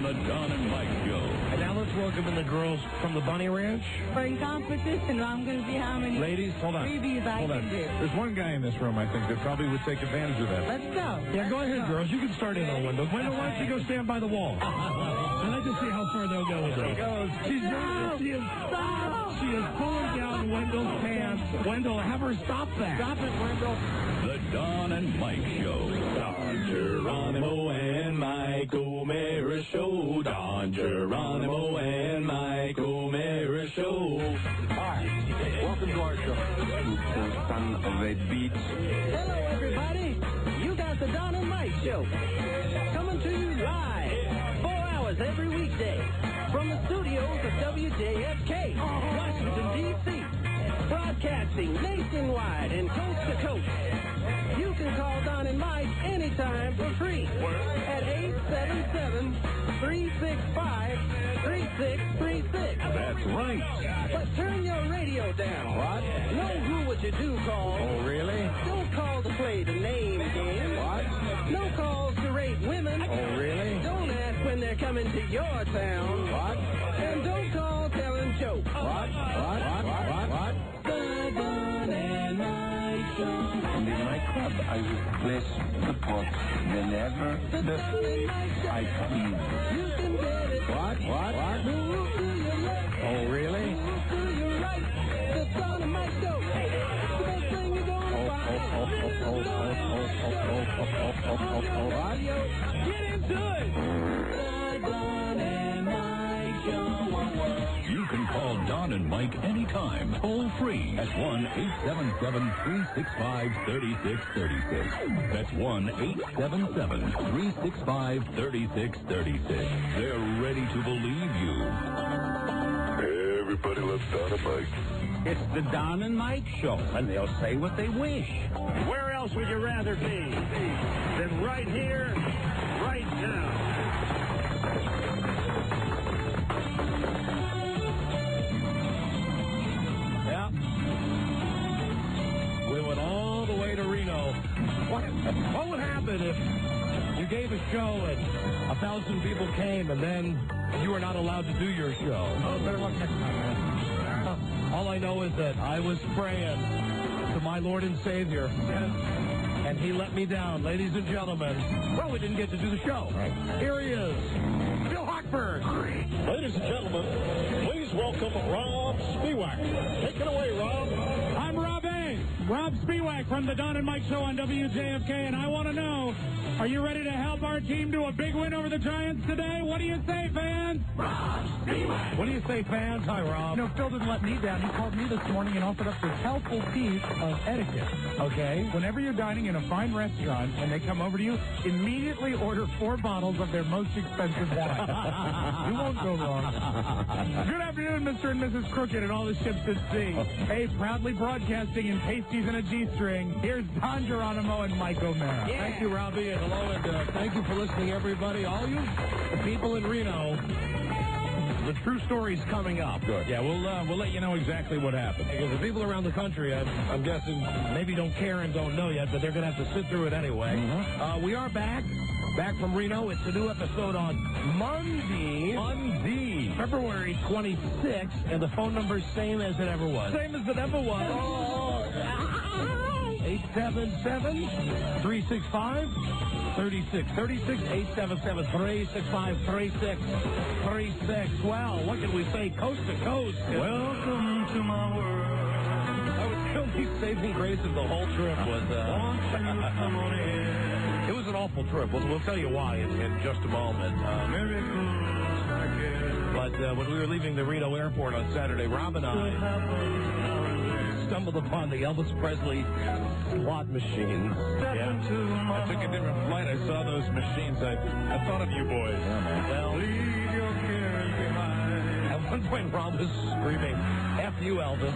the Don and Mike Show. And now let's welcome in the girls from the Bunny Ranch. We're in competition. I'm going to see how many Ladies, hold on. freebies I can do. There's one guy in this room, I think, that probably would take advantage of that. Let's go. Yeah, go ahead, girls. You can start in on Wendell. Wendell, why don't you go stand by the wall? I'd like to see how far they'll go with this. She is pulling down Wendell's pants. Wendell, have her stop that. Stop it, Wendell. The Don and Mike Show. Don Geronimo and Mike O'Mara Show. Don Geronimo and Mike O'Mara Show. Hi. Welcome to our show. Son of a beach. Hello, everybody. You got the Don and Mike Show. Coming to you live, 4 hours every weekday, from the studios of WJFK, Washington, D.C., broadcasting nationwide and coast to coast. You can call Don and Mike anytime for free at 877-365-3636. That's right. But turn your radio down. What? No who what you do call. Oh, really? Don't call to play the name game. What? No calls to rate women. Oh, really? Don't ask when they're coming to your town. What? And don't call telling jokes. What? The Don and Mike Show. In the nightclub, I would press the pot whenever The Don and Mike Show. I please. You can get it. What? Move to your left. Oh, really? Move to your right. The Don and Mike Show. The best thing you're gonna find. What? Get into it. The Don and Mike Show. You can call Don and Mike anytime, toll free at 1-877-365-3636. That's 1-877-365-3636. They're ready to believe you. Everybody loves Don and Mike. It's the Don and Mike Show, and they'll say what they wish. Where else would you rather be than right here, right now? Yeah. We went all the way to Reno. What would happen if you gave a show and 1,000 people came and then you were not allowed to do your show? Oh, better luck next time, man. All I know is that I was praying to my Lord and Savior, and he let me down. Ladies and gentlemen, well, we didn't get to do the show. Here he is, Bill Hochberg. Ladies and gentlemen, please welcome Rob Spiewak. Take it away, Rob. I'm Rob A. Rob Spiewak from the Don and Mike Show on WJFK, and I want to know, are you ready to help our team do a big win over the Giants today? What do you say, fans? Rob Spiewak. What do you say, fans? Hi, Rob. You know, Phil didn't let me down. He called me this morning and offered up this helpful piece of etiquette. Okay? Whenever you're dining in a fine restaurant and they come over to you, immediately order 4 bottles of their most expensive wine. You won't go wrong. Good afternoon, Mr. and Mrs. Crooked and all the ships at sea. Hey, proudly broadcasting in pasties and a G-string, here's Don Geronimo and Mike O'Mara. Yeah. Thank you, Robbie, and hello, and thank you for listening, everybody. All you people in Reno, the true story's coming up. Good. Yeah, we'll let you know exactly what happened. Because the people around the country, I'm guessing, maybe don't care and don't know yet, but they're going to have to sit through it anyway. We are back from Reno. It's a new episode on Monday, February 26th, and the phone number's same as it ever was. Same as it ever was. 877-365-3636. 877-365-3636. Well, what can we say? Coast to coast. Welcome to my world. I was the only saving grace of the whole trip was, it was an awful trip. We'll tell you why in just a moment. But when we were leaving the Reno airport on Saturday, Rob and I stumbled upon the Elvis Presley slot machine. Yeah. I took a different flight. I saw those machines. I thought of you boys. Well, at one point, Rob was screaming, F you, Elvis.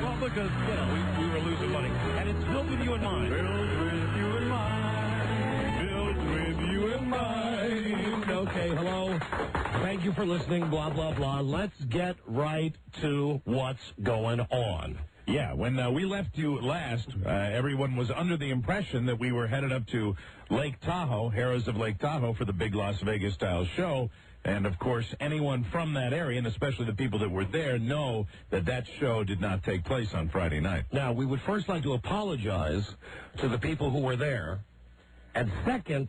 Well, because, we were losing money. And it's built with you in mind. Built with you in mind. Built with you in mind. Okay, hello. Thank you for listening, blah, blah, blah. Let's get right to what's going on. Yeah, when we left you last, everyone was under the impression that we were headed up to Lake Tahoe, Harrah's of Lake Tahoe, for the big Las Vegas-style show. And, of course, anyone from that area, and especially the people that were there, know that that show did not take place on Friday night. Now, we would first like to apologize to the people who were there. And second,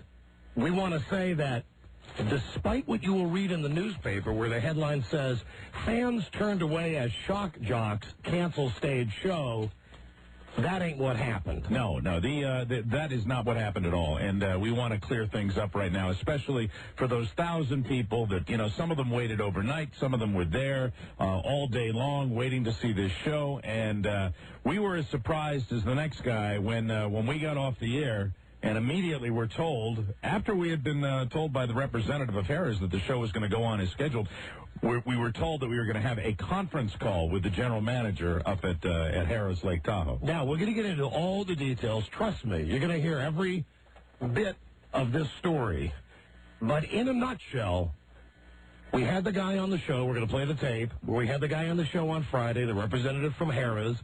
we want to say that despite what you will read in the newspaper where the headline says, fans turned away as shock jocks cancel stage show, that ain't what happened. No, that is not what happened at all. And we want to clear things up right now, especially for those 1,000 people that, some of them waited overnight. Some of them were there all day long waiting to see this show. And we were as surprised as the next guy when we got off the air. And immediately we're told, after we had been told by the representative of Harrah's that the show was going to go on as scheduled, we were told that we were going to have a conference call with the general manager up at Harrah's Lake Tahoe. Now, we're going to get into all the details. Trust me, you're going to hear every bit of this story. But in a nutshell, we had the guy on the show. We're going to play the tape. We had the guy on the show on Friday, the representative from Harrah's,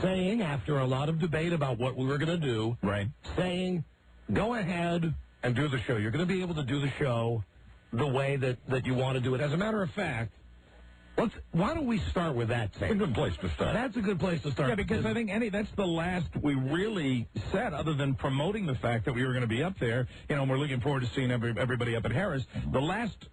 saying, after a lot of debate about what we were going to do, saying, go ahead and do the show. You're going to be able to do the show the way that you want to do it. As a matter of fact, why don't we start with that tape? It's a good place to start. That's a good place to start. Yeah, because I think, that's the last we really said, other than promoting the fact that we were going to be up there, and we're looking forward to seeing everybody up at Harrah's. The last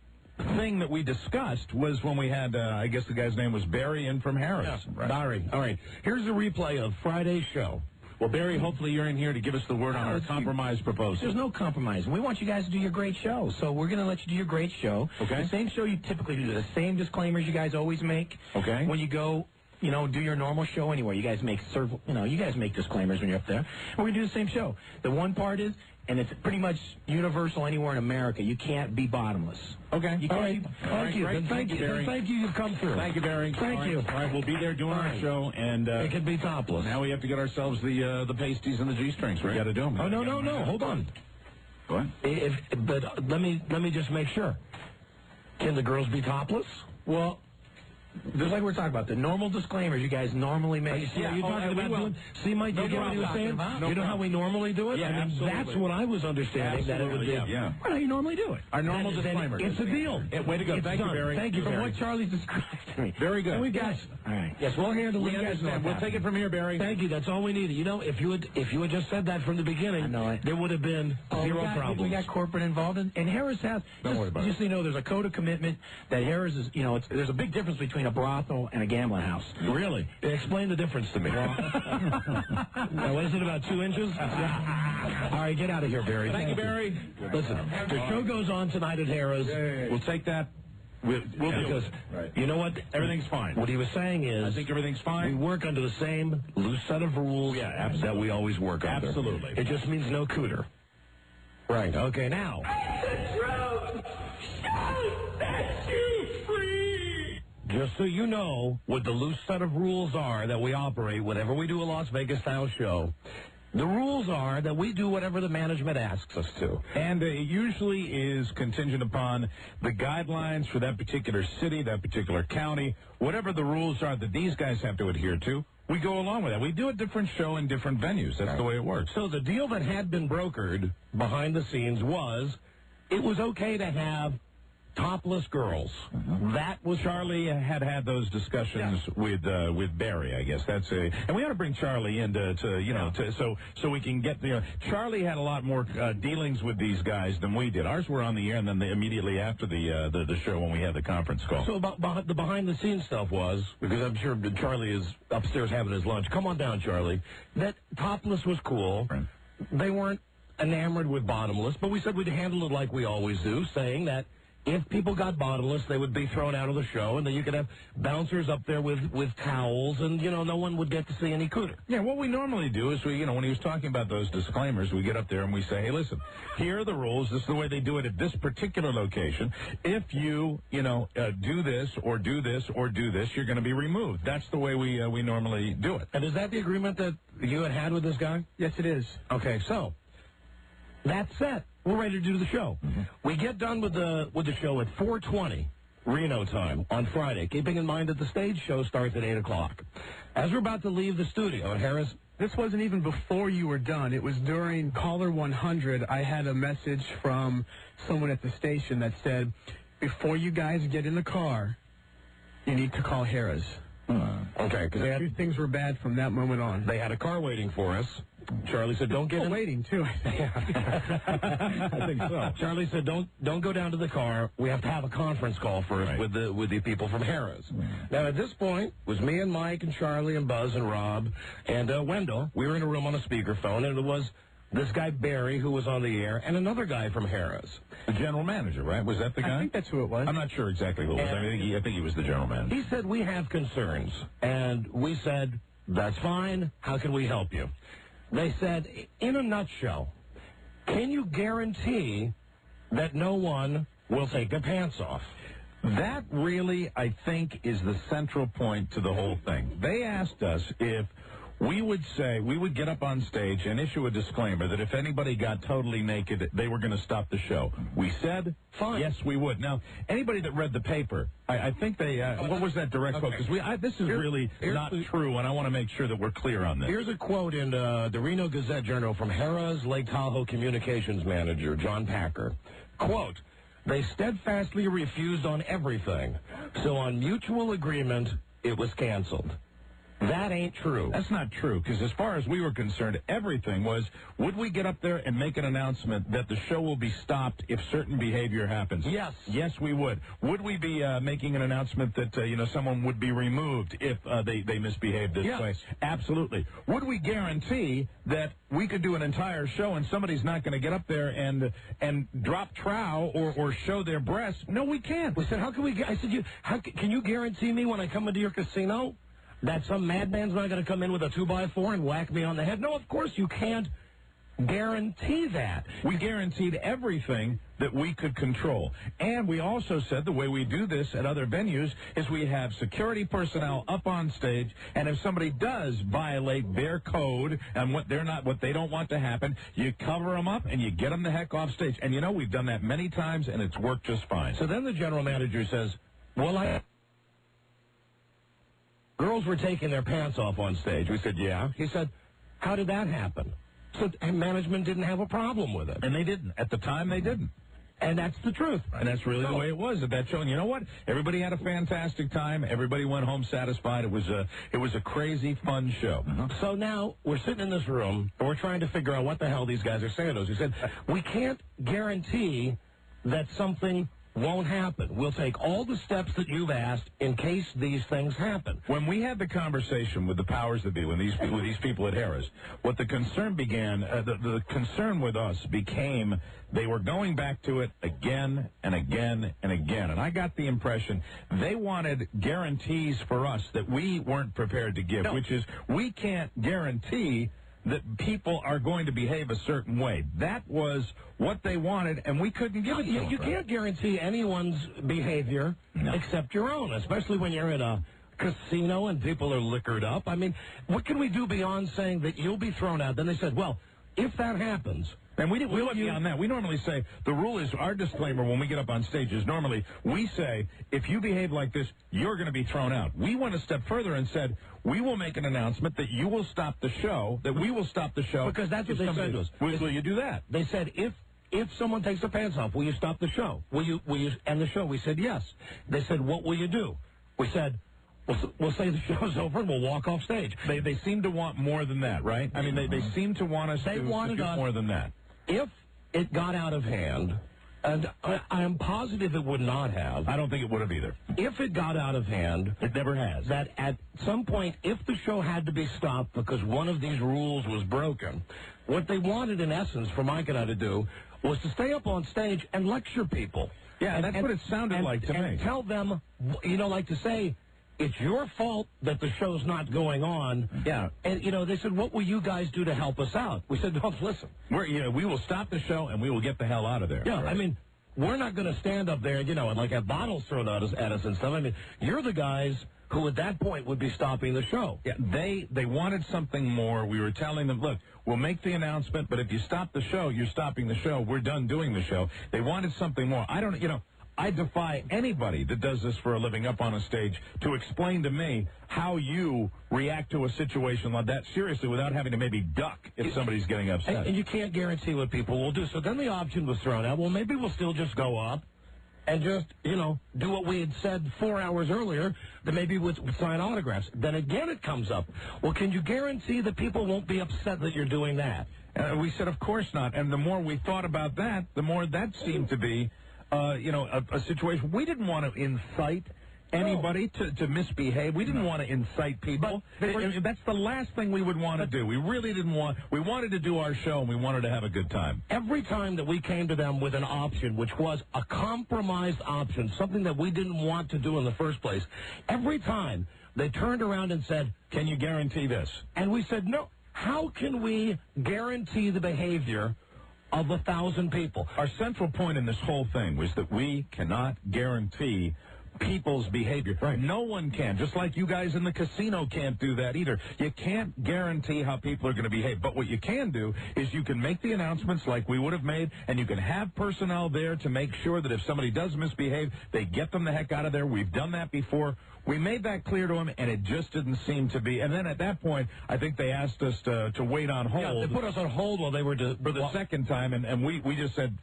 thing that we discussed was when we had, I guess the guy's name was Barry in from Harrah's. Yeah, Barry. All right. Here's a replay of Friday's show. Well, Barry, hopefully you're in here to give us the word on our compromise proposal. There's no compromise. We want you guys to do your great show, so we're going to let you do your great show. Okay. The same show you typically do, the same disclaimers you guys always make. Okay. When you go, do your normal show anywhere, you guys make disclaimers when you're up there. We're going to do the same show. The one part is, and it's pretty much universal anywhere in America, you can't be bottomless. Okay. You can't be, Thank you. Great. Thank you, Barry. Thank you. You've come through. Thank you, Barry. Thank you. All right, we'll be there doing our show, and it can be topless. Now we have to get ourselves the pasties and the G-strings. We got to do them. Oh, no. Hold on. What? But let me just make sure. Can the girls be topless? well, just like we're talking about, the normal disclaimers you guys normally make. You're talking about doing. See, Mike, you get what he was saying? You know how we normally do it? Yeah, absolutely. That's what I was understanding that it would be. Yeah. Well, how you normally do it. Our normal disclaimer. It's a deal. Way to go. It's Thank done. you, Barry. Thank you, From Barry. what Charlie's described to me. Very good. And we got all right. Yes, we'll handle We it. understand. We'll take it from here, Barry. Thank you. That's all we needed. If you had just said that from the beginning, I know it. there would have been zero problems. We got corporate involved, and Harrah's has. Don't worry about it. Just so you know, there's a code of commitment that Harrah's is. There's a big difference between a brothel and a gambling house. Really? Explain the difference to me. Now, is it about 2 inches? All right, get out of here, Barry. Thank you, Barry. Listen, the show goes on tonight at Harrah's. We'll take that. We'll do it. You know what? Everything's fine. What he was saying is, I think everything's we fine. work under the same loose set of rules that we always work under. Absolutely. It just means no cooter. Right. Okay, now. Just so you know what the loose set of rules are that we operate whenever we do a Las Vegas-style show, the rules are that we do whatever the management asks us to. And it usually is contingent upon the guidelines for that particular city, that particular county, whatever the rules are that these guys have to adhere to. We go along with that. We do a different show in different venues. That's the way it works. So the deal that had been brokered behind the scenes was it was okay to have topless girls. That was Charlie had those discussions with Barry, I guess. And we ought to bring Charlie in so we can get Charlie had a lot more dealings with these guys than we did. Ours were on the air, and then immediately after the show when we had the conference call. So about the behind the scenes stuff was, because I'm sure Charlie is upstairs having his lunch. Come on down, Charlie. That topless was cool. Right. They weren't enamored with bottomless, but we said we'd handle it like we always do, saying that if people got bottomless, they would be thrown out of the show, and then you could have bouncers up there with towels, and, no one would get to see any cooter. Yeah, what we normally do is when he was talking about those disclaimers, we get up there and we say, hey, listen, here are the rules. This is the way they do it at this particular location. If you, do this or do this or do this, you're going to be removed. That's the way we normally do it. And is that the agreement that you had with this guy? Yes, it is. Okay, so that's set. We're ready to do the show. We get done with the show at 4:20. Reno time on Friday, keeping in mind that the stage show starts at 8 o'clock. As we're about to leave the studio at Harris... This wasn't even before you were done. It was during caller 100. I had a message from someone at the station that said, before you guys get in the car, you need to call Harris. Okay, because things were bad from that moment on. They had a car waiting for us. Charlie said, "Don't get in." Waiting too. I think so. Charlie said, "Don't go down to the car. We have to have a conference call first with the people from Harris." Now, at this point, it was me and Mike and Charlie and Buzz and Rob and Wendell. We were in a room on a speakerphone, and it was this guy Barry who was on the air and another guy from Harris, the general manager, right? Was that the guy? I think that's who it was. I'm not sure exactly who it was. I think he was the general manager. He said, "We have concerns," and we said, "That's fine. How can we help you?" They said, in a nutshell, can you guarantee that no one will take their pants off? That really, I think, is the central point to the whole thing. They asked us if we would get up on stage and issue a disclaimer that if anybody got totally naked, they were going to stop the show. We said, fine. Yes, we would. Now, anybody that read the paper, I think they, what was that direct quote? Because this is really not true, and I want to make sure that we're clear on this. Here's a quote in the Reno Gazette-Journal from Harrah's Lake Tahoe Communications Manager, John Packer. Quote, "They steadfastly refused on everything, so on mutual agreement, it was canceled." That ain't true. That's not true, because as far as we were concerned, everything was, would we get up there and make an announcement that the show will be stopped if certain behavior happens? Yes. Yes, we would. Would we be making an announcement that, someone would be removed if they misbehaved this way? Absolutely. Would we guarantee that we could do an entire show and somebody's not going to get up there and drop trow or show their breasts? No, we can't. We said, I said, can you guarantee me when I come into your casino that some madman's not going to come in with a 2x4 and whack me on the head? No, of course you can't guarantee that. We guaranteed everything that we could control. And we also said the way we do this at other venues is we have security personnel up on stage, and if somebody does violate their code and what they don't want to happen, you cover them up and you get them the heck off stage. And we've done that many times, and it's worked just fine. So then the general manager says, well, girls were taking their pants off on stage. We said, yeah. He said, how did that happen? So management didn't have a problem with it. And they didn't. At the time, they didn't. And that's the truth. And that's really the way it was at that show. And you know what? Everybody had a fantastic time. Everybody went home satisfied. It was a crazy, fun show. So now we're sitting in this room, and we're trying to figure out what the hell these guys are saying to us. We said, we can't guarantee that something won't happen. We'll take all the steps that you've asked in case these things happen. When we had the conversation with the powers that be, with these people at Harris, what the concern began, the concern with us became they were going back to it again and again and again. And I got the impression they wanted guarantees for us that we weren't prepared to give, which is we can't guarantee that people are going to behave a certain way. That was what they wanted, and we couldn't give it to them. You can't guarantee anyone's behavior except your own, especially when you're in a casino and people are liquored up. I mean, what can we do beyond saying that you'll be thrown out? Then they said, well, if that happens... And we went beyond that. We normally say, the rule is, our disclaimer when we get up on stage is normally, we say, if you behave like this, you're going to be thrown out. We went a step further and said, we will make an announcement that you will stop the show, that we will stop the show. Because that's what they said to us. Will you do that? They said, if someone takes their pants off, will you stop the show? Will you end the show? We said, yes. They said, what will you do? We said, we'll say the show's over and we'll walk off stage. They seem to want more than that, right? I mean, they seem to want us to do more than that. If it got out of hand, and I am positive it would not have. I don't think it would have either. If it got out of hand, it never has. That at some point, if the show had to be stopped because one of these rules was broken, what they wanted, in essence, for Mike and I to do was to stay up on stage and lecture people. Yeah, and that's what it sounded like to me. And tell them, like to say, it's your fault that the show's not going on. Yeah. And, they said, what will you guys do to help us out? We said, no, listen. We will stop the show and we will get the hell out of there. Yeah, right. I mean, we're not going to stand up there, and like have bottles thrown at us and stuff. I mean, you're the guys who at that point would be stopping the show. Yeah, they wanted something more. We were telling them, look, we'll make the announcement, but if you stop the show, you're stopping the show. We're done doing the show. They wanted something more. I defy anybody that does this for a living up on a stage to explain to me how you react to a situation like that seriously without having to maybe duck if somebody's getting upset. And you can't guarantee what people will do. So then the option was thrown out, well, maybe we'll still just go up and just, do what we had said 4 hours earlier, that maybe we'd sign autographs. Then again it comes up, well, can you guarantee that people won't be upset that you're doing that? We said, of course not. And the more we thought about that, the more that seemed to be, a situation. We didn't want to incite anybody to misbehave. We didn't want to incite people. That's the last thing we would want to do. We really didn't want. We wanted to do our show, and we wanted to have a good time. Every time that we came to them with an option, which was a compromised option, something that we didn't want to do in the first place, every time they turned around and said, "Can you guarantee this?" And we said, "No. How can we guarantee the behavior of 1,000 people?" Our central point in this whole thing was that we cannot guarantee people's behavior. Right. No one can. Just like you guys in the casino can't do that either. You can't guarantee how people are going to behave. But what you can do is you can make the announcements like we would have made, and you can have personnel there to make sure that if somebody does misbehave, they get them the heck out of there. We've done that before. We made that clear to them, and it just didn't seem to be. And then at that point, I think they asked us to wait on hold. Yeah, they put us on hold while they were for the second time, and we just said,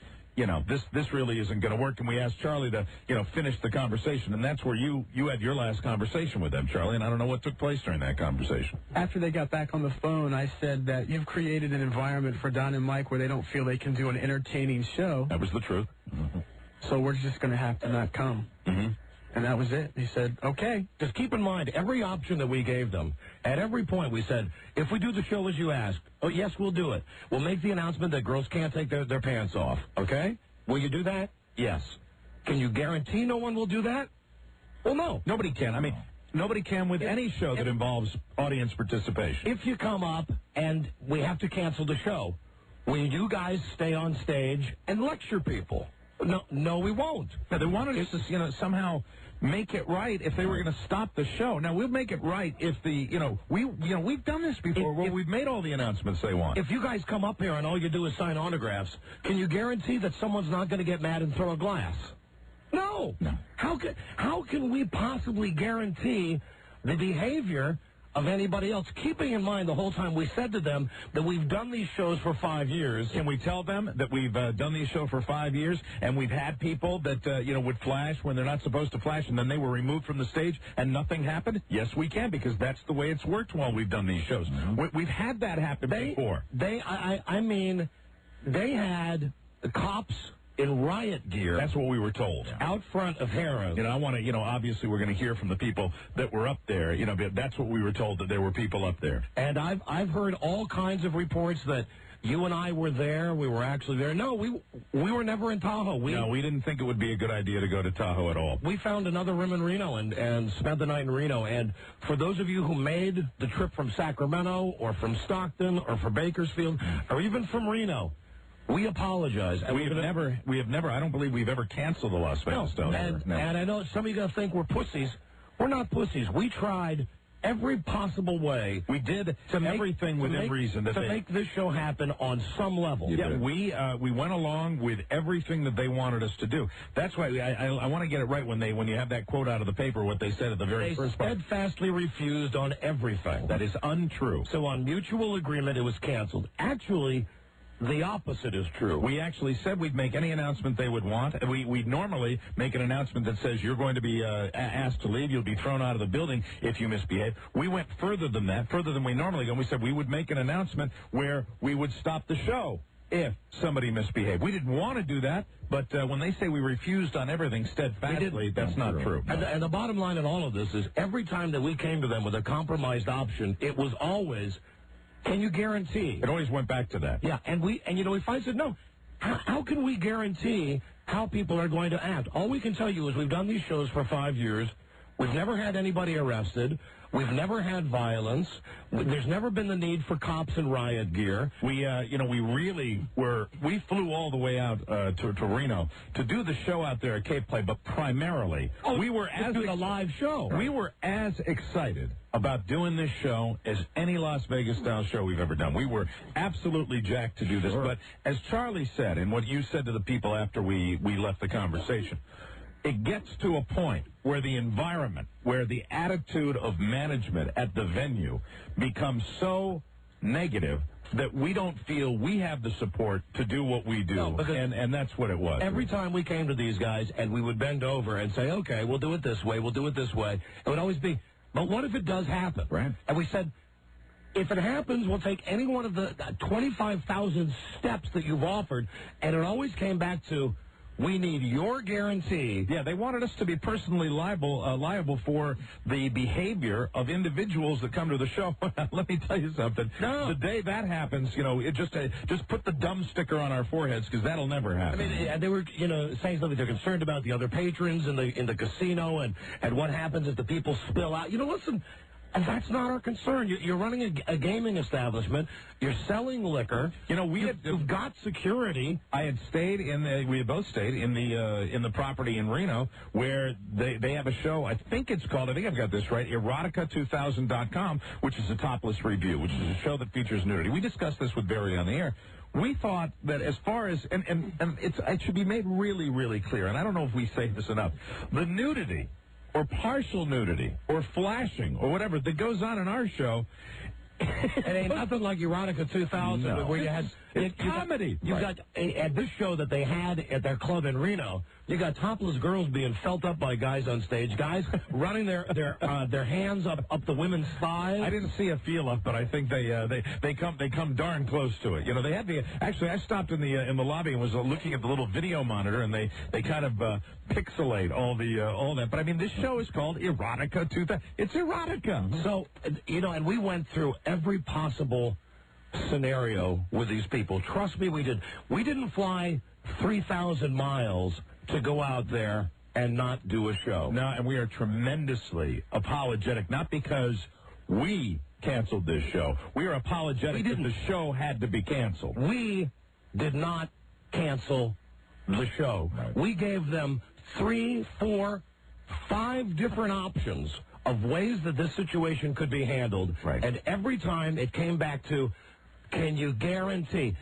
this really isn't going to work. And we asked Charlie to, finish the conversation. And that's where you had your last conversation with them, Charlie. And I don't know what took place during that conversation. After they got back on the phone, I said that you've created an environment for Don and Mike where they don't feel they can do an entertaining show. That was the truth. Mm-hmm. So we're just going to have to not come. Mm-hmm. And that was it. He said, okay. Just keep in mind, every option that we gave them, at every point we said, if we do the show as you asked, oh, yes, we'll do it. We'll make the announcement that girls can't take their pants off, okay? Will you do that? Yes. Can you guarantee no one will do that? Well, no. Nobody can. I mean, nobody can with any show that involves audience participation. If you come up and we have to cancel the show, will you guys stay on stage and lecture people? No, we won't. Now, they wanted us to, somehow make it right if they were going to stop the show. Now, we'll make it right if we've done this before where we've made all the announcements they want. If you guys come up here and all you do is sign autographs, can you guarantee that someone's not going to get mad and throw a glass? No. How can we possibly guarantee the behavior of anybody else, keeping in mind the whole time we said to them that we've done these shows for 5 years? Can we tell them that we've done these shows for 5 years and we've had people that, would flash when they're not supposed to flash and then they were removed from the stage and nothing happened? Yes, we can, because that's the way it's worked while we've done these shows. Mm-hmm. We've had that happen before. They had the cops in riot gear. That's what we were told. Out front of Harrah's. I want to, obviously we're going to hear from the people that were up there. But that's what we were told, that there were people up there. And I've heard all kinds of reports that you and I were there. We were actually there. No, we were never in Tahoe. No, we didn't think it would be a good idea to go to Tahoe at all. We found another room in Reno and spent the night in Reno. And for those of you who made the trip from Sacramento or from Stockton or from Bakersfield or even from Reno, we apologize. And we have never, I don't believe we've ever canceled the Las Vegas Stone. And I know some of you going to think we're pussies. We're not pussies. We tried every possible way. We did everything within reason to make this show happen on some level. Yeah, we went along with everything that they wanted us to do. That's why I want to get it right when you have that quote out of the paper, what they said at the very first part. They steadfastly refused on everything. That is untrue. So on mutual agreement, it was canceled. Actually, the opposite is true. We actually said we'd make any announcement they would want. We'd normally make an announcement that says you're going to be asked to leave. You'll be thrown out of the building if you misbehave. We went further than that, further than we normally go. We said we would make an announcement where we would stop the show if somebody misbehaved. We didn't want to do that, but when they say we refused on everything steadfastly, that's not true. And the bottom line in all of this is every time that we came to them with a compromised option, it was always, can you guarantee? It always went back to that. Yeah, and we finally said, no, how can we guarantee how people are going to act? All we can tell you is we've done these shows for 5 years. We've never had anybody arrested. We've never had violence. There's never been the need for cops and riot gear. We flew all the way out to Reno to do the show out there at Cape Play, but primarily we were a live show. We were as excited about doing this show as any Las Vegas style show we've ever done. We were absolutely jacked to do this. Sure. But as Charlie said, and what you said to the people after we left the conversation, it gets to a point where the environment, where the attitude of management at the venue becomes so negative that we don't feel we have the support to do what we do, and that's what it was. Every time we came to these guys and we would bend over and say, okay, we'll do it this way, we'll do it this way, it would always be, but what if it does happen? Right. And we said, if it happens, we'll take any one of the 25,000 steps that you've offered, and it always came back to, we need your guarantee. Yeah, they wanted us to be personally liable for the behavior of individuals that come to the show. Let me tell you something. No. The day that happens, it just put the dumb sticker on our foreheads, because that'll never happen. I mean, they were, saying something. They're concerned about the other patrons in the casino and what happens if the people spill out. Listen. And that's not our concern. You're running a gaming establishment. You're selling liquor. You've got security. We had both stayed in the property in Reno where they have a show. I think I've got this right, erotica2000.com, which is a topless review, which is a show that features nudity. We discussed this with Barry on the air. We thought that as far as, and it should be made really, really clear, and I don't know if we say this enough, the nudity or partial nudity, or flashing, or whatever that goes on in our show. It ain't nothing like Erotica 2000, where you had comedy. You got at this show that they had at their club in Reno. You got topless girls being felt up by guys on stage, guys running their hands up the women's thighs. I didn't see a feel up, but I think they come darn close to it. They had actually I stopped in the lobby and was looking at the little video monitor, and they kind of pixelate all that. But I mean, this show is called Erotica 2000. It's erotica. So and we went through every possible scenario with these people. Trust me, we did. We didn't fly 3,000 miles to go out there and not do a show. No, and we are tremendously apologetic, not because we canceled this show. We are apologetic that the show had to be canceled. We did not cancel the show. Right. We gave them 3, 4, 5 different options of ways that this situation could be handled. Right. And every time it came back to, can you guarantee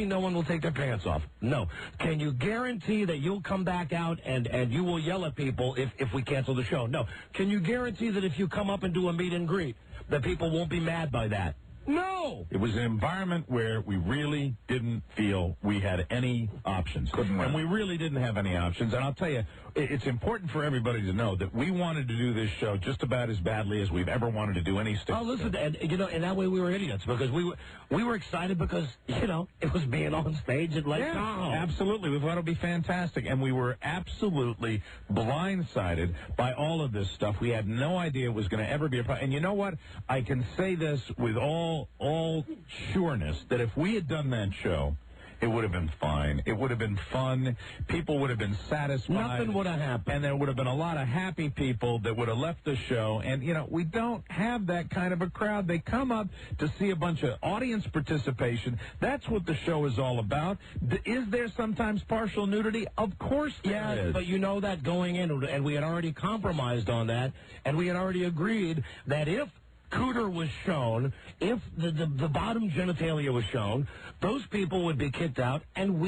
no one will take their pants off? No. Can you guarantee that you'll come back out and you will yell at people if we cancel the show? No. Can you guarantee that if you come up and do a meet and greet, that people won't be mad by that? No. It was an environment where we really didn't feel we had any options. And we really didn't have any options. And I'll tell you, it's important for everybody to know that we wanted to do this show just about as badly as we've ever wanted to do any stage. Oh, listen, and that way we were idiots, because we were excited because, it was being on stage at Lake Tahoe. Absolutely. We thought it would be fantastic. And we were absolutely blindsided by all of this stuff. We had no idea it was going to ever be a problem. And you know what? I can say this with all sureness, that if we had done that show, it would have been fine. It would have been fun. People would have been satisfied. Nothing would have happened. And there would have been a lot of happy people that would have left the show. And, we don't have that kind of a crowd. They come up to see a bunch of audience participation. That's what the show is all about. Is there sometimes partial nudity? Of course there is. But you know that going in, and we had already compromised on that, and we had already agreed that if cooter was shown, if the bottom genitalia was shown, those people would be kicked out, and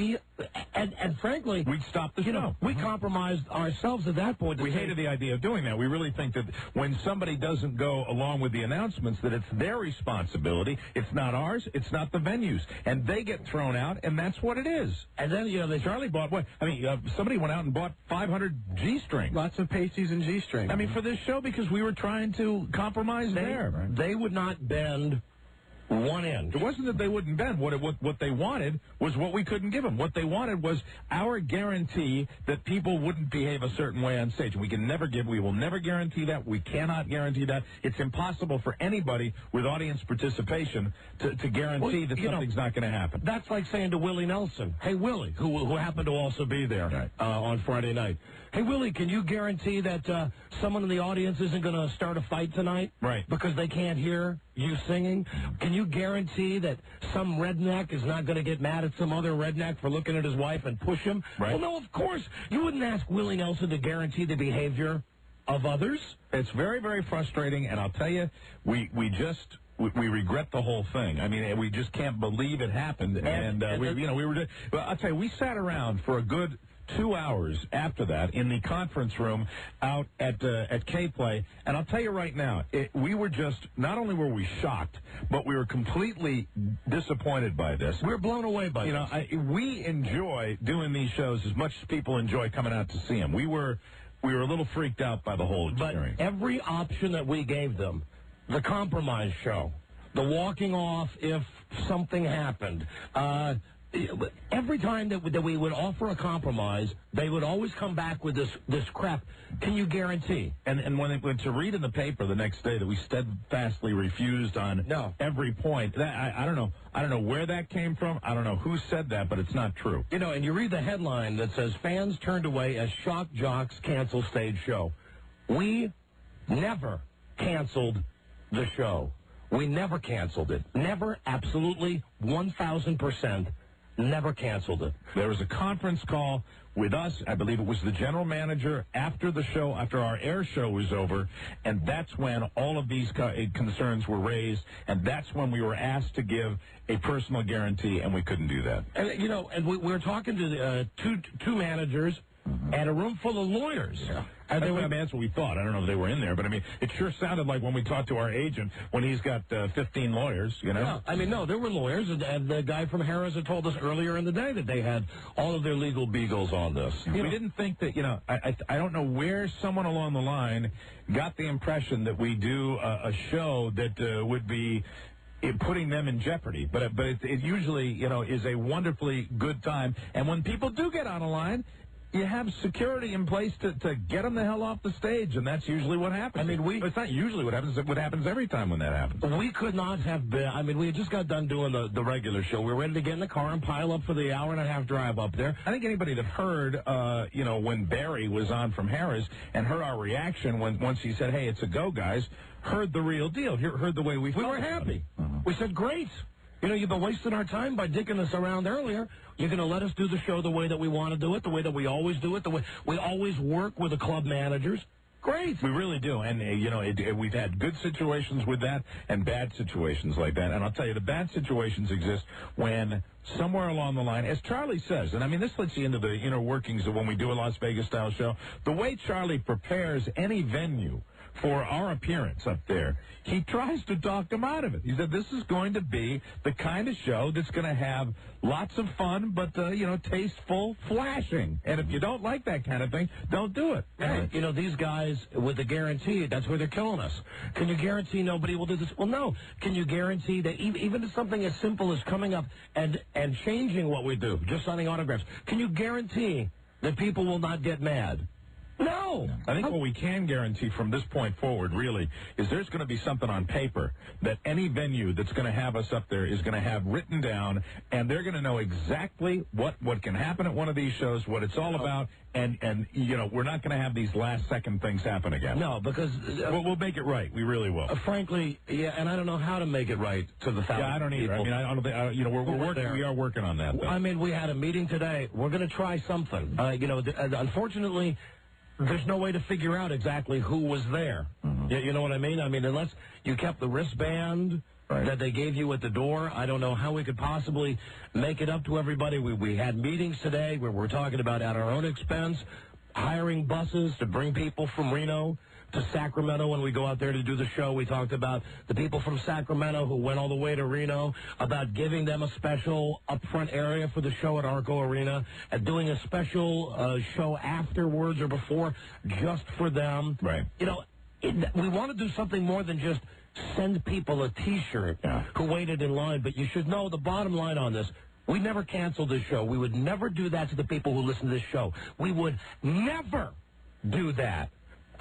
frankly, we'd stop the show. We compromised ourselves at that point. We hated the idea of doing that. We really think that when somebody doesn't go along with the announcements, that it's their responsibility. It's not ours. It's not the venues, and they get thrown out, and that's what it is. And then Charlie bought what? I mean, somebody went out and bought 500 G-strings. Lots of pasties and G-strings. I mean, for this show, because we were trying to compromise there. Right? They would not bend one inch. It wasn't that they wouldn't bend. What they wanted was what we couldn't give them. What they wanted was our guarantee that people wouldn't behave a certain way on stage. We will never guarantee that. We cannot guarantee that. It's impossible for anybody with audience participation to guarantee that something's not going to happen. That's like saying to Willie Nelson, hey, Willie, who happened to also be there on Friday night. Hey, Willie, can you guarantee that someone in the audience isn't going to start a fight tonight? Right. Because they can't hear you singing? Can you guarantee that some redneck is not going to get mad at some other redneck for looking at his wife and push him? Right. Well, no, of course. You wouldn't ask Willie Nelson to guarantee the behavior of others. It's very, very frustrating, and I'll tell you, we regret the whole thing. I mean, we just can't believe it happened, and we were. Well, I'll tell you, we sat around for a good 2 hours after that in the conference room out at K-Play. And I'll tell you right now, we were just, not only were we shocked, but we were completely disappointed by this. We're blown away by this. We enjoy doing these shows as much as people enjoy coming out to see them. We were a little freaked out by the whole experience. But every option that we gave them, the compromise show, the walking off if something happened, every time that we would offer a compromise, they would always come back with this crap. Can you guarantee? And when it went to read in the paper the next day that we steadfastly refused on every point, I don't know where that came from. I don't know who said that, but it's not true. You know, and you read the headline that says fans turned away as shock jocks cancel stage show. We never canceled the show. We never canceled it. Never, absolutely, 1,000%, never canceled it. There was a conference call with us. I believe it was the general manager after the show, after our air show was over, and that's when all of these concerns were raised, and that's when we were asked to give a personal guarantee, and we couldn't do that. And, you know, and we were talking to two managers and a room full of lawyers. Yeah. That's what we thought. I don't know if they were in there, but I mean, it sure sounded like when we talked to our agent when he's got 15 lawyers, you know? Yeah, I mean, no, there were lawyers, and the guy from Harris had told us earlier in the day that they had all of their legal beagles on this. We didn't think that, you know, I don't know where someone along the line got the impression that we do a show that would be putting them in jeopardy, but it usually, you know, is a wonderfully good time, and when people do get on a line, you have security in place to get them the hell off the stage, and that's usually what happens. I mean, it's not usually what happens. What happens every time when that happens. We could not have been. I mean, we had just got done doing the regular show. We were ready to get in the car and pile up for the hour-and-a-half drive up there. I think anybody that heard, you know, when Barry was on from Harris and heard our reaction once he said, "Hey, it's a go, guys," heard the real deal. Heard the way we felt. We were happy. We said, "Great. You know, you've been wasting our time by dicking us around earlier. You're going to let us do the show the way that we want to do it, the way that we always do it, the way we always work with the club managers. Great. We really do. And, you know, we've had good situations with that and bad situations like that. And I'll tell you, the bad situations exist when somewhere along the line, as Charlie says, and I mean, this lets you into the inner workings of when we do a Las Vegas-style show, the way Charlie prepares any venue for our appearance up there, he tries to talk them out of it. He said, this is going to be the kind of show that's going to have lots of fun, but, you know, tasteful flashing. And if you don't like that kind of thing, don't do it. Right. You know, these guys, with the guarantee, that's where they're killing us. Can you guarantee nobody will do this? Well, no. Can you guarantee that even if something as simple as coming up and changing what we do, just signing autographs, can you guarantee that people will not get mad? No. I think what we can guarantee from this point forward, really, is there's going to be something on paper that any venue that's going to have us up there is going to have written down, and they're going to know exactly what can happen at one of these shows, what it's all about, and you know, we're not going to have these last-second things happen again. No, because we'll make it right. We really will. Frankly, yeah, and I don't know how to make it right to the 1,000 Yeah, I don't either. people. I mean, I don't think, you know, we're working. We are working on that, though. I mean, we had a meeting today. We're going to try something. You know, unfortunately, there's no way to figure out exactly who was there. You know what I mean? I mean, unless you kept the wristband that they gave you at the door, I don't know how we could possibly make it up to everybody. We had meetings today where we're talking about at our own expense, hiring buses to bring people from Reno to Sacramento when we go out there to do the show. We talked about the people from Sacramento who went all the way to Reno, about giving them a special upfront area for the show at Arco Arena, and doing a special show afterwards or before just for them. Right. You know, we want to do something more than just send people a T-shirt who waited in line, but you should know the bottom line on this. We never canceled this show. We would never do that to the people who listen to this show. We would never do that.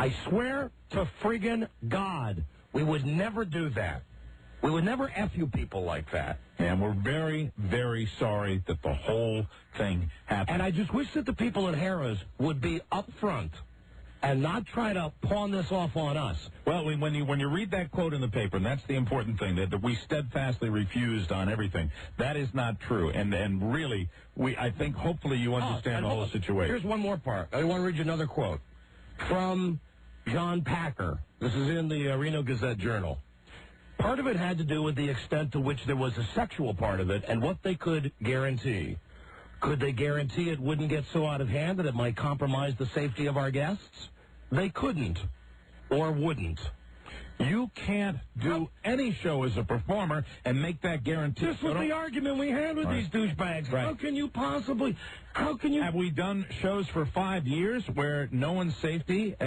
I swear to friggin' God, we would never do that. We would never F you people like that. And we're very, very sorry that the whole thing happened. And I just wish that the people at Harrah's would be upfront and not try to pawn this off on us. Well, when you read that quote in the paper, and that's the important thing, that we steadfastly refused on everything, that is not true. And really, I think hopefully you understand the whole situation. Here's one more part. I want to read you another quote from John Packer. This is in the Reno Gazette-Journal. Part of it had to do with the extent to which there was a sexual part of it and what they could guarantee. Could they guarantee it wouldn't get so out of hand that it might compromise the safety of our guests? They couldn't or wouldn't. You can't do any show as a performer and make that guarantee. This was the argument we had with these douchebags. Right. How can you possibly... Have we done shows for 5 years where no one's safety,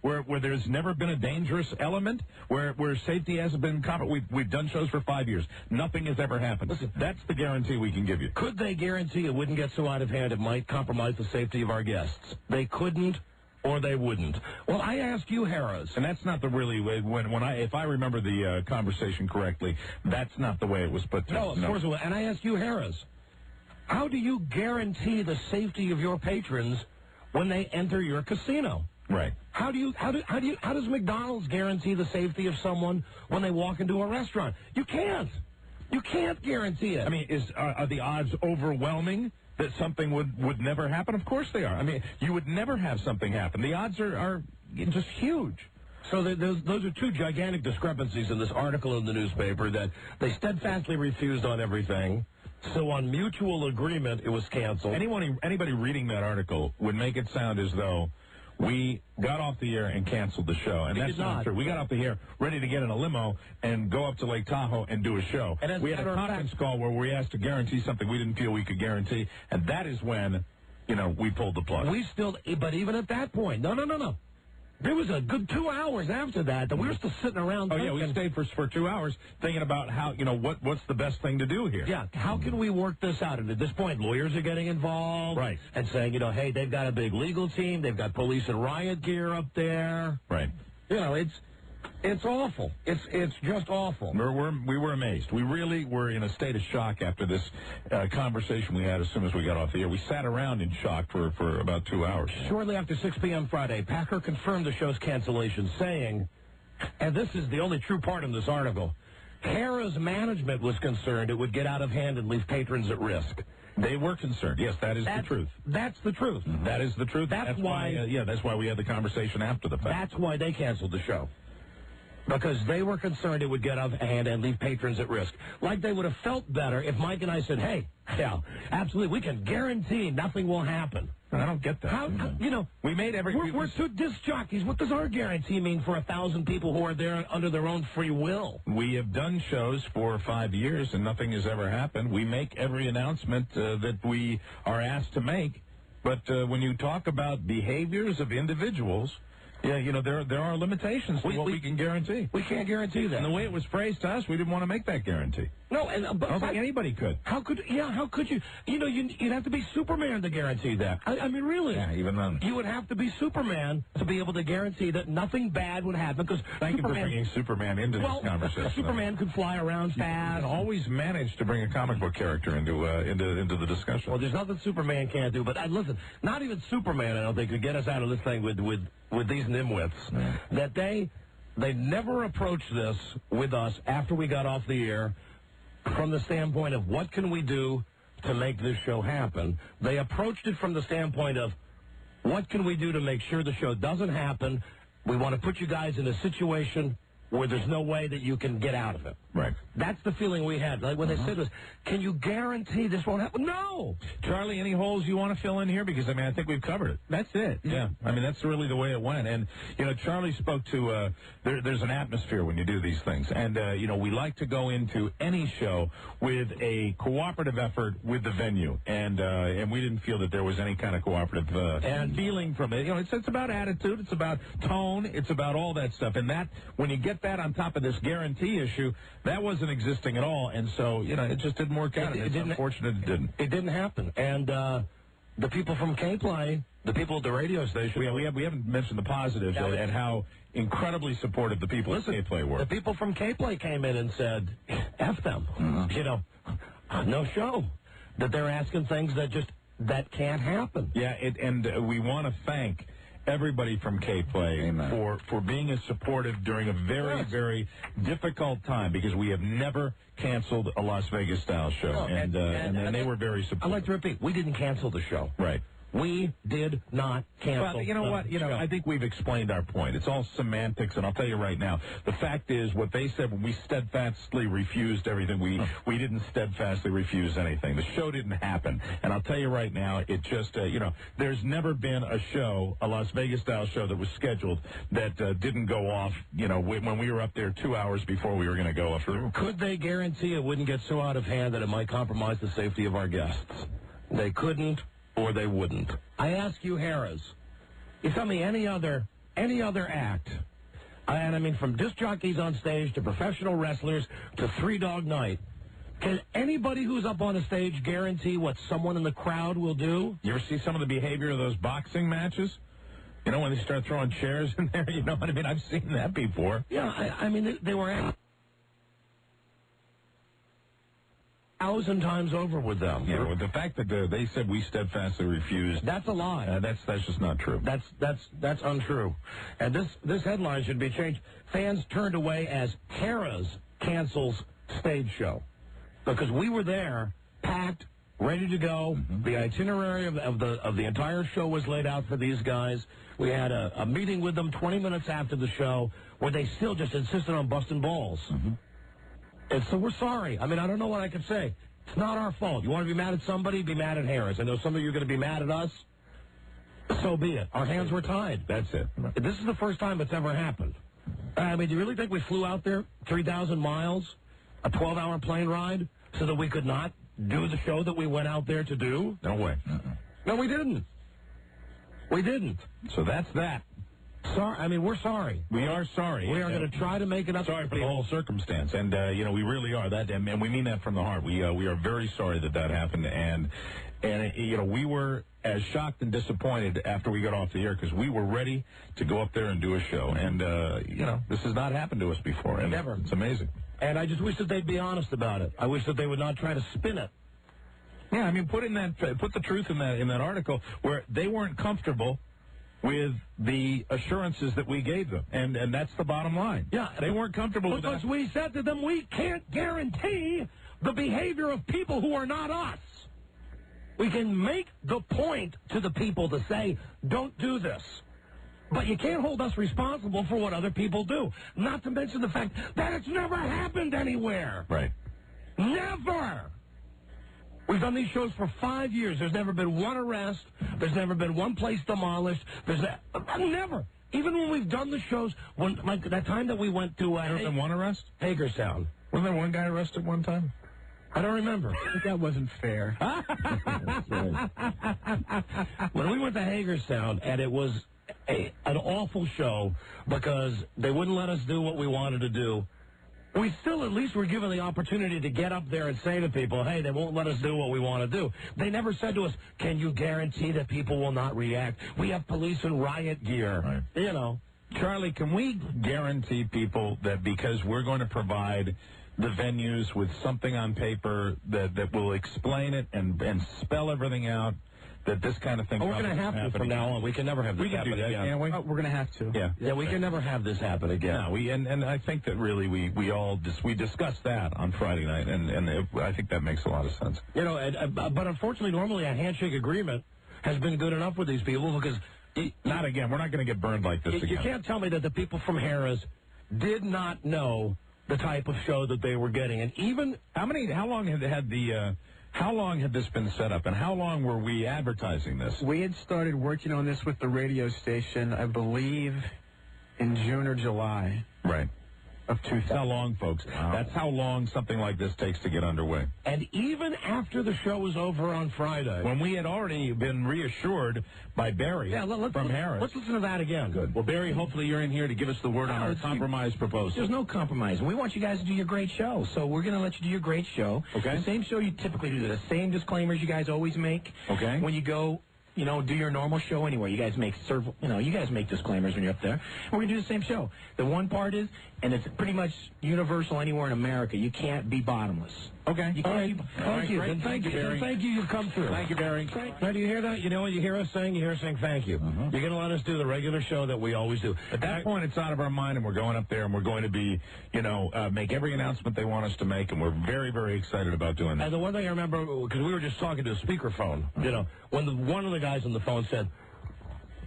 where there's never been a dangerous element, where safety hasn't been... We've done shows for 5 years. Nothing has ever happened. Listen, that's the guarantee we can give you. Could they guarantee it wouldn't get so out of hand it might compromise the safety of our guests? They couldn't. Or they wouldn't. Well, I ask you, Harris. And that's not the really way, if I remember the conversation correctly, that's not the way it was put to. No, of course it was. And I ask you, Harris, how do you guarantee the safety of your patrons when they enter your casino? Right. How does McDonald's guarantee the safety of someone when they walk into a restaurant? You can't. You can't guarantee it. I mean, are the odds overwhelming that something would never happen? Of course they are. I mean, you would never have something happen. The odds are just huge. So those are two gigantic discrepancies in this article in the newspaper that they steadfastly refused on everything. So on mutual agreement, it was canceled. Anybody reading that article would make it sound as though we got off the air and canceled the show. And that's not true. We got off the air ready to get in a limo and go up to Lake Tahoe and do a show. And we had a conference call where we asked to guarantee something we didn't feel we could guarantee. And that is when, we pulled the plug. But even at that point, no. There was a good 2 hours after that we were still sitting around. Oh, yeah, we stayed for 2 hours thinking about how, what's the best thing to do here. Yeah, how can we work this out? And at this point, lawyers are getting involved. Right. And saying, hey, they've got a big legal team. They've got police and riot gear up there. Right. It's awful. It's just awful. We were amazed. We really were in a state of shock after this conversation we had as soon as we got off the air. We sat around in shock for about 2 hours. Shortly after 6 p.m. Friday, Packer confirmed the show's cancellation, saying, and this is the only true part in this article, Harrah's management was concerned it would get out of hand and leave patrons at risk. They were concerned. Yes, that's the truth. That's the truth. Mm-hmm. That is the truth. That's why. That's why we had the conversation after the fact. That's why they canceled the show. Because they were concerned it would get out of hand and leave patrons at risk. Like they would have felt better if Mike and I said, hey, yeah, absolutely, we can guarantee nothing will happen. I don't get that. We made We're two disc jockeys. What does our guarantee mean for 1,000 people who are there under their own free will? We have done shows for 5 years and nothing has ever happened. We make every announcement that we are asked to make. But when you talk about behaviors of individuals... Yeah, there are limitations to what we can guarantee. We can't guarantee that. And the way it was phrased to us, we didn't want to make that guarantee. No, but I don't think anybody could. How could you? You'd have to be Superman to guarantee that. I mean, really. Yeah, even then. You would have to be Superman to be able to guarantee that nothing bad would happen. Because Thank you for bringing Superman into this conversation. Superman could fly around fast. You always manage to bring a comic book character into the discussion. Well, there's nothing Superman can't do. But listen, not even Superman, I don't think, could get us out of this thing with these nimwits. Yeah. That they never approached this with us after we got off the air from the standpoint of what can we do to make this show happen. They approached it from the standpoint of what can we do to make sure the show doesn't happen. We want to put you guys in a situation where there's no way that you can get out of it. Right. That's the feeling we had. Like when they said was, can you guarantee this won't happen? No! Charlie, any holes you want to fill in here? Because, I think we've covered it. That's it. Yeah. That's really the way it went. And, Charlie spoke to, there's an atmosphere when you do these things. And, we like to go into any show with a cooperative effort with the venue. And we didn't feel that there was any kind of cooperative feeling from it. It's about attitude. It's about tone. It's about all that stuff. And that, when you get that on top of this guarantee issue, that wasn't existing at all, and so, it just didn't work out. It's unfortunate it didn't. It didn't happen. And the people from K-Play, the people at the radio station... We haven't mentioned the positives and how incredibly supportive the people at K-Play were. The people from K-Play came in and said, F them. Mm-hmm. No show. That they're asking things that can't happen. Yeah, and we want to thank... everybody from K-Play for being as supportive during a very, very difficult time, because we have never canceled a Las Vegas-style show, and they were very supportive. I'd like to repeat, we didn't cancel the show. Right. We did not cancel. Well, you know what? You know, I think we've explained our point. It's all semantics, and I'll tell you right now, the fact is what they said when we steadfastly refused everything, we didn't steadfastly refuse anything. The show didn't happen. And I'll tell you right now, it just, you know, there's never been a show, a Las Vegas-style show that was scheduled that didn't go off, you know, when we were up there 2 hours before we were going to go off. Could they guarantee it wouldn't get so out of hand that it might compromise the safety of our guests? They couldn't. Or they wouldn't. I ask you, Harris, you tell me any other act, and I mean from disc jockeys on stage to professional wrestlers to Three Dog Night, can anybody who's up on a stage guarantee what someone in the crowd will do? You ever see some of the behavior of those boxing matches? You know, when they start throwing chairs in there, you know what I mean? I've seen that before. Yeah, I mean, they were 1,000 times over with them. Yeah, well, the fact that they said we steadfastly refused. That's a lie. That's just not true. That's untrue. And this headline should be changed. Fans turned away as Harrah's cancels stage show. Because we were there, packed, ready to go. Mm-hmm. The itinerary of the entire show was laid out for these guys. We had a meeting with them 20 minutes after the show where they still just insisted on busting balls. Mm-hmm. And so we're sorry. I mean, I don't know what I could say. It's not our fault. You want to be mad at somebody, be mad at Harris. I know some of you are going to be mad at us. So be it. Our hands were tied. That's it. This is the first time it's ever happened. I mean, do you really think we flew out there 3,000 miles, a 12-hour plane ride, so that we could not do the show that we went out there to do? No way. No, we didn't. We didn't. So that's that. Sorry. I mean, we're sorry. We are sorry. We are going to try to make it up. Sorry for the whole circumstance, and you know, we really are that, and we mean that from the heart. We are very sorry that happened, and you know, we were as shocked and disappointed after we got off the air because we were ready to go up there and do a show, and you know, this has not happened to us before, and never. It's amazing. And I just wish that they'd be honest about it. I wish that they would not try to spin it. Yeah, I mean, put the truth in that article where they weren't comfortable with the assurances that we gave them, and that's the bottom line. Yeah, they weren't comfortable with that. Because we said to them, we can't guarantee the behavior of people who are not us. We can make the point to the people to say, don't do this. But you can't hold us responsible for what other people do. Not to mention the fact that it's never happened anywhere. Right. Never. We've done these shows for 5 years. There's never been one arrest. There's never been one place demolished. Never. Even when we've done the shows, like that time that we went to... There been one arrest? Hagerstown. Wasn't there one guy arrested one time? I don't remember. I think that wasn't fair. When we went to Hagerstown, and it was an awful show because they wouldn't let us do what we wanted to do, we still at least were given the opportunity to get up there and say to people, hey, they won't let us do what we want to do. They never said to us, can you guarantee that people will not react? We have police and riot gear. Right. You know. Charlie, can we guarantee people that because we're going to provide the venues with something on paper that will explain it and spell everything out, that this kind of thing... we're going to have to from now on. We can never have this happen again. Can't we? Oh, we're going to have to. Yeah, we can never have this happen again. No, and I think that really we all discussed that on Friday night, and I think that makes a lot of sense. You know, but unfortunately, normally a handshake agreement has been good enough with these people because... Not again. We're not going to get burned like this again. You can't tell me that the people from Harrah's did not know the type of show that they were getting. And even... How long had this been set up, and how long were we advertising this? We had started working on this with the radio station, I believe, in June or July. Right. Of 2000. That's how long, folks. Wow. That's how long something like this takes to get underway. And even after the show was over on Friday... when we had already been reassured by Barry from Harris. Let's listen to that again. Good. Well, Barry, hopefully you're in here to give us the word on our compromise proposal. There's no compromise. We want you guys to do your great show, so we're going to let you do your great show. Okay. The same show you typically do, the same disclaimers you guys always make. Okay. When you go... you know, do your normal show anywhere. You guys make disclaimers when you're up there. We're going to do the same show. The one part is, and it's pretty much universal anywhere in America, you can't be bottomless. Okay. You can't keep... Thank you. And thank you, Barry. Thank you, you've come through. Thank you, Barry. Now, do you hear that? You know what you hear us saying? You hear us saying thank you. You're going to let us do the regular show that we always do. At that point, it's out of our mind, and we're going up there, and we're going to be, make every announcement they want us to make, and we're very, very excited about doing that. And the one thing I remember, because we were just talking to a speakerphone, when one of the guys on the phone said,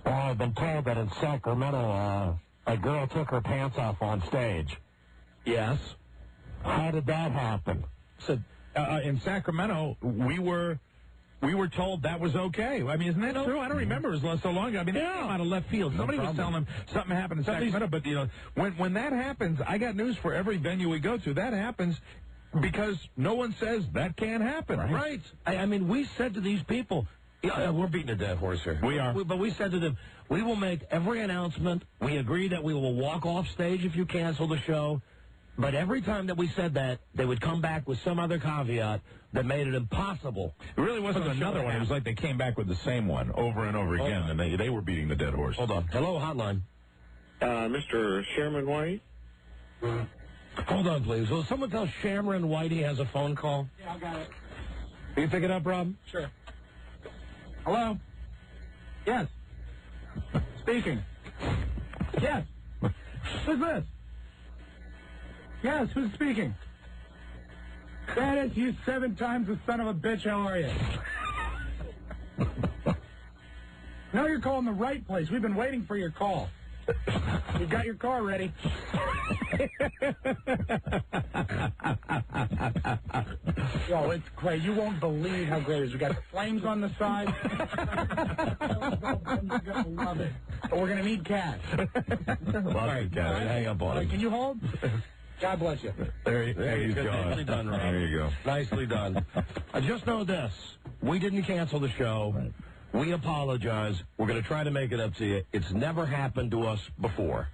I've been told that in Sacramento, a girl took her pants off on stage. Yes. How did that happen? Said, in Sacramento, we were told that was okay. I mean, isn't that true? I don't remember. It was so long ago. I mean, that came out of left field. Somebody was telling them something happened in Sacramento. But, when that happens, I got news for every venue we go to. That happens because no one says that can't happen. Right. I mean, we said to these people, we're beating a dead horse here. We are. But we said to them, we will make every announcement. We agree that we will walk off stage if you cancel the show. But every time that we said that, they would come back with some other caveat that made it impossible. It really wasn't another one. It was like they came back with the same one over and over again, and they were beating the dead horse. Hold on. Hello, hotline. Mr. Sherman White? Hold on, please. Will someone tell Shamron White he has a phone call? Yeah, I got it. Can you pick it up, Rob? Sure. Hello? Yes. Speaking. Yes. Who's this? Yes, who's speaking? That is you 7 times the son of a bitch. How are you? No, you're calling the right place. We've been waiting for your call. We've got your car ready. Yo, it's great. You won't believe how great it is. We got flames on the side. You're gonna love it. But we're gonna need cash. All right, hang up on him. Can you hold? God bless you. There you go. Nicely done, Rob. There you go. Nicely done. I just know this. We didn't cancel the show. Right. We apologize. We're going to try to make it up to you. It's never happened to us before.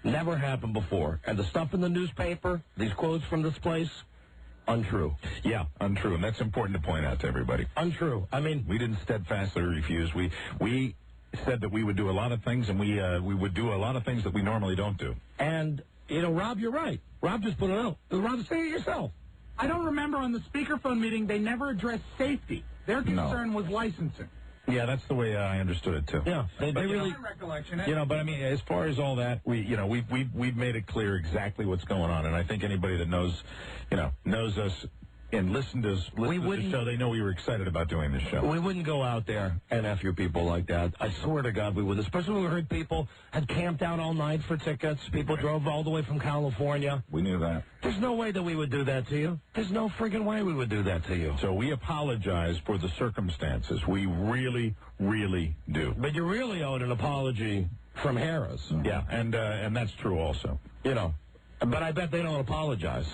Never happened before. And the stuff in the newspaper, these quotes from this place, untrue. Yeah, untrue. And that's important to point out to everybody. Untrue. I mean, we didn't steadfastly refuse. We said that we would do a lot of things, and we would do a lot of things that we normally don't do. And, Rob, you're right. Rob just put it out. Rob, say it yourself. I don't remember on the speakerphone meeting they never addressed safety. Their concern was licensing. Yeah, that's the way I understood it too. Yeah, they really. My recollection. But I mean, as far as all that, we've made it clear exactly what's going on, and I think anybody that knows us and listened to the show, they know we were excited about doing this show. We wouldn't go out there and F your people like that. I swear to God we would. Especially when we heard people had camped out all night for tickets. People drove all the way from California. We knew that. There's no way that we would do that to you. There's no friggin' way we would do that to you. So we apologize for the circumstances. We really, really do. But you really owed an apology from Harris. Yeah, and that's true also. But I bet they don't apologize.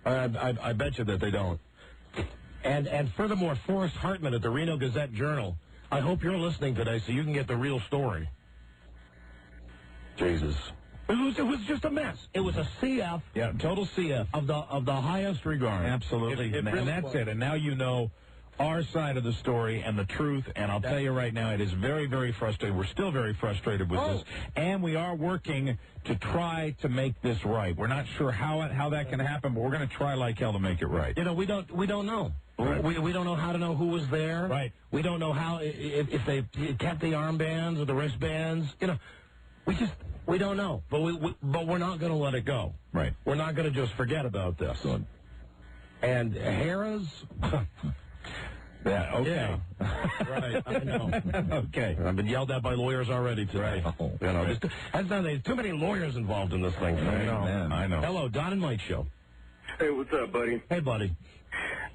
I bet you that they don't. And furthermore, Forrest Hartman at the Reno Gazette-Journal, I hope you're listening today so you can get the real story. Jesus. It was just a mess. It was a CF. Yeah, total CF. Of the highest regard. Absolutely. And that's it. And now you know our side of the story and the truth, and I'll tell you right now, it is very, very frustrating. We're still very frustrated with this, and we are working to try to make this right. We're not sure how that can happen, but we're going to try like hell to make it right. We don't know. Right. We don't know how to know who was there. Right. We don't know how if they kept the armbands or the wristbands. We don't know. But we're not going to let it go. Right. We're not going to just forget about this. Good. And Harrah's. Yeah, okay. Yeah. Right, I know. Okay. I've been yelled at by lawyers already today. Right. There's too many lawyers involved in this thing. I know. Hello, Don and Mike Show. Hey, what's up, buddy? Hey, buddy.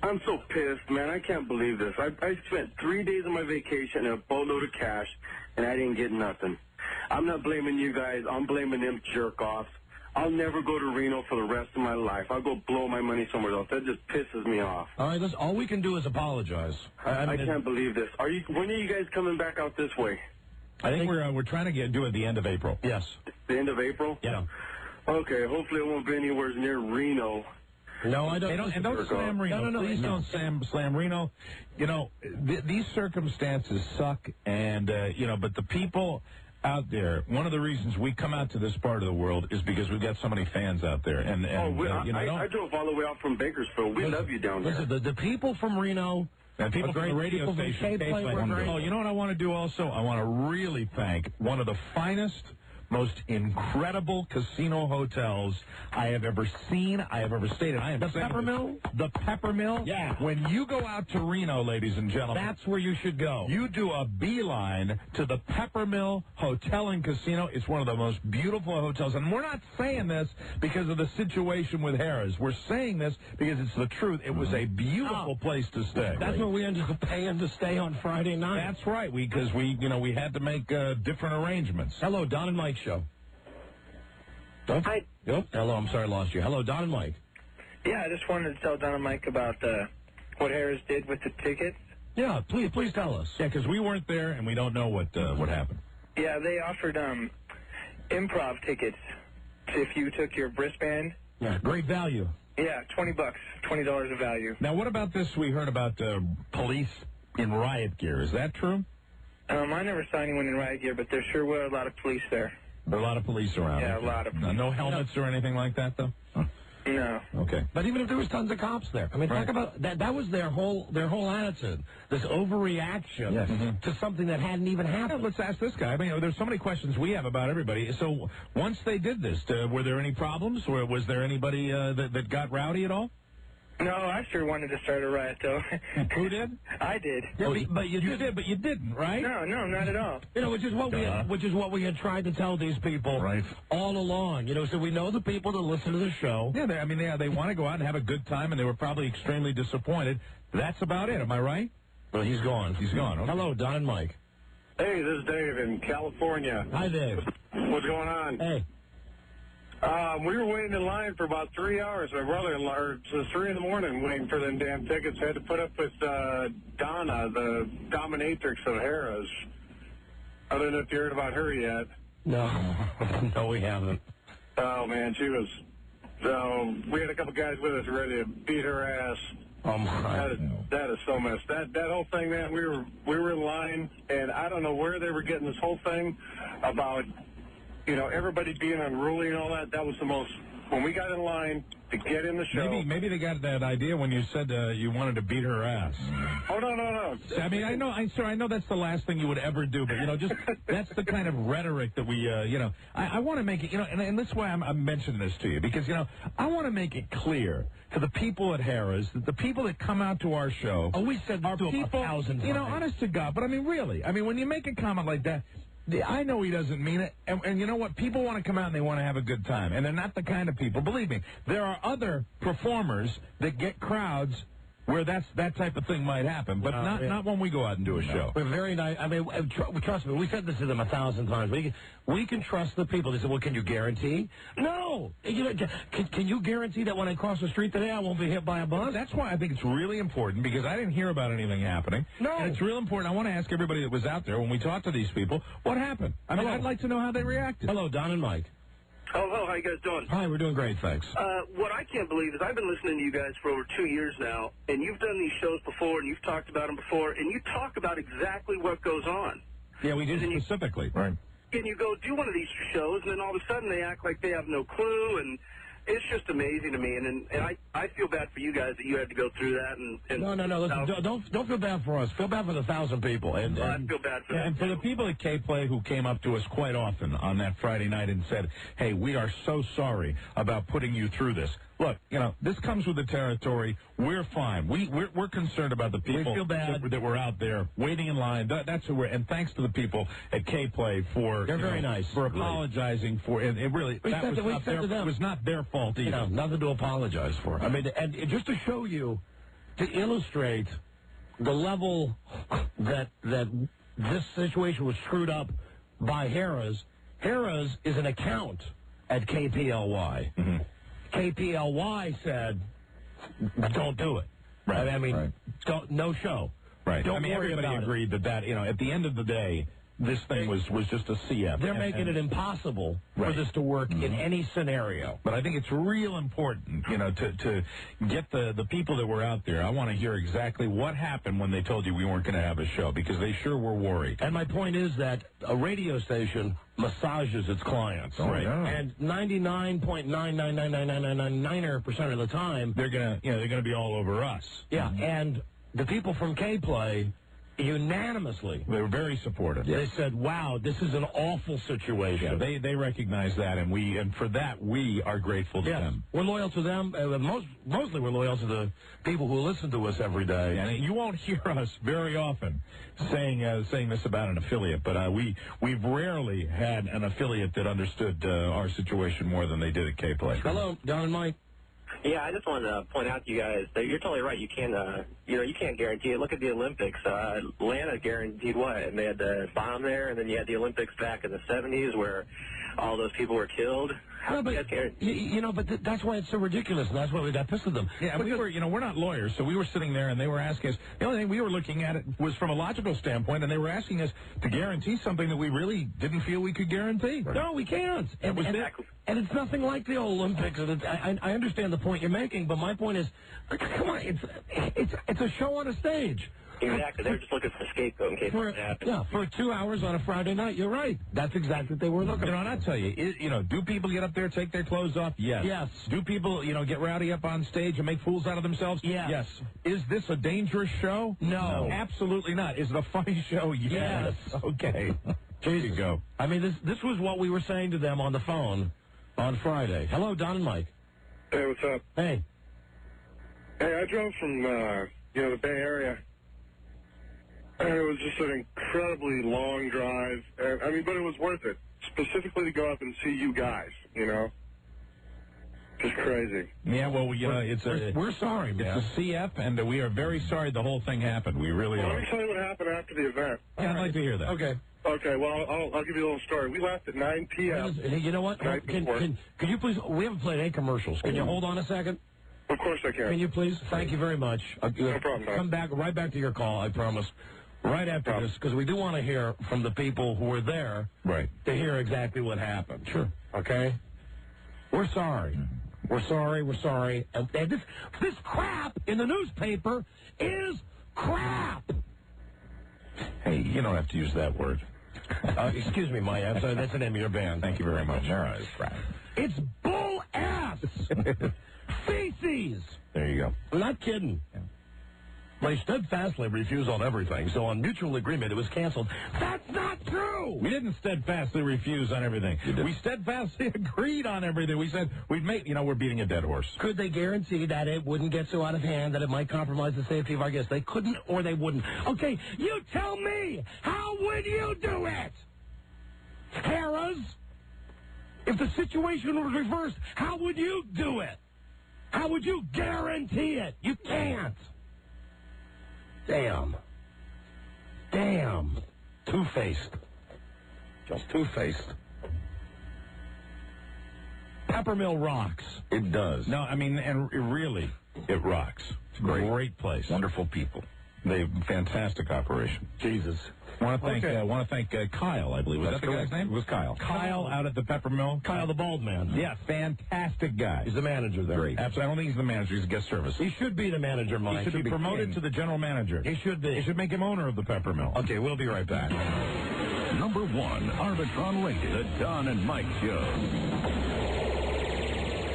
I'm so pissed, man. I can't believe this. I spent 3 days of my vacation and a boatload of cash, and I didn't get nothing. I'm not blaming you guys. I'm blaming them jerk-offs. I'll never go to Reno for the rest of my life. I'll go blow my money somewhere else. That just pisses me off. All right, all we can do is apologize. I can't believe this. When are you guys coming back out this way? I think we're trying to do it at the end of April. Yes. The end of April? Yeah. Okay, hopefully it won't be anywhere near Reno. No, I don't. And don't slam Reno. No, please don't slam Reno. These circumstances suck, and but the people. out there, one of the reasons we come out to this part of the world is because we've got so many fans out there. And I drove all the way out from Bakersfield. We love you down there. Listen, the people from Reno... And people from the radio station. Oh, you know what I want to do also? I want to really thank one of the finest, most incredible casino hotels I have ever seen, I have ever stayed in. I am the Peppermill? The Peppermill? Yeah. When you go out to Reno, ladies and gentlemen. That's where you should go. You do a beeline to the Peppermill Hotel and Casino. It's one of the most beautiful hotels. And we're not saying this because of the situation with Harrah's. We're saying this because it's the truth. It was a beautiful place to stay. That's where we ended up paying to stay on Friday night. That's right. Because we had to make different arrangements. Hello, Don and Mike Show. Hi. Yep. Hello, I'm sorry I lost you. Hello, Don and Mike. Yeah, I just wanted to tell Don and Mike about what Harris did with the tickets. Yeah, please tell us. Yeah, because we weren't there and we don't know what happened. Yeah, they offered improv tickets if you took your wristband. Yeah, great value. Yeah, $20, $20 of value. Now, what about this? We heard about police in riot gear. Is that true? I never saw anyone in riot gear, but there sure were a lot of police there. There are a lot of police around. Yeah, a lot of police. No helmets or anything like that, though? Huh. No. Okay. But even if there was tons of cops there, I mean, talk about that. That was their whole attitude. This overreaction to something that hadn't even happened. Yeah, let's ask this guy. I mean, there's so many questions we have about everybody. So once they did this, were there any problems? Or was there anybody that got rowdy at all? No, I sure wanted to start a riot, though. Who did? I did. Yeah, but you did, but you didn't, right? No, not at all. You know, which is what we had tried to tell these people all along. You know, so we know the people that listen to the show. Yeah, they want to go out and have a good time, and they were probably extremely disappointed. That's about it. Am I right? Well, he's gone. He's gone. Okay. Hello, Don and Mike. Hey, this is Dave in California. Hi, Dave. What's going on? Hey. We were waiting in line for about 3 hours. My brother, since 3 in the morning, waiting for them damn tickets. Had to put up with Donna, the dominatrix of Harrah's. I don't know if you heard about her yet. No, no, we haven't. Oh man, she was. So we had a couple guys with us ready to beat her ass. Oh my! That is so messed. That whole thing, man. We were in line, and I don't know where they were getting this whole thing about. You know, everybody being unruly and all that. That was the most. When we got in line to get in the show. Maybe they got that idea when you said you wanted to beat her ass. Oh no. I mean, I know that's the last thing you would ever do, but just that's the kind of rhetoric that we, I want to make it, and that's why I'm mentioning this to you because I want to make it clear to the people at Harrah's that the people that come out to our show. Oh, we said that to them 1,000 times. Honest to God, but I mean, really, when you make a comment like that. I know he doesn't mean it, and you know what? People want to come out and they want to have a good time, and they're not the kind of people. Believe me, there are other performers that get crowds where that type of thing might happen, but not when we go out and do a show. We're very nice. I mean, trust me, we said this to them 1,000 times. We can trust the people. They said, well, can you guarantee? No. Can you guarantee that when I cross the street today, I won't be hit by a bus? That's why I think it's really important, because I didn't hear about anything happening. No. And it's real important. I want to ask everybody that was out there, when we talked to these people, what happened? I mean, I'd like to know how they reacted. Hello, Don and Mike. Hello, how you guys doing? Hi, we're doing great, thanks. What I can't believe is I've been listening to you guys for over 2 years now, and you've done these shows before, and you've talked about them before, and you talk about exactly what goes on. Yeah, we do specifically, right. And you go do one of these shows, and then all of a sudden they act like they have no clue, and it's just amazing to me. And I feel bad for you guys that you had to go through that. And no. Listen, don't feel bad for us. Feel bad for the 1,000 people. And I feel bad for them. And for the people at K-Play who came up to us quite often on that Friday night and said, hey, we are so sorry about putting you through this. Look, this comes with the territory. We're fine. We're concerned about the people that were out there waiting in line. That's who we're. And thanks to the people at K-Play for they're very nice for apologizing for. And it really it was not their fault either. Nothing to apologize for. I mean, and just to show you, to illustrate the level that this situation was screwed up by Harrah's. Harrah's is an account at KPLY. Mm-hmm. KPLY said, don't do it. Right. I mean, no show. Right. Don't worry everybody about agreed that at the end of the day, this thing was just a CF. They're making it impossible for this to work in any scenario. But I think it's real important, to get the people that were out there. I want to hear exactly what happened when they told you we weren't going to have a show, because they sure were worried. And my point is that a radio station massages its clients. Oh, yeah. And 99.9999999% of the time, they're gonna be all over us. Yeah, and the people from K-Play unanimously, they were very supportive. They said, "Wow, this is an awful situation." Yeah, they recognize that, and for that we are grateful to them. We're loyal to them. Mostly we're loyal to the people who listen to us every day. And you won't hear us very often saying this about an affiliate, but we've rarely had an affiliate that understood our situation more than they did at K-Play. Hello, Don and Mike. Yeah, I just wanted to point out to you guys that you're totally right. You can't guarantee it. Look at the Olympics. Atlanta guaranteed what? And they had the bomb there, and then you had the Olympics back in the 70s where all those people were killed. How do you guys guarantee? But that's why it's so ridiculous, and that's why we got pissed at them. Yeah, we're not lawyers, so we were sitting there, and they were asking us. The only thing we were looking at it was from a logical standpoint, and they were asking us to guarantee something that we really didn't feel we could guarantee. No, we can't. And it's nothing like the Olympics. And I understand the point you're making, but my point is, come on, it's a show on a stage. Exactly. They were just looking for a scapegoat in case something happened. Yeah, for 2 hours on a Friday night. You're right. That's exactly what they were looking for. And I tell you, do people get up there, take their clothes off? Yes. Yes. Do people, get rowdy up on stage and make fools out of themselves? Yes. Yes. Is this a dangerous show? No. Absolutely not. Is it a funny show? Yes. Okay. There you go. I mean, this was what we were saying to them on the phone on Friday. Hello, Don and Mike. Hey, what's up? Hey. Hey, I drove from, the Bay Area. And it was just an incredibly long drive. And, but it was worth it. Specifically to go up and see you guys, Just crazy. Yeah, well, we're sorry, man. It's a CF, and we are very sorry the whole thing happened. We really are. Let me tell you what happened after the event. Yeah, I'd like to hear that. Okay, well, I'll give you a little story. We left at 9 p.m. Hey, you know what? Can you please, we haven't played any commercials. Can you hold on a second? Of course I can. Can you please? Thank you very much. No problem. Come back, right back to your call, I promise. Right after this, because we do want to hear from the people who were there to hear exactly what happened. Sure. Okay? We're sorry. We're sorry. And this crap in the newspaper is crap. Hey, you don't have to use that word. Excuse me, Maya. I'm sorry, that's the name of your band. Thank you very much. All right. It's bull ass. Feces. There you go. I'm not kidding. Yeah. They steadfastly refused on everything, so on mutual agreement it was canceled. That's not true! We didn't steadfastly refuse on everything. We steadfastly agreed on everything. We said we'd make, we're beating a dead horse. Could they guarantee that it wouldn't get so out of hand that it might compromise the safety of our guests? They couldn't or they wouldn't. Okay, you tell me, how would you do it? Harris, if the situation was reversed, how would you do it? How would you guarantee it? You can't. Damn. Two-faced. Just two-faced. Peppermill rocks. It does. No, and really, it rocks. It's a great place. Wonderful people. They have a fantastic operation. Jesus. I want to thank Kyle, I believe. Was that the guy's name? It was Kyle. Kyle out at the Peppermill. Kyle the bald man. Yeah, fantastic guy. He's the manager there. Great. Absolutely. I don't think he's the manager. He's a guest service. He should be the manager, Mike. He should be promoted to the general manager. He should be. They should make him owner of the Peppermill. Okay, we'll be right back. Number 1, Arbitron rated, the Don and Mike Show.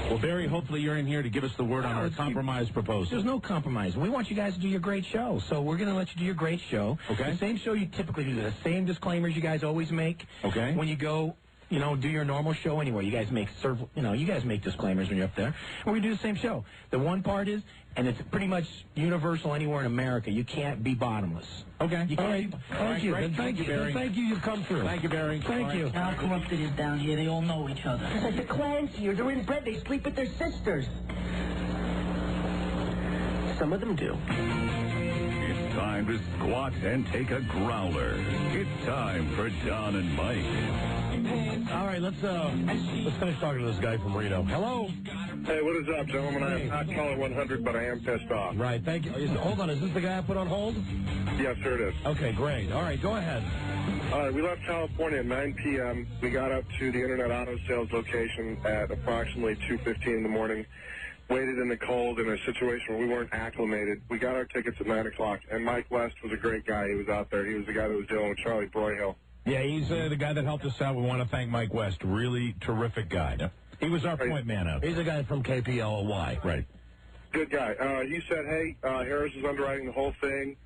Well, Barry, hopefully you're in here to give us the word on our compromise proposal. There's no compromise. We want you guys to do your great show, so we're going to let you do your great show. Okay. The same show you typically do, the same disclaimers you guys always make. Okay. When you go, do your normal show anywhere. You guys make disclaimers when you're up there. And we do the same show. The one part is, and it's pretty much universal anywhere in America, you can't be bottomless. Okay. You can't Thank you. Thank you, Barry. Thank you. You've come through. Thank you, Barry. Thank you. How corrupted is down here? They all know each other. It's like the clans here. They're inbred. They sleep with their sisters. Some of them do. It's time to squat and take a growler. It's time for Don and Mike. All right, let's finish talking to this guy from Reno. Hello. Hey, what is up, gentlemen? I am not caller 100, but I am pissed off. Right, thank you. Hold on, is this the guy I put on hold? Yes, sir, it is. Okay, great. All right, go ahead. All right, we left California at 9 p.m. We got up to the Internet Auto Sales location at approximately 2:15 in the morning, waited in the cold in a situation where we weren't acclimated. We got our tickets at 9 o'clock, and Mike West was a great guy. He was out there. He was the guy that was dealing with Charlie Broyhill. Yeah, he's the guy that helped us out. We want to thank Mike West. Really terrific guy. He was our point man out there. He's a guy from KPLY. Right. Good guy. He said, hey, Harris is underwriting the whole thing.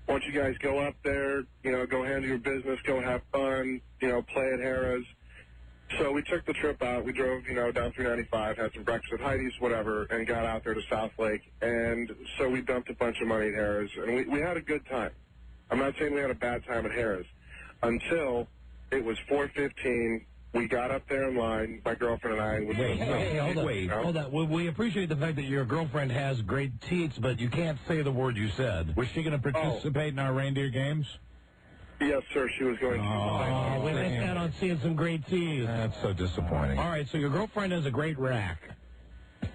Why don't you guys go up there, go handle your business, go have fun, play at Harris. So we took the trip out. We drove, down through 95, had some breakfast at Heidi's, whatever, and got out there to South Lake. And so we dumped a bunch of money at Harris, and we had a good time. I'm not saying we had a bad time at Harris until it was 4:15. We got up there in line, my girlfriend and I. Hold on. We appreciate the fact that your girlfriend has great teats, but you can't say the word you said. Was she going to participate in our reindeer games? Yes, sir, she was going to. Oh, we missed out on seeing some great teats. That's so disappointing. All right, so your girlfriend has a great rack.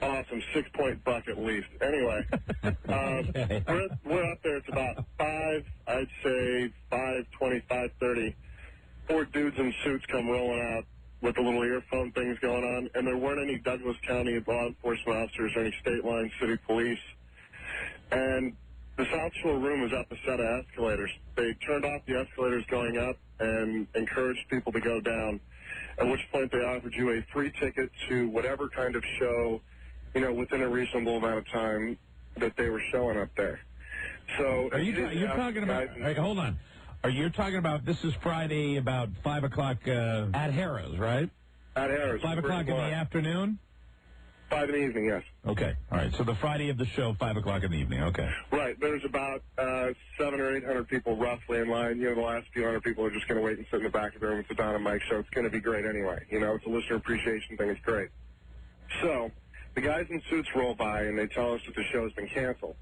Awesome, 6-point buck at least. Anyway, we're up there. It's about 5, I'd say 5:20, 5:30. 4 dudes in suits come rolling out with the little earphone things going on, and there weren't any Douglas County law enforcement officers or any state line city police. And the South Shore room was up a set of escalators. They turned off the escalators going up and encouraged people to go down, at which point they offered you a free ticket to whatever kind of show, within a reasonable amount of time that they were showing up there. So you're talking about, hold on. Are you talking about, this is Friday about 5 o'clock at Harrah's, right? At Harrah's. 5 o'clock in the afternoon? 5 in the evening, yes. Okay. All right. So the Friday of the show, 5 o'clock in the evening. Okay. Right. There's about 700 or 800 people roughly in line. The last few hundred people are just going to wait and sit in the back of the room. It's a Don and Mike show. It's going to be great anyway. It's a listener appreciation thing. It's great. So the guys in suits roll by, and they tell us that the show has been canceled.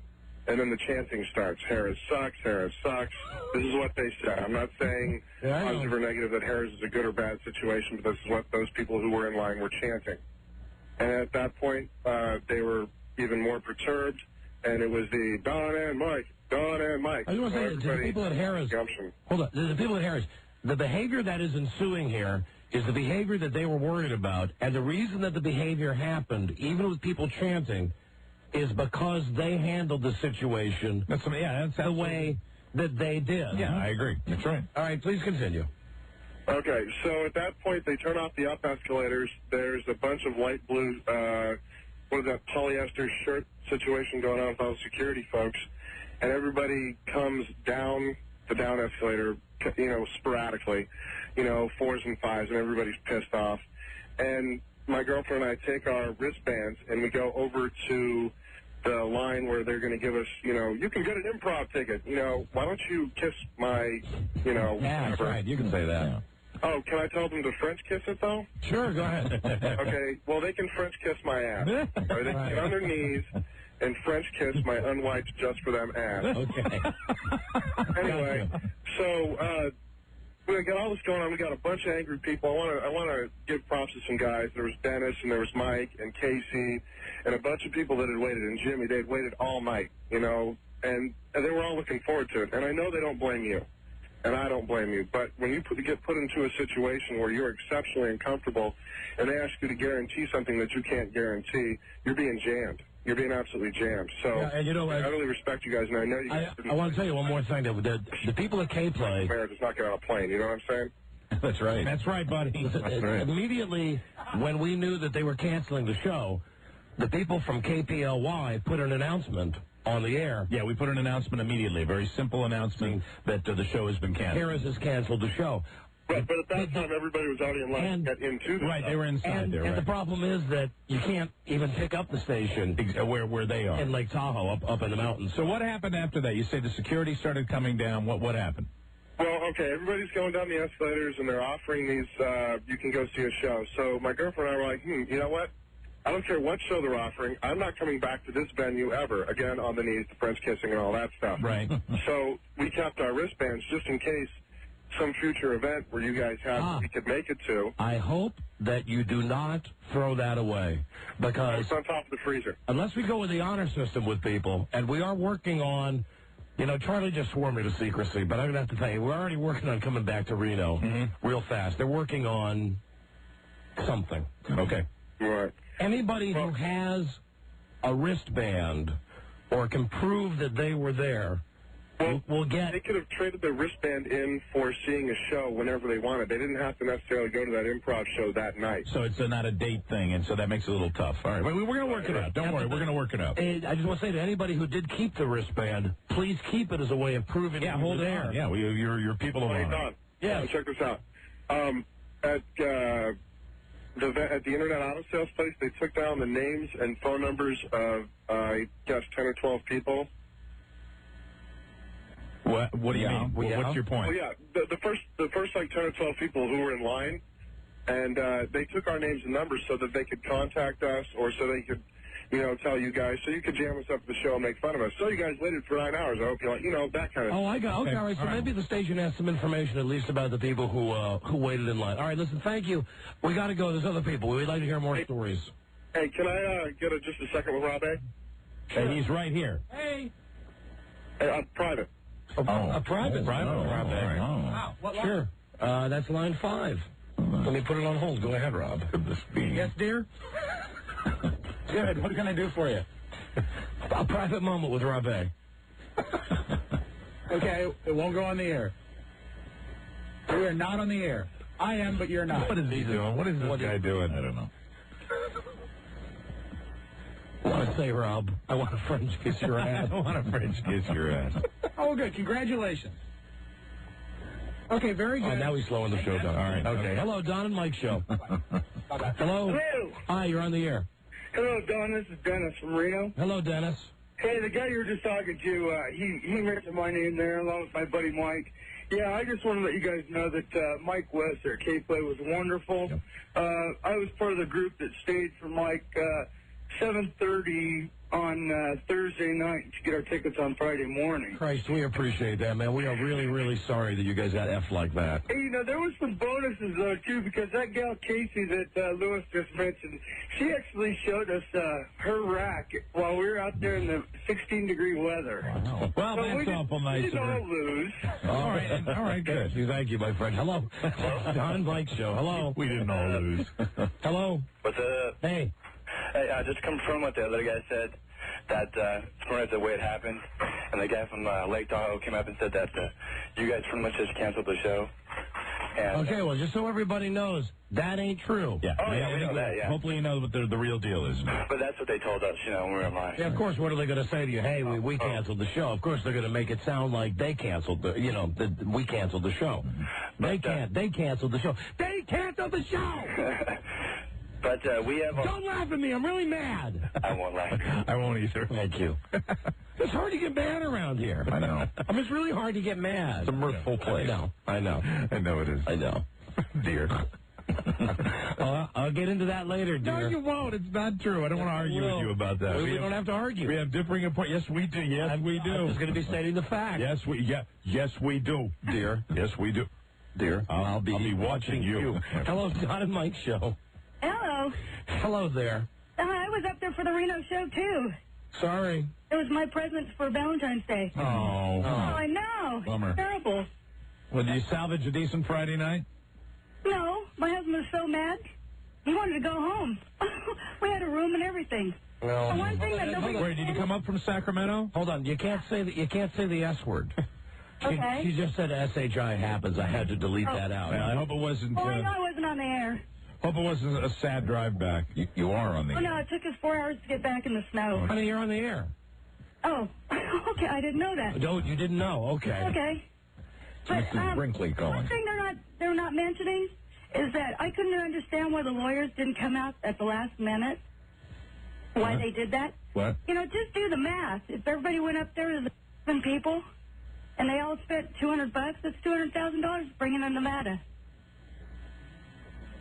And then the chanting starts. Harris sucks. Harris sucks. This is what they said. I'm not saying positive or negative that Harris is a good or bad situation, but this is what those people who were in line were chanting. And at that point, they were even more perturbed, and it was the Don and Mike, Don and Mike. I just want to say, to the people at Harris, hold on, the people at Harris, the behavior that is ensuing here is the behavior that they were worried about, and the reason that the behavior happened, even with people chanting, is because they handled the situation the way that they did. Yeah, I agree. That's right. All right, please continue. Okay, so at that point, they turn off the up escalators. There's a bunch of light blue, polyester shirt situation going on with all the security folks, and everybody comes down the down escalator, sporadically, 4s and 5s, and everybody's pissed off. And my girlfriend and I take our wristbands, and we go over to the line where they're going to give us, you can get an improv ticket. Why don't you kiss my, Yeah, that's right. You can say that. Yeah. Oh, can I tell them to French kiss it, though? Sure, go ahead. Okay, well, they can French kiss my ass. Or they can get on their knees and French kiss my unwiped just for them ass. Okay. Anyway, so we got all this going on. We got a bunch of angry people. I want to give props to some guys. There was Dennis, and there was Mike, and Casey, and a bunch of people that had waited, and Jimmy. They had waited all night, and they were all looking forward to it. And I know they don't blame you, and I don't blame you. But when you get put into a situation where you're exceptionally uncomfortable, and they ask you to guarantee something that you can't guarantee, you're being jammed. You're being absolutely jammed. So and I really respect you guys, and I know you guys. I want to tell you one more thing. The people at K-Play. Mayor does not get on a plane. You know what I'm saying? That's right. That's right, buddy. That's right. Immediately when we knew that they were canceling the show, the people from KPLY put an announcement on the air. Yeah, we put an announcement immediately. A very simple announcement that the show has been canceled. Harris has canceled the show. Right, but at that time, everybody was already in line to get into the Right, they were inside there. And the problem is that you can't even pick up the station where they are in Lake Tahoe, up in the mountains. So what happened after that? You say the security started coming down. What happened? Well, okay, everybody's going down the escalators, and they're offering these, you can go see a show. So my girlfriend and I were like, you know what? I don't care what show they're offering. I'm not coming back to this venue ever. Again, on the knees, the French kissing and all that stuff. Right. So we kept our wristbands just in case some future event where you guys have we could make it to. I hope that you do not throw that away, because it's on top of the freezer. Unless we go with the honor system with people, and we are working on You know, Charlie just swore me to secrecy, but I'm going to have to tell you, we're already working on coming back to Reno real fast. They're working on something. Okay. Right. Anybody who has a wristband or can prove that they were there will get... They could have traded their wristband in for seeing a show whenever they wanted. They didn't have to necessarily go to that improv show that night. So it's not a date thing, and so that makes it a little tough. All right, we're going to work it out. Don't worry, we're going to work it out. I just want to say to anybody who did keep the wristband, please keep it as a way of proving Yeah, hold it there. on. Yeah, you're people of honor. Yeah. Check this out. At the Internet Auto Sales place, they took down the names and phone numbers of, I guess, 10 or 12 people. What do you mean? What's your point? Well, yeah, the first like 10 or 12 people who were in line, and they took our names and numbers so that they could contact us or so they could, tell you guys, so you could jam us up at the show and make fun of us. So you guys waited for 9 hours. I hope you like, that kind of Oh, I got. Okay, all right. So maybe the station has some information at least about the people who waited in line. All right, listen, thank you. We got to go. There's other people. We'd like to hear more stories. Hey, can I get just a second with Rob A? Sure. He's right here. Hey. Private. A private. Private. Rob A. Wow. What line? Sure. That's line 5. Let me put it on hold. Go ahead, Rob. Yes, dear? Good. What can I do for you? A private moment with Rob A. Okay, it won't go on the air. We are not on the air. I am, but you're not. What is he doing? What is this guy doing? I don't know. I want to say, Rob, I want to French kiss your ass. I want to French kiss your ass. Oh, good. Congratulations. Okay, very good. Oh, now he's slowing the show down. All right. Okay. Hello, Don and Mike show. Hello. Hello. Hi, you're on the air. Hello, Don. This is Dennis from Reno. Hello, Dennis. Hey, the guy you were just talking to, he mentioned my name there along with my buddy Mike. Yeah, I just want to let you guys know that Mike West at K-Play was wonderful. Yep. I was part of the group that stayed from like 7:30 on Thursday night to get our tickets on Friday morning. Christ, we appreciate that, man. We are really, really sorry that you guys got F like that. Hey, there was some bonuses, though, too, because that gal Casey that Lewis just mentioned, she actually showed us her rack while we were out there in the 16-degree weather. Wow. Well, so that's awful nice of her. We lose. All right, good. Thank you, my friend. Hello. Don and Mike show. Hello. We didn't all lose. Hello. What's up? Hey. Hey, I just confirmed what the other guy said, that it's the way it happened, and the guy from Lake Tahoe came up and said that you guys pretty much just canceled the show. And, okay, well, just so everybody knows, that ain't true. Yeah. Oh, yeah, we know that, yeah. Hopefully you know what the real deal is now. But that's what they told us, when we were in line. Yeah, of course, what are they going to say to you? Hey, we canceled the show. Of course, they're going to make it sound like they canceled we canceled the show. They canceled the show. They canceled the show! But we have... Don't laugh at me. I'm really mad. I won't laugh. I won't either. Thank you. It's hard to get mad around here. I know. It's really hard to get mad. It's a mirthful place. I know. I know it is. I know. Dear. I'll get into that later, dear. No, you won't. It's not true. I don't want to argue with you about that. We don't have to argue. We have differing opinions. Yes, we do. Yes, we do. I'm just going to be stating the fact. Yes, we do, dear. Yes, we do, dear. I'll be watching you. Hello, Don and Mike show. Hello. Hello there. I was up there for the Reno show, too. Sorry. It was my present for Valentine's Day. Oh, I know. Bummer. It's terrible. Well, did you salvage a decent Friday night? No. My husband was so mad. He wanted to go home. We had a room and everything. Well, one thing that nobody... Wait, did you come up from Sacramento? Hold on. You can't say the S word. Okay. She just said SHI happens. I had to delete that out. I hope it wasn't... Oh, I know I wasn't on the air. Hope it wasn't a sad drive back. You are on the air. Oh, no, it took us 4 hours to get back in the snow. Honey, you're on the air. Oh, okay, I didn't know that. No, you didn't know. Okay. Okay. But, Mrs. Brinkley calling. One thing they're not mentioning is that I couldn't understand why the lawyers didn't come out at the last minute. Why they did that. What? Just do the math. If everybody went up there to the 7 people and they all spent $200, that's $200,000 bringing in Nevada.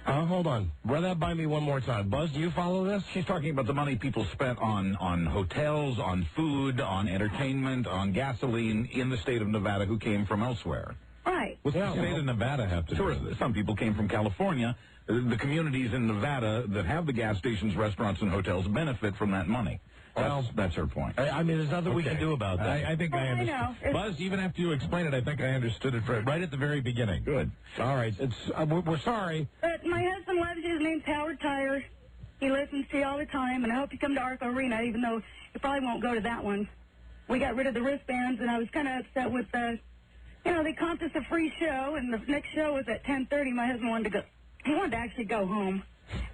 Hold on. Run that by me one more time. Buzz, do you follow this? She's talking about the money people spent on hotels, on food, on entertainment, on gasoline in the state of Nevada who came from elsewhere. Right. What's the state of Nevada have to do? Some people came from California. The communities in Nevada that have the gas stations, restaurants, and hotels benefit from that money. That's her point. I mean, there's nothing we can do about that. I think I understood. Buzz, even after you explain it, I think I understood it right at the very beginning. Good. All right. We're sorry. But my husband loves you. His name's Howard Tyre. He listens to you all the time, and I hope you come to Arco Arena, even though you probably won't go to that one. We got rid of the wristbands, and I was kind of upset with they comped us a free show, and the next show was at 10:30. My husband wanted to go. He wanted to actually go home.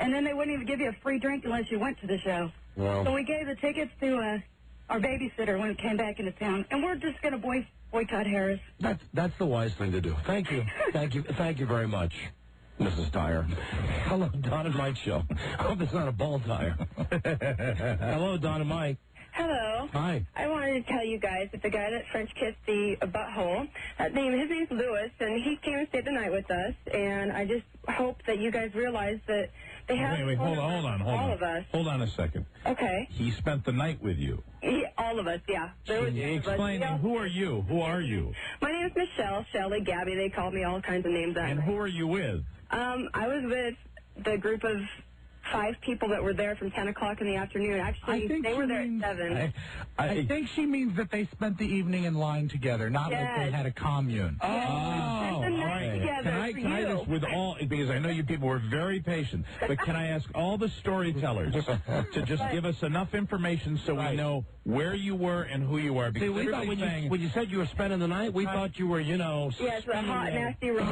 And then they wouldn't even give you a free drink unless you went to the show. Well. So we gave the tickets to our babysitter when he came back into town. And we're just going to boycott Harris. That's the wise thing to do. Thank you. Thank you very much, Mrs. Tyre. Hello, Don and Mike show. I hope it's not a ball tire. Hello, Don and Mike. Hello. Hi. I wanted to tell you guys that the guy that French kissed the butthole, his name's Lewis, and he came and stayed the night with us, and I just hope that you guys realize that they have Wait, hold on. all of us. Hold on a second. Okay. He spent the night with you. All of us, yeah. Can you explain, who are you? Who are you? My name is Michelle, Shelley, Gabby. They called me all kinds of names. And who are you with? I was with the group of 5 people that were there from 10 o'clock in the afternoon. Actually, they were there at 7. I think she means that they spent the evening in line together, not like they had a commune. Oh, all right. Can I just, with all, because I know you people were very patient, but can I ask all the storytellers to just give us enough information so we know where you were and who you are? Because we thought when you said you were spending the night, we thought you were, Yes, the hot, nasty room.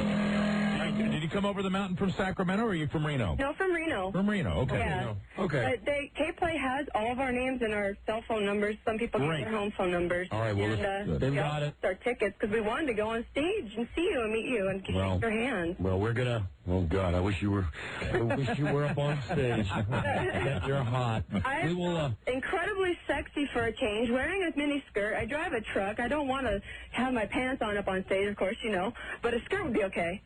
Did you come over the mountain from Sacramento, or are you from Reno? No, from Reno. From Reno, okay. Yeah. Okay. But K-Play has all of our names and our cell phone numbers. Some people get their home phone numbers. All right, well, they've got it. Our tickets, because we wanted to go on stage and see you and meet you and shake your hand. Well, we're gonna. Oh God, I wish you were up on stage. That you're hot. We will. Incredibly sexy for a change. Wearing a mini skirt. I drive a truck. I don't want to have my pants on up on stage, of course, but a skirt would be okay.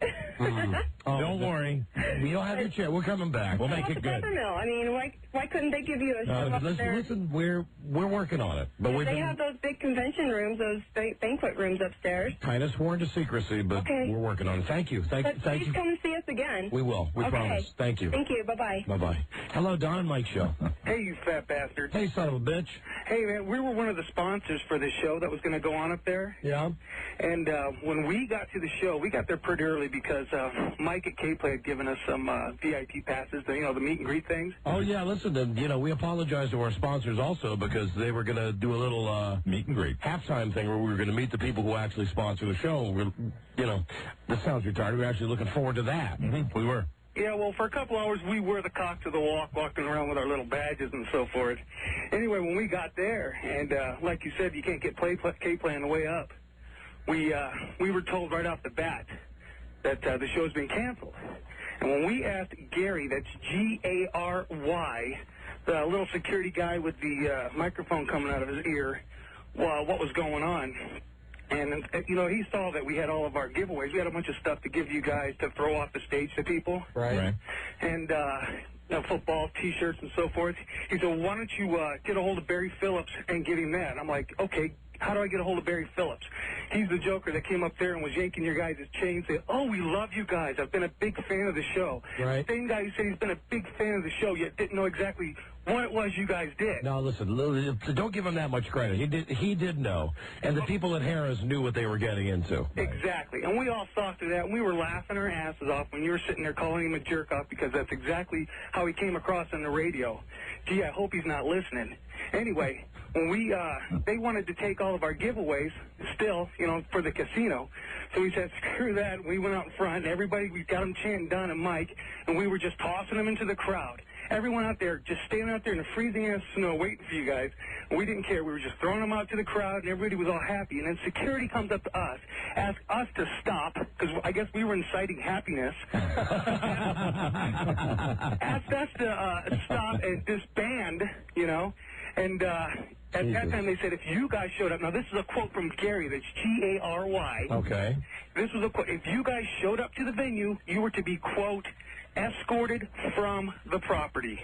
Don't worry. You don't have your chair. We're coming back. We'll make it good. I mean, why couldn't they give you a show up there? Listen, we're working on it. But they have those big convention rooms, those banquet rooms upstairs. Kind of sworn to secrecy, but we're working on it. Thank you. Thank please you. come and see us again. We will. We promise. Thank you. Thank you. Bye-bye. Bye-bye. Hello, Don and Mike show. Hey, you fat bastard. Hey, son of a bitch. Hey, man, we were one of the sponsors for the show that was going to go on up there. Yeah. And when we got to the show, we got there pretty early because Mike at K-Play had given us some VIP passes, the meet and greet things. Oh, yeah, listen, we apologize to our sponsors also because they were going to do a little meet and greet halftime thing where we were going to meet the people who actually sponsor the show. This sounds retarded. We were actually looking forward to that. Mm-hmm. We were. Yeah, well, for a couple hours, we were the cock to the walk, walking around with our little badges and so forth. Anyway, when we got there, and like you said, you can't get K-Play on the way up, we were told right off the bat that the show's been canceled. And when we asked Gary, that's Gary, the little security guy with the microphone coming out of his ear, what was going on, and, he saw that we had all of our giveaways. We had a bunch of stuff to give you guys to throw off the stage to people. Right. And, football, T-shirts, and so forth. He said, why don't you get a hold of Barry Phillips and get him that? I'm like, okay, how do I get a hold of Barry Phillips? He's the joker that came up there and was yanking your guys' chain, saying, oh, we love you guys. I've been a big fan of the show. Right. Same guy who said he's been a big fan of the show, yet didn't know exactly what it was you guys did. No, listen, don't give him that much credit. He did know. And the people at Harris knew what they were getting into. Exactly. And we all saw through that, and we were laughing our asses off when you were sitting there calling him a jerk-off because that's exactly how he came across on the radio. Gee, I hope he's not listening. Anyway, when they wanted to take all of our giveaways still, for the casino. So we said, screw that. We went out in front, and we got them chanting Don and Mike, and we were just tossing them into the crowd. Everyone out there just standing out there in the freezing-ass snow waiting for you guys. And we didn't care. We were just throwing them out to the crowd, and everybody was all happy. And then security comes up to us, asks us to stop, because I guess we were inciting happiness. Asked us to stop and disband, And at that time they said, if you guys showed up, now this is a quote from Gary, that's Gary. Okay. This was a quote. If you guys showed up to the venue, you were to be, quote, escorted from the property.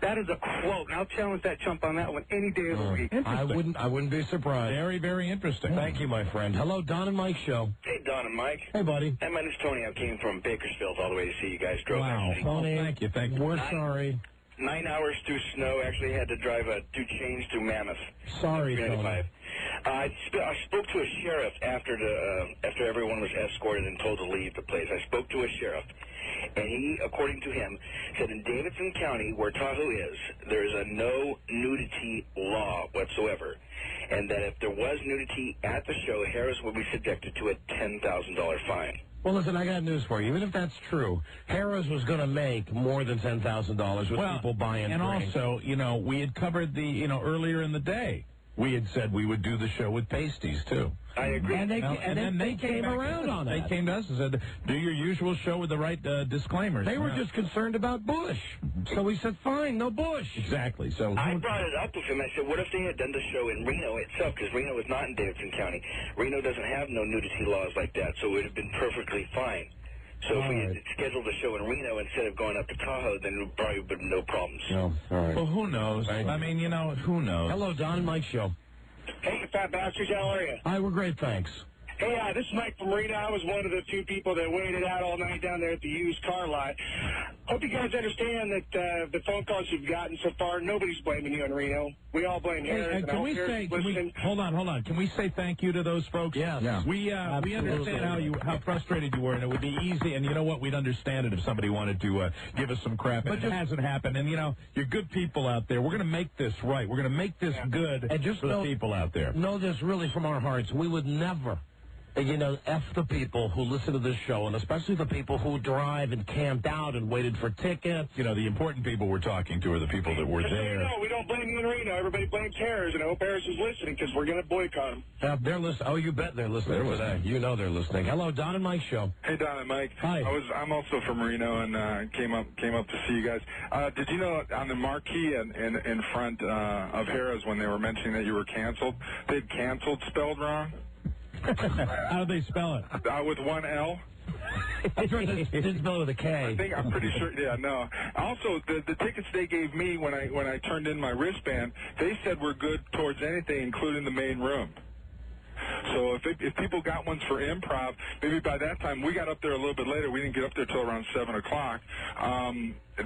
That is a quote, and I'll challenge that chump on that one any day of the week. I wouldn't be surprised. Very, very interesting. Thank you, my friend. Hello, Don and Mike show. Hey, Don and Mike. Hey, buddy. Hey, my name's Tony. I came from Bakersfield all the way to see you guys. Drove actually. Tony, thank you. We're sorry. 9 hours through snow. Actually had to drive 2 chains through Mammoth. Sorry, 395. I spoke to a sheriff after everyone was escorted and told to leave the place. I spoke to a sheriff, and he, according to him, said in Davidson County, where Tahoe is, there is a no nudity law whatsoever, and that if there was nudity at the show, Harris would be subjected to a $10,000 fine. Well, listen, I got news for you. Even if that's true, Harris was going to make more than $10,000 with people buying and drinks. Also, we had covered earlier in the day, we had said we would do the show with pasties, too. I agree. And then they came around on that. They came to us and said, do your usual show with the right disclaimers. They were just concerned about Bush. So we said, fine, no Bush. Exactly. So I brought it up with him. I said, what if they had done the show in Reno itself? Because Reno is not in Davidson County. Reno doesn't have no nudity laws like that, so it would have been perfectly fine. So if we had scheduled the show in Reno instead of going up to Tahoe, then there probably would have been no problems. No, all right. Well, who knows? I mean, who knows? Hello, Don and Mike Show. Hey, fat bastards, how are you? Hi, we're great, thanks. Hey, this is Mike from Reno. I was one of the 2 people that waited out all night down there at the used car lot. Hope you guys understand that the phone calls you've gotten so far, nobody's blaming you in Reno. We all blame Harris. Hold on. Can we say thank you to those folks? Yes. Yeah. We understand how frustrated you were, and it would be easy, and you know what? We'd understand it if somebody wanted to give us some crap. But it hasn't happened, and, you're good people out there. We're going to make this right. We're going to make this good for the people out there. Know this really from our hearts. We would never... F the people who listen to this show, and especially the people who drive and camped out and waited for tickets. The important people we're talking to are the people that were there. No, we don't blame you in Reno. Everybody blames Harris, and I hope Harris is listening because we're going to boycott him. They're listening. Oh, you bet they're listening today. You know they're listening. Hello, Don and Mike Show. Hey, Don and Mike. Hi. I'm also from Reno and came up to see you guys. Did you know on the marquee in front of Harris when they were mentioning that you were canceled, they'd canceled spelled wrong? How do they spell it? With 1 L. I didn't spell it with a K. I'm pretty sure. Yeah, no. Also, the tickets they gave me when I turned in my wristband, they said we're good towards anything, including the main room. So if people got ones for improv, maybe by that time we got up there a little bit later. We didn't get up there till around 7 o'clock.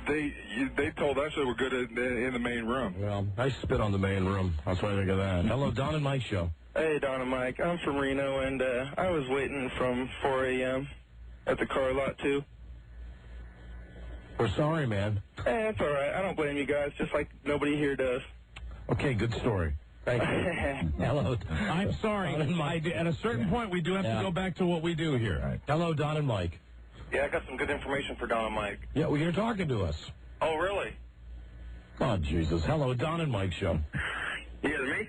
They told us that we're good in the main room. Well, I spit on the main room. That's why I think of that. Hello, Don and Mike Show. Hey, Don and Mike. I'm from Reno, and I was waiting from 4 a.m. at the car lot, too. We're sorry, man. Hey, that's all right. I don't blame you guys, just like nobody here does. Okay, good story. Thank you. Hello. I'm sorry. At a certain point, we do have to go back to what we do here. Right. Hello, Don and Mike. Yeah, I got some good information for Don and Mike. Yeah, well, you're talking to us. Oh, really? Oh, Jesus. Hello, Don and Mike Show. Yeah, me?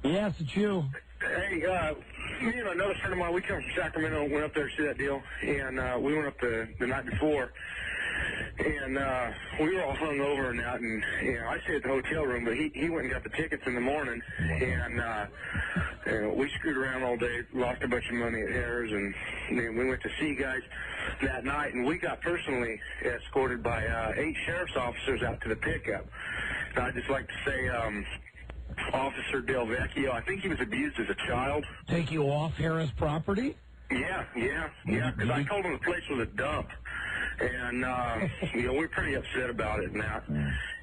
Yes, it's you. Hey, another friend of mine, we come from Sacramento, went up there to see that deal, and we went up the night before, and we were all hung over and that, and I stayed at the hotel room, but he went and got the tickets in the morning, and we screwed around all day, lost a bunch of money at Harris, and then we went to see guys that night, and we got personally escorted by 8 sheriff's officers out to the pickup. And I'd just like to say, Officer Del Vecchio, I think he was abused as a child. Take you off Harris property? Yeah, because I told him the place was a dump. And, we're pretty upset about it now.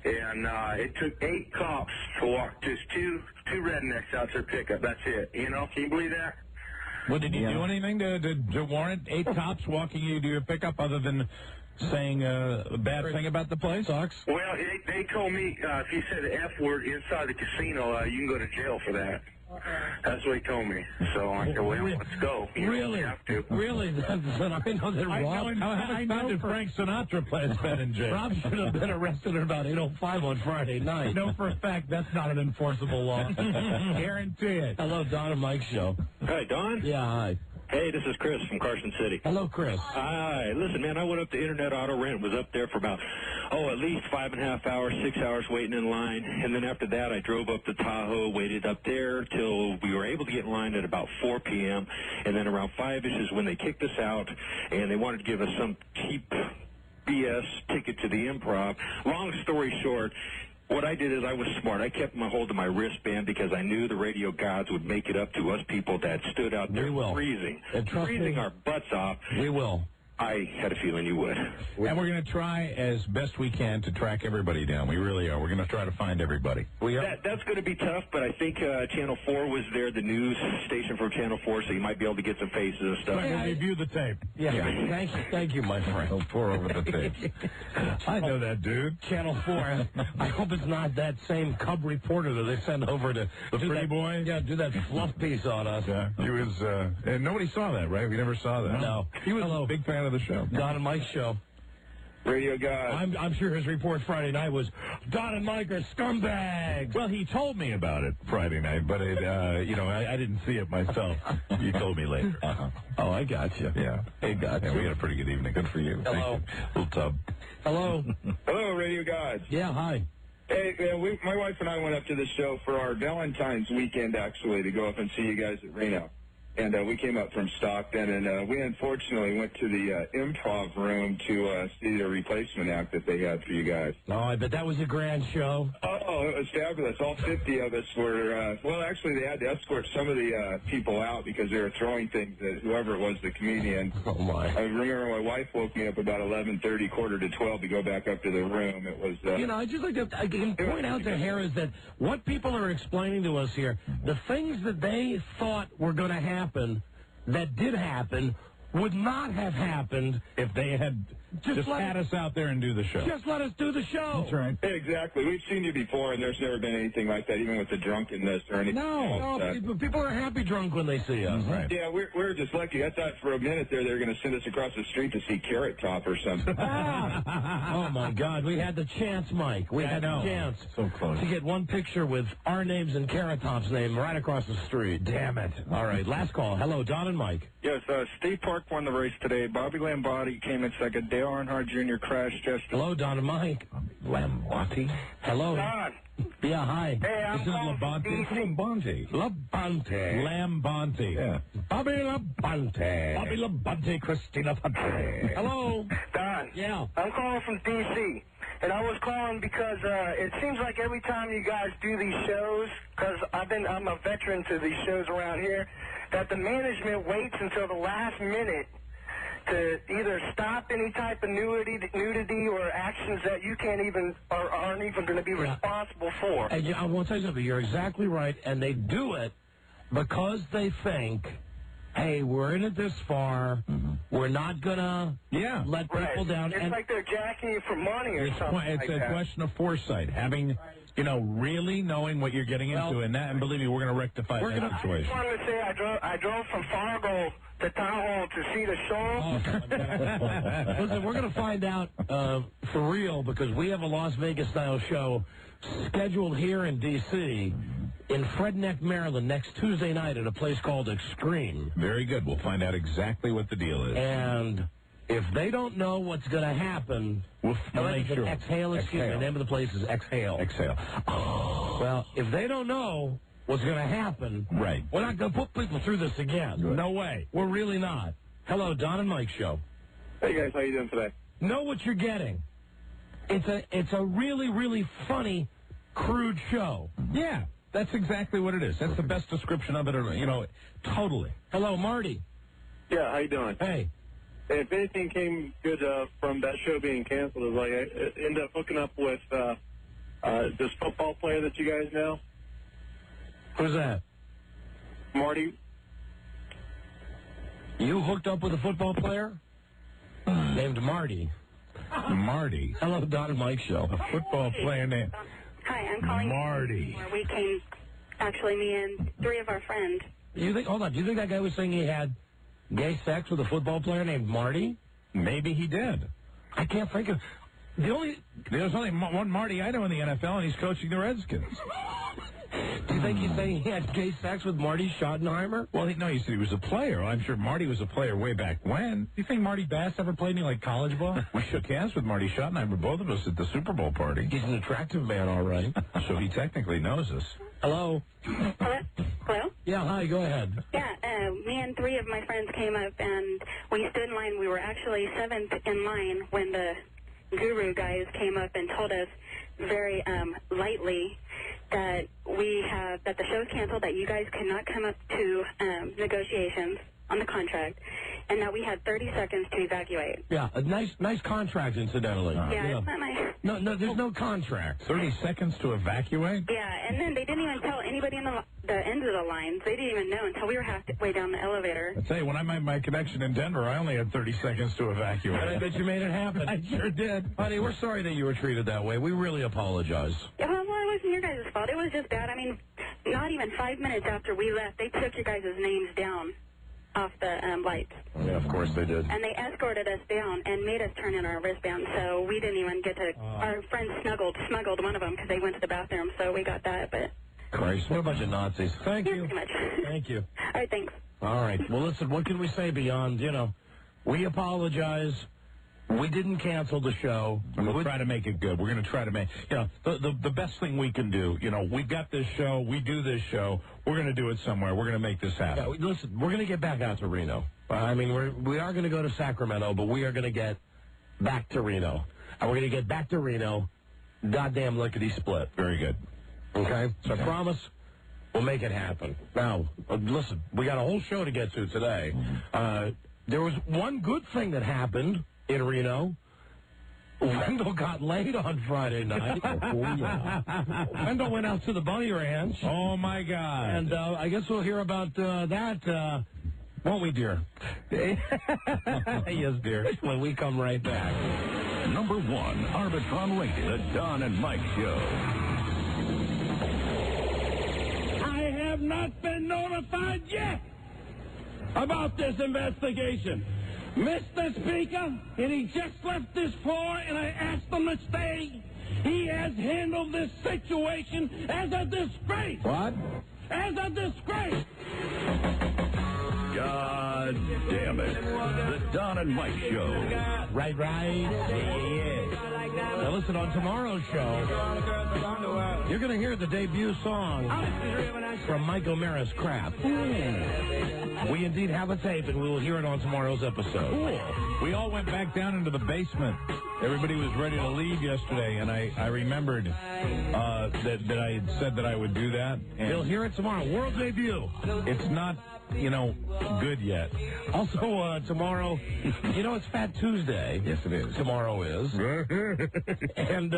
And it took 8 cops to walk just two rednecks out to their pickup. That's it. Can you believe that? Well, did you do anything to warrant 8 cops walking you to your pickup other than saying a bad thing about the place? Sucks. Well, they told me if you said the F word inside the casino, you can go to jail for that. That's what he told me. So I said, well, let's go. Really? Have to. Really? I know that Rob... I know that Frank Sinatra has been in jail. Rob should have been arrested at about 8:05 on Friday night. No, for a fact, that's not an enforceable law. Guarantee it. Hello, Don and Mike Show. Hi, Don. Yeah, hi. Hey, this is Chris from Carson City. Hello, Chris. Hi. Listen, man, I went up to Internet Auto Rent, was up there for about, at least 5.5 hours, 6 hours waiting in line. And then after that, I drove up to Tahoe, waited up there till we were able to get in line at about 4 p.m. And then around 5-ish is when they kicked us out, and they wanted to give us some cheap BS ticket to the Improv. Long story short, What I did is I was smart. I kept my hold of my wristband because I knew the radio gods would make it up to us people that stood out there freezing our butts off. We will. I had a feeling you would. And we're going to try as best we can to track everybody down. We really are. We're going to try to find everybody. That's going to be tough, but I think Channel 4 was there, the news station from Channel 4, so you might be able to get some faces and stuff. We'll review the tape. Yeah. Thank you, my friend. I'll pour over the tape. I know that dude. Channel 4. I hope it's not that same cub reporter that they send over to the pretty boy. Yeah, do that fluff piece on us. Yeah, he was. And nobody saw that, right? We never saw that. No. He was a big fan of the show. Don and Mike's show. Radio guys. I'm sure his report Friday night was, Don and Mike are scumbags. Well, he told me about it Friday night, but it, I didn't see it myself. You told me later. Oh, I got you. Yeah. Hey, got you. We had a pretty good evening. Good for you. Hello. Little tub. Hello. Hello, radio guys. Yeah, hi. Hey, my wife and I went up to the show for our Valentine's weekend, actually, to go up and see you guys at Reno. And we came up from Stockton, and we unfortunately went to the improv room to see the replacement act that they had for you guys. Oh, I bet that was a grand show. Oh, it was fabulous. All 50 of us were, well, actually, they had to escort some of the people out because they were throwing things at whoever it was, the comedian. Oh, my. I remember my wife woke me up about 11:30, quarter to 12 to go back up to the room. It was... I just like to I can point out to Harris that what people are explaining to us here, the things that they thought were going to happen that did happen would not have happened if they had just had us out there and do the show. Just let us do the show. That's right. Exactly. We've seen you before, and there's never been anything like that, even with the drunkenness or anything. No, people are happy drunk when they see us. Right. Yeah, we're just lucky. I thought for a minute there they were going to send us across the street to see Carrot Top or something. Oh, my God. We had the chance, Mike. We had the chance so close to get one picture with our names and Carrot Top's name right across the street. Damn it. All right, last call. Hello, Don and Mike. Yes, Steve Park won the race today. Bobby Lambotti came in second. Dale Earnhardt Jr. crashed yesterday. Hello, Don and Mike. Lambotti? Hello. Don. Yeah, hi. Hey, I'm Labonte. Lambonte. Yeah. Bobby Labonte, Christina Fonte. Hello. Don. Yeah. I'm calling from D.C., and I was calling because it seems like every time you guys do these shows, because I'm a veteran to these shows around here, that the management waits until the last minute to either stop any type of nudity or actions that you can't even or aren't even going to be responsible for. And I want to tell you something. You're exactly right, and they do it because they think, hey, we're in it this far. We're not going to let people down. It's like they're jacking you for money or something It's like a that. question of foresight, having... really knowing what you're getting into, and believe me, we're going to rectify that situation. I just wanted to say I drove from Fargo to Tahoe to see the show. Listen, we're going to find out for real because we have a Las Vegas-style show scheduled here in D.C. in Fredneck, Maryland, next Tuesday night at a place called Extreme. Very good. We'll find out exactly what the deal is. And if they don't know what's going to happen, we'll make sure. Exhale, excuse me. The name of the place is Exhale. Exhale. Well, if they don't know what's going to happen, right, we're not going to put people through this again. Good. No way. We're really not. Hello, Don and Mike Show. Hey, guys. How you doing today? Know what you're getting. It's a really, really funny, crude show. Yeah, that's exactly what it is. That's the best description of it, totally. Hello, Marty. Yeah, how you doing? Hey. If anything came good from that show being canceled, is like I ended up hooking up with this football player that you guys know. Who's that? Marty. You hooked up with a football player named Marty. Marty. Hello, Don and Mike Show. A football player named Hi, I'm calling Marty. Where we came, actually, me and three of our friends. Hold on. Do you think that guy was saying he had gay sex with a football player named Marty? Maybe he did. I can't think of... There's only one Marty I know in the NFL, and he's coaching the Redskins. Do you think he's saying he had gay sex with Marty Schottenheimer? Well, he said he was a player. I'm sure Marty was a player way back when. Do you think Marty Bass ever played any, college ball? We shook hands with Marty Schottenheimer, both of us, at the Super Bowl party. He's an attractive man, all right. So he technically knows us. Hello? Hello? Yeah, hi, go ahead. Yeah, me and three of my friends came up, and we stood in line. We were actually seventh in line when the guru guys came up and told us very lightly that that the show's canceled, that you guys could not come up to negotiations on the contract, and that we had 30 seconds to evacuate. Yeah, a nice contract, incidentally. It's not my... No, there's no contract. 30 seconds to evacuate? Yeah, and then they didn't even tell anybody in the end of the lines. They didn't even know until we were halfway down the elevator. I tell you, when I made my connection in Denver, I only had 30 seconds to evacuate. I bet you made it happen. I sure did. Honey, we're sorry that you were treated that way. We really apologize. Yeah, well, it wasn't your guys' fault. It was just bad. I mean, not even 5 minutes after we left, they took your guys' names down off the lights. Yeah, of course they did. And they escorted us down and made us turn in our wristbands, so we didn't even get to... Our friends smuggled one of them because they went to the bathroom, so we got that, but... Christ, what a bunch of Nazis. Thank you. Pretty much. Thank you. All right, thanks. All right. Well, listen, what can we say beyond, we apologize. We didn't cancel the show. And we'll try to make it good. We're going to try to make, the best thing we can do, we've got this show, we do this show, we're going to do it somewhere. We're going to make this happen. Yeah, listen, we're going to get back out to Reno. I mean, we are going to go to Sacramento, but we are going to get back to Reno. And we're going to get back to Reno, goddamn lickety-split. Very good. Okay? So I promise we'll make it happen. Now, listen, we got a whole show to get to today. There was one good thing that happened in Reno. Wendell got laid on Friday night. Wendell went out to the Bunny Ranch. Oh, my God. And I guess we'll hear about that, won't we, dear? Yes, dear. When we come right back. Number 1, Arbitron rated, The Don and Mike Show. I have not been notified yet about this investigation. Mr. Speaker, and he just left this floor, and I asked him to stay. He has handled this situation as a disgrace. What? As a disgrace. God damn it. The Don and Mike Show. Right. Yeah. Now listen, on tomorrow's show, you're going to hear the debut song from Mike O'Mara's Crap. We indeed have a tape, and we will hear it on tomorrow's episode. Cool. We all went back down into the basement. Everybody was ready to leave yesterday, and I remembered that I had said that I would do that. And you'll hear it tomorrow. World debut. It's not, good yet. Also, tomorrow, it's Fat Tuesday. Yes, it is. Tomorrow is. And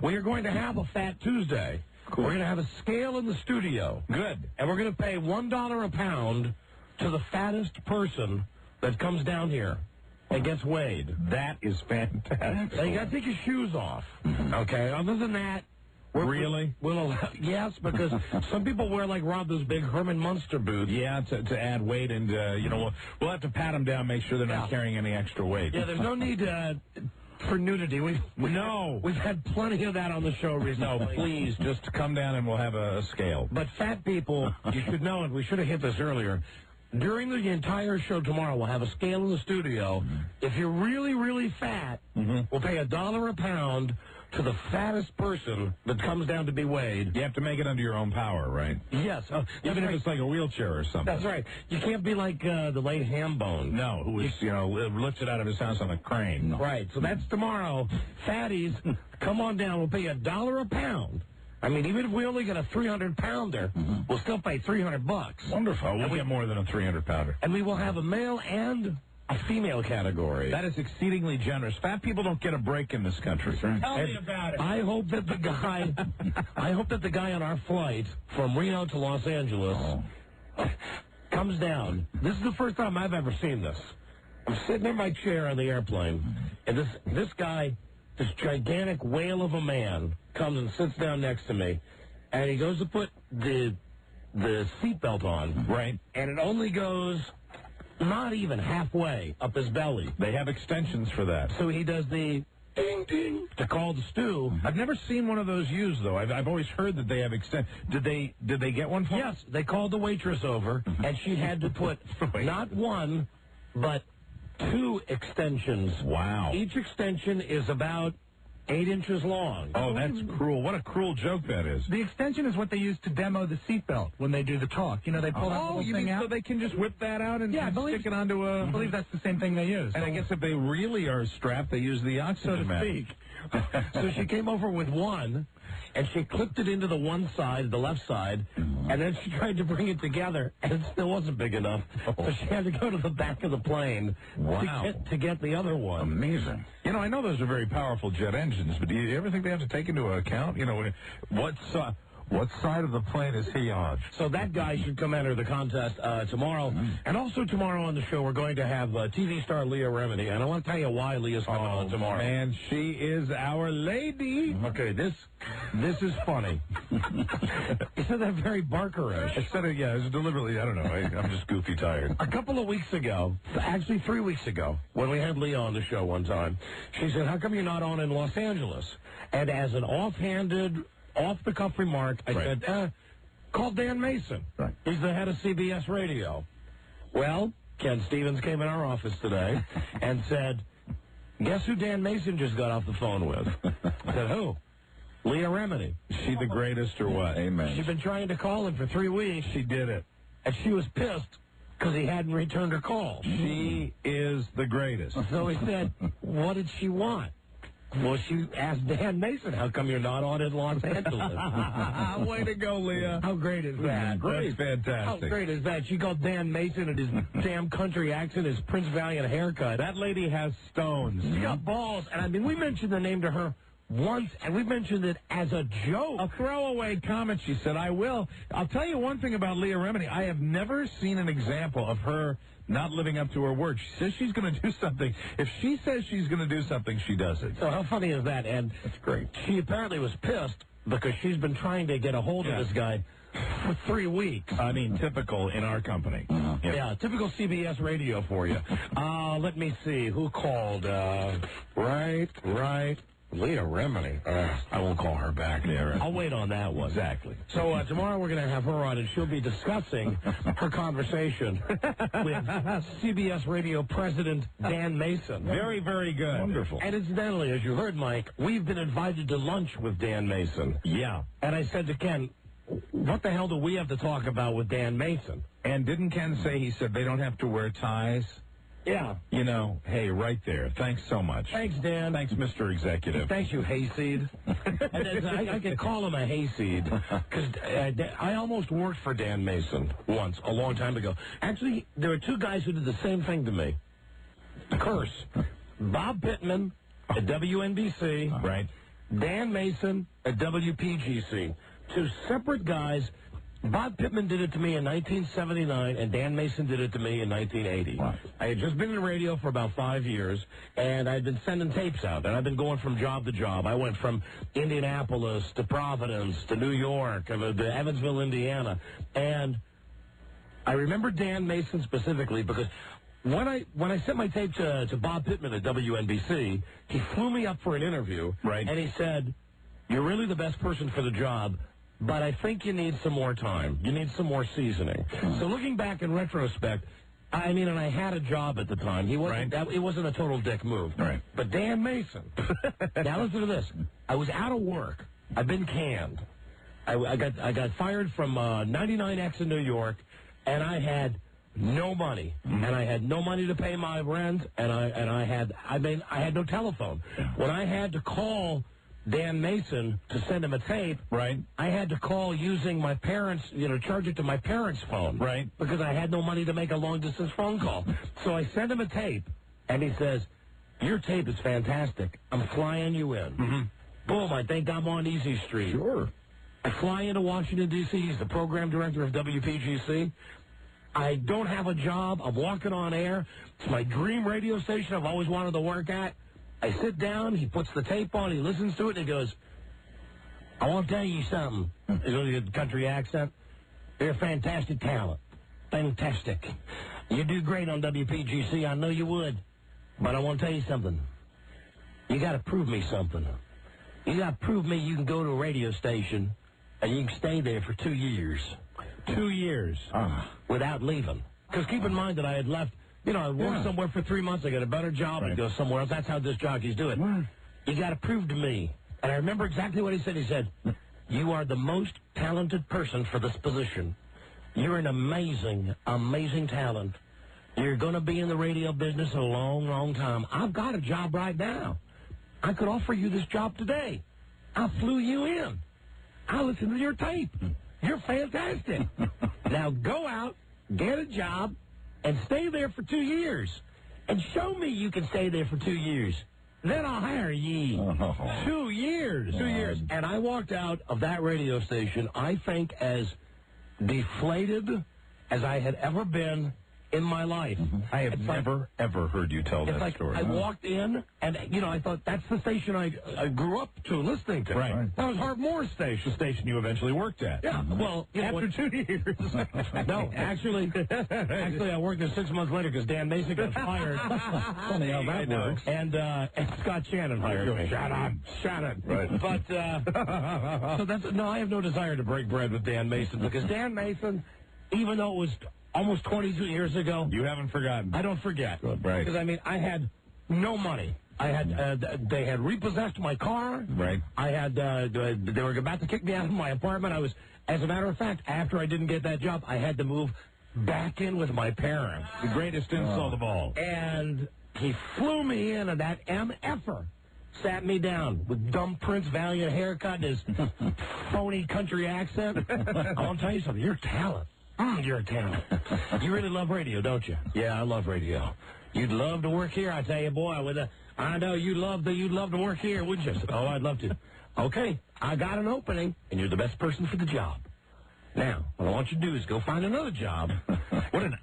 we are going to have a Fat Tuesday. Cool. We're going to have a scale in the studio. Good. And we're going to pay $1 a pound to the fattest person that comes down here and gets weighed. That is fantastic. Now, you got to take your shoes off. Okay? Other than that, really? Yes, because some people wear, those big Herman Munster boots. Yeah, to add weight, and, we'll have to pat them down, make sure they're not carrying any extra weight. Yeah, there's no need for nudity. We've had plenty of that on the show recently. No, please, just come down and we'll have a scale. But fat people, you should know, and we should have hit this earlier, during the entire show tomorrow, we'll have a scale in the studio. Mm-hmm. If you're really, really fat, we'll pay $1 a pound to the fattest person that comes down to be weighed. You have to make it under your own power, right? Yes. Even if it's like a wheelchair or something. That's right. You can't be like the late Hambone. No, who was, lifted out of his house on a crane. No. Right. So that's tomorrow. Fatties, come on down. We'll pay $1 a pound. I mean, even if we only get a 300-pounder, we'll still pay $300. Wonderful. We'll get more than a 300-pounder. And we will have a male and a female category. That is exceedingly generous. Fat people don't get a break in this country. Right? Tell me about it. I hope that the guy on our flight from Reno to Los Angeles comes down. This is the first time I've ever seen this. I'm sitting in my chair on the airplane, and this guy, this gigantic whale of a man, comes and sits down next to me, and he goes to put the seatbelt on. Right. And it only goes not even halfway up his belly. They have extensions for that. So he does the ding, ding, to call the stew. I've never seen one of those used, though. I've always heard that they have Did they get one for Yes, they called the waitress over, and she had to put not one, but 2 extensions. Wow. Each extension is about 8 inches long. Oh, that's cruel. What a cruel joke that is. The extension is what they use to demo the seatbelt when they do the talk. You know, they pull that little you thing mean out. so they can just whip that out and Yeah, stick it onto a... I believe that's the same thing they use. And I guess if they really are strapped, they use the oxygen so to mask. speak. So she came over with one, and she clipped it into the one side, the left side, and then she tried to bring it together, and it still wasn't big enough. So she had to go to the back of the plane to get the other one. Amazing. You know, I know those are very powerful jet engines, but do you ever think they have to take into account, you know, what side of the plane is he on? So that guy should come enter the contest tomorrow. And also tomorrow on the show, we're going to have TV star Leah Remini. And I want to tell you why Leah's coming on tomorrow. Man, she is our lady. Okay, this is funny. You said that very Barker-ish. I said it, yeah, it was deliberately, I don't know, I'm just goofy tired. A couple of weeks ago, actually 3 weeks ago, when we had Leah on the show one time, she said, how come you're not on in Los Angeles? And as an offhanded, off-the-cuff remark, I said, call Dan Mason. Right. He's the head of CBS Radio. Well, Ken Stevens came in our office today and said, guess who Dan Mason just got off the phone with? I said, who? Leah Remini. Is she the greatest or what? Amen. She's been trying to call him for 3 weeks. She did it. And she was pissed because he hadn't returned her call. She is the greatest. So he said, what did she want? Well, she asked Dan Mason, how come you're not on in Los Angeles? Way to go, Leah. How great is that? Great, fantastic. How great is that? She called Dan Mason and his damn country accent, his Prince Valiant haircut. That lady has stones. She got balls. And I mean, we mentioned the name to her once, and we mentioned it as a joke. A throwaway comment, she said, I will. I'll tell you one thing about Leah Remini. I have never seen an example of her not living up to her word. She says she's going to do something. If she says she's going to do something, she does it. So how funny is that? And that's great. She apparently was pissed because she's been trying to get a hold of this guy for 3 weeks. I mean, typical in our company. Yeah, typical CBS radio for you. Let me see. Who called? Right. Leah Remini. I won't call her back. Yeah, right. I'll wait on that one. Exactly. So tomorrow we're going to have her on, and she'll be discussing her conversation with CBS Radio President Dan Mason. Very, very good. Wonderful. And incidentally, as you heard, Mike, we've been invited to lunch with Dan Mason. Yeah. And I said to Ken, what the hell do we have to talk about with Dan Mason? And didn't Ken say, he said they don't have to wear ties? Yeah. You know, hey, right there. Thanks so much. Thanks, Dan. Thanks, Mr. Executive. Thanks, you hayseed. I could call him a hayseed because I almost worked for Dan Mason once, a long time ago. Actually, there were two guys who did the same thing to me. Curse. Bob Pittman at WNBC. Right. Dan Mason at WPGC. Two separate guys. Bob Pittman did it to me in 1979, and Dan Mason did it to me in 1980. Wow. I had just been in radio for about 5 years, and I'd been sending tapes out, and I've been going from job to job. I went from Indianapolis to Providence to New York to Evansville, Indiana. And I remember Dan Mason specifically because when I sent my tape to Bob Pittman at WNBC, he flew me up for an interview, right? And he said, "You're really the best person for the job, but I think you need some more time. You need some more seasoning." So looking back in retrospect, I mean, and I had a job at the time. He wasn't. It wasn't a total dick move. Right. But Dan Mason. Now listen to this. I was out of work. I've been canned. I got fired from 99X in New York, and I had no money, and I had no money to pay my rent, and I had no telephone. When I had to call Dan Mason to send him a tape, right? I had to call using my parents, charge it to my parents' phone, right? Because I had no money to make a long-distance phone call. So I sent him a tape, and he says, "Your tape is fantastic. I'm flying you in." Mm-hmm. Boom, I think I'm on Easy Street. Sure. I fly into Washington, D.C. He's the program director of WPGC. I don't have a job. I'm walking on air. It's my dream radio station I've always wanted to work at. I sit down, he puts the tape on, he listens to it, and he goes, "I want to tell you something." He's got a country accent. "You're a fantastic talent. Fantastic. You do great on WPGC. I know you would. But I want to tell you something. You got to prove me something. You got to prove me you can go to a radio station and you can stay there for 2 years." 2 years without leaving. Because keep in mind that I had left. I worked somewhere for 3 months. I got a better job and go somewhere else. That's how disc jockeys do it. you got to prove to me. And I remember exactly what he said. He said, you are the most talented person for this position. You're an amazing, amazing talent. You're going to be in the radio business a long, long time. I've got a job right now. I could offer you this job today. I flew you in. I listened to your tape. You're fantastic. Now go out, get a job, and stay there for 2 years. And show me you can stay there for 2 years. Then I'll hire ye. 2 years. 2 years. And I walked out of that radio station, I think, as deflated as I had ever been in my life. I have never, ever heard you tell that story. I walked in, and, I thought, that's the station I grew up to listening to. Right. That was Hart Moore's station, the station you eventually worked at. Yeah, well, after 2 years. No, actually, I worked there 6 months later because Dan Mason got fired. Funny how that works. And Scott Shannon hired me. Shut up. Right. But, so I have no desire to break bread with Dan Mason because Dan Mason, even though it was almost 22 years ago. You haven't forgotten. I don't forget. Right. Because, I had no money. I had, they had repossessed my car. Right. I had, they were about to kick me out of my apartment. I was, as a matter of fact, after I didn't get that job, I had to move back in with my parents. The greatest insult of all. And he flew me in, and that MFer sat me down with dumb Prince Valiant haircut and his phony country accent. I want to tell you something. You're a talent. You're a talent. You really love radio, don't you? Yeah, I love radio. You'd love to work here, I tell you, boy. I know you'd love to work here, wouldn't you? Oh, I'd love to. Okay, I got an opening, and you're the best person for the job. Now, what I want you to do is go find another job.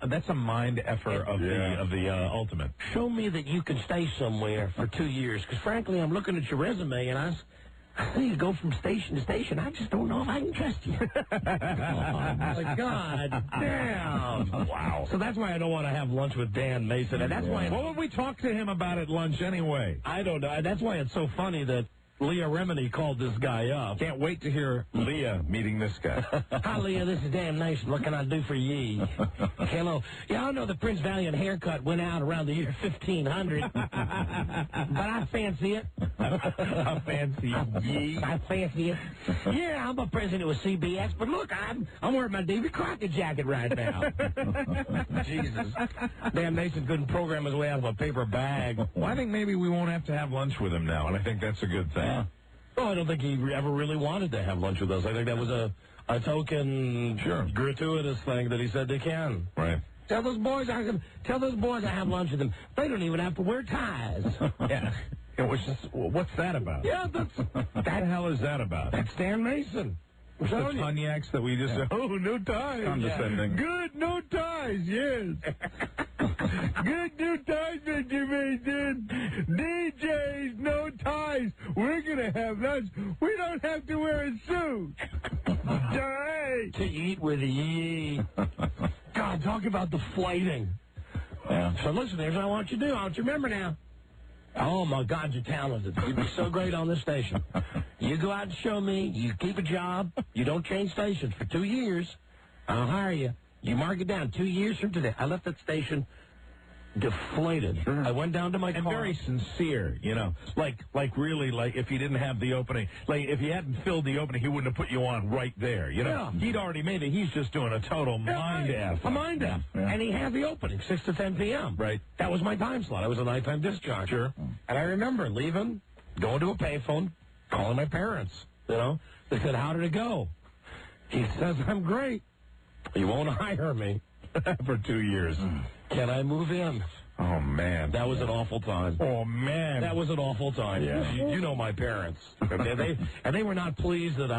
That's a mind effer of the ultimate. Show me that you can stay somewhere for 2 years, because frankly, I'm looking at your resume, and I see you go from station to station. I just don't know if I can trust you. Oh, God damn. Wow. So that's why I don't want to have lunch with Dan Mason. And that's why. What would we talk to him about at lunch anyway? I don't know. That's why it's so funny that Leah Remini called this guy up. Can't wait to hear Leah meeting this guy. Hi, Leah. This is Dan Mason. What can I do for ye? Hello. Yeah, I know the Prince Valiant haircut went out around the year 1500. But I fancy it. I fancy ye. I fancy it. Yeah, I'm a president with CBS, but look, I'm wearing my Davy Crockett jacket right now. Jesus. Dan Mason couldn't program his way out of a paper bag. Well, I think maybe we won't have to have lunch with him now, and I think that's a good thing. Well, I don't think he ever really wanted to have lunch with us. I think that was a token, gratuitous thing that he said they can. Right. Tell those boys I have lunch with them. They don't even have to wear ties. Yeah. What's that about? Yeah, what the hell is that about? That's Dan Mason. The cognacs that we just Oh, no ties. Condescending. Good, no ties, yes. Good, no ties, Mr. Mason. DJs, no ties. We're going to have lunch. We don't have to wear a suit. To eat with ye. God, talk about the flighting. Yeah. So listen, here's what I want you to do. I want you to remember now. Oh, my God, you're talented. You'd be so great on this station. You go out and show me. You keep a job. You don't change stations for 2 years. I'll hire you. You mark it down 2 years from today. I left that station deflated. Sure. I went down to my car. And very sincere, like really, like if he didn't have the opening, like if he hadn't filled the opening, he wouldn't have put you on right there, Yeah. He'd already made it. He's just doing a total mind F. A mind F. Yeah. And he had the opening, 6 to 10 p.m. Right. That was my time slot. I was a nighttime discharge. Sure. And I remember leaving, going to a payphone, calling my parents, They said, how did it go? He says, I'm great. You won't hire me. For 2 years. Can I move in? Oh, man. That was an awful time. Oh, man. That was an awful time. Yeah. You know my parents. And they were not pleased that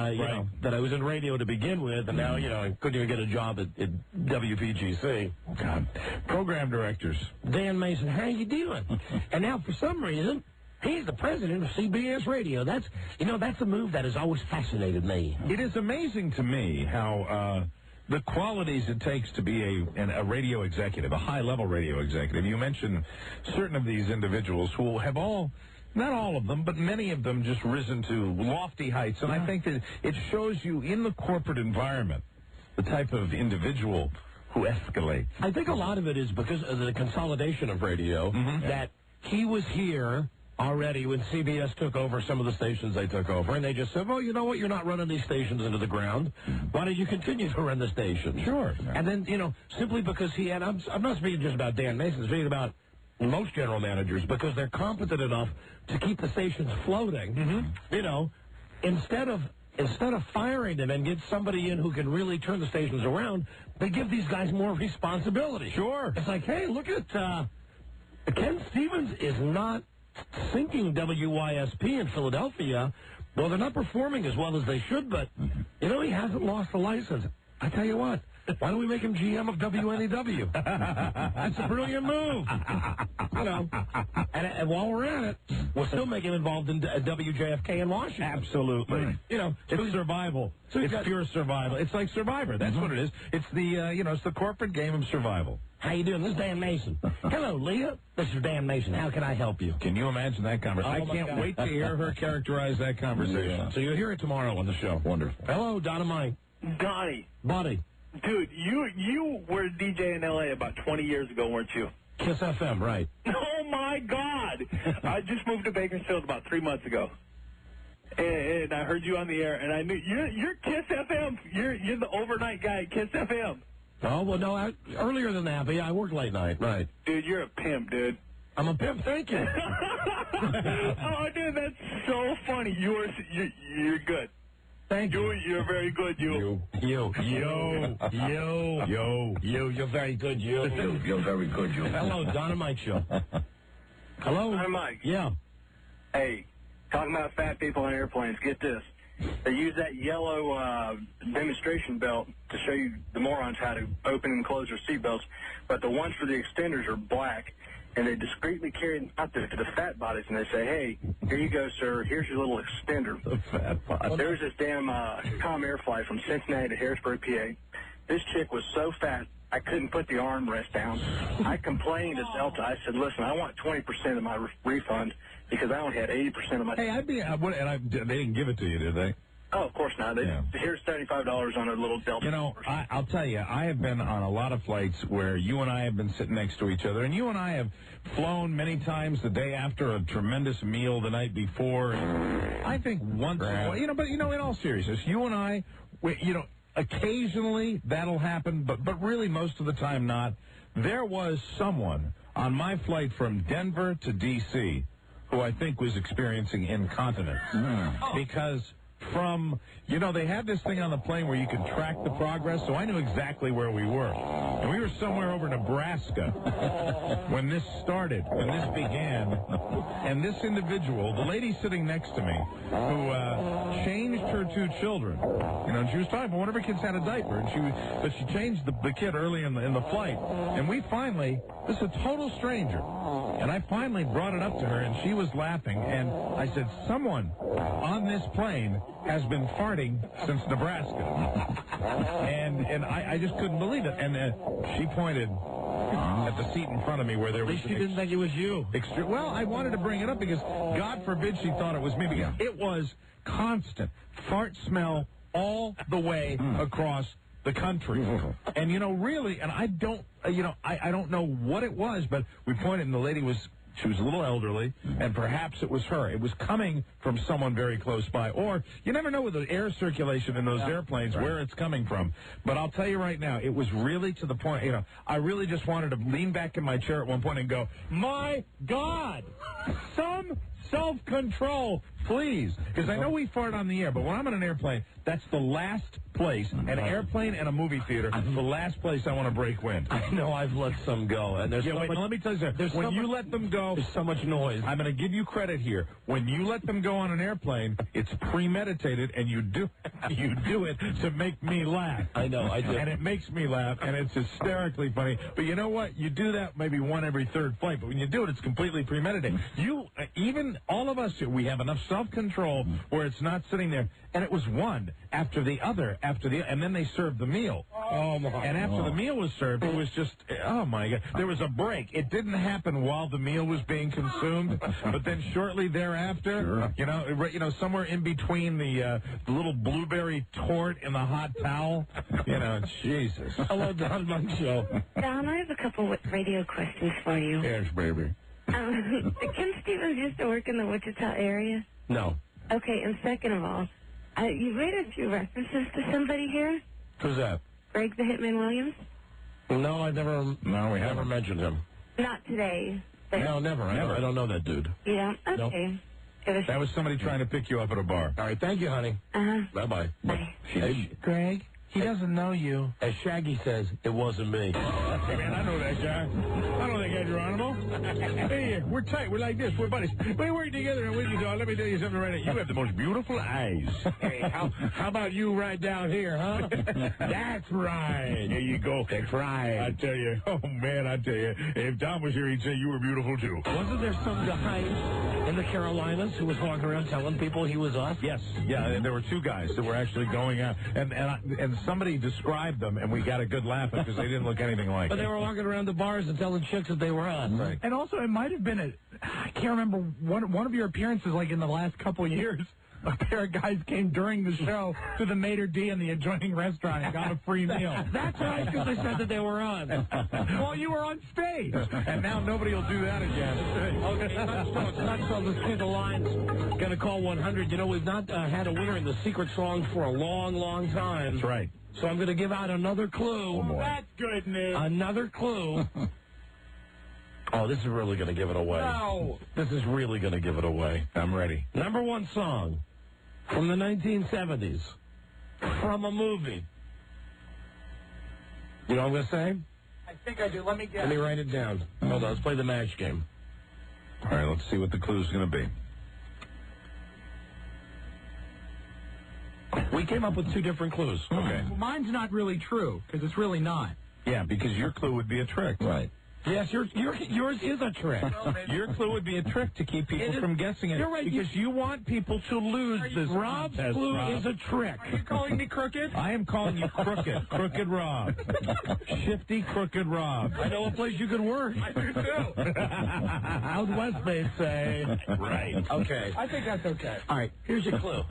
that I was in radio to begin with, and now, I couldn't even get a job at WPGC. God. Program directors. Dan Mason, how you doing? And now, for some reason, he's the president of CBS Radio. That's a move that has always fascinated me. It is amazing to me how the qualities it takes to be a radio executive, a high-level radio executive. You mentioned certain of these individuals who have not all of them, but many of them just risen to lofty heights. And I think that it shows you in the corporate environment the type of individual who escalates. I think a lot of it is because of the consolidation of radio, that he was here already when CBS took over some of the stations they took over, and they just said, well, you know what, you're not running these stations into the ground. Why don't you continue to run the station? Sure. And then, simply because he had, I'm not speaking just about Dan Mason, I'm speaking about most general managers, because they're competent enough to keep the stations floating, instead of firing them and get somebody in who can really turn the stations around, they give these guys more responsibility. Sure. It's like, hey, look at Ken Stevens is not sinking WYSP in Philadelphia. Well, they're not performing as well as they should, but, he hasn't lost the license. I tell you what, why don't we make him GM of WNEW? That's a brilliant move. And while we're at it, we'll still make him involved in WJFK in Washington. Absolutely. It's survival. It's pure survival. It's like Survivor. That's what it is. It's the, it's the corporate game of survival. How you doing? This is Dan Mason. Hello, Leah. This is Dan Mason. How can I help you? Can you imagine that conversation? Oh, I can't wait to hear her characterize that conversation. Yeah. So you'll hear it tomorrow on the show. Wonderful. Hello, Dynamite. Donnie. Buddy. Dude, you were a DJ in L.A. about 20 years ago, weren't you? Kiss FM, right. Oh, my God. I just moved to Bakersfield about 3 months ago. And I heard you on the air, and I knew you're Kiss FM. You're the overnight guy at Kiss FM. Oh, well, no, earlier than that, but yeah, I work late night. Right. Dude, you're a pimp, dude. I'm a pimp, thank you. Oh, dude, that's so funny. You're good. Thank you. You're very good, you. You're very good, you. You're very good, you. Hello, Dynamite Show. Hello? Hi, Mike. Yeah. Hey, talking about fat people on airplanes, get this. They use that yellow demonstration belt to show you, the morons, how to open and close their seatbelts, but the ones for the extenders are black, and they discreetly carry them out there to the fat bodies, and they say, hey, here you go, sir, here's your little extender. The fat body. There's this damn Com Air flight from Cincinnati to Harrisburg, PA. This chick was so fat, I couldn't put the armrest down. I complained to Delta. I said, listen, I want 20% of my refund because I only had 80% of my... Hey, they didn't give it to you, did they? Oh, of course not. Here's $75 on a little Delta. I'll tell you, I have been on a lot of flights where you and I have been sitting next to each other, and you and I have flown many times the day after a tremendous meal the night before. I think once, but in all seriousness, you and I, occasionally that'll happen, but really most of the time not. There was someone on my flight from Denver to D.C. who I think was experiencing incontinence because they had this thing on the plane where you could track the progress, so I knew exactly where we were. And we were somewhere over Nebraska when this started, when this began. And this individual, the lady sitting next to me, who changed her two children, she was talking, but one of her kids had a diaper, but she changed the kid early in the flight. And this is a total stranger, and I finally brought it up to her, and she was laughing, and I said, someone on this plane has been farting since Nebraska. and I just couldn't believe it. And she pointed at the seat in front of me where there was... At least she didn't think it was you. Well, I wanted to bring it up because God forbid she thought it was me, because it was constant fart smell all the way across the country. And, really, and I don't know what it was, but we pointed and the lady was... She was a little elderly, and perhaps it was her. It was coming from someone very close by. Or, you never know with the air circulation in those airplanes where it's coming from. But I'll tell you right now, it was really to the point, I really just wanted to lean back in my chair at one point and go, my God, some self-control, please. Because I know we fart on the air, but when I'm in an airplane, that's the last place, an airplane and a movie theater, the last place I want to break wind. I know I've let some go. And there's let me tell you something. When you let them go, there's so much noise. I'm going to give you credit here. When you let them go on an airplane, it's premeditated, and you do it to make me laugh. I know, I do. And it makes me laugh, and it's hysterically funny. But you know what? You do that maybe one every third flight, but when you do it, it's completely premeditated. Even all of us, we have enough self-control where it's not sitting there. And it was one after the other, and then they served the meal. Oh, my God. And after the meal was served, it was just, oh, my God. There was a break. It didn't happen while the meal was being consumed, but then shortly thereafter, somewhere in between the little blueberry tort and the hot towel, Jesus. Hello, Don Mike Show. Don, I have a couple of radio questions for you. Yes, baby. Kim Stevens used to work in the Wichita area. No. Okay, and second of all, you made a few references to somebody here. Who's that? Greg the Hitman Williams. No, I never. No, we never mentioned him. Not today. But No, never. I don't know that dude. You don't? Okay. Nope. That was somebody trying to pick you up at a bar. All right, thank you, honey. Uh-huh. Bye-bye. Bye. Greg, he doesn't know you. As Shaggy says, it wasn't me. Hey, man, I know that guy. I know that guy, Geronimo. Hey, we're tight. We're like this. We're buddies. We work together and with you, dog. Let me tell you something right now. You have the most beautiful eyes. Hey, how about you right down here, huh? That's right. There you go. That's right. I tell you. Oh, man, I tell you. If Tom was here, he'd say you were beautiful, too. Wasn't there some guy in the Carolinas who was walking around telling people he was us? Yes, yeah, and there were two guys that were actually going out, and somebody described them, and we got a good laugh because they didn't look anything like But it. they were walking around the bars and telling chicks that they were us. Right. And also, it might have been I can't remember, one of your appearances, like, in the last couple of years. A pair of guys came during the show to the Maitre D' in the adjoining restaurant and got a free meal. That's right, because they said that they were on. Well, you were on stage. And now nobody will do that again. Okay, not so this kid Line's going to call 100. You know, we've not had a winner in the secret song for a long, long time. That's right. So I'm going to give out another clue. Oh, that's good news. Another clue. Oh, this is really going to give it away. No. This is really going to give it away. I'm ready. Number one song from the 1970s from a movie. You know what I'm going to say? I think I do. Let me guess. Let me write it down. Hold on, let's play the match game. All right, let's see what the clue's going to be. We came up with two different clues. Okay. Well, mine's not really true, because it's really not. Yeah, because your clue would be a trick. Right. Yes, yours is a trick. Your clue would be a trick to keep people from guessing it. You're right, because you want people to lose this Rob's contest, clue Rob. is a trick. Are you calling me crooked? I am calling you crooked. Crooked Rob. Shifty, crooked Rob. I know a place you could work. I do too. Out west, they say. Right. Okay. I think that's okay. All right, here's your clue.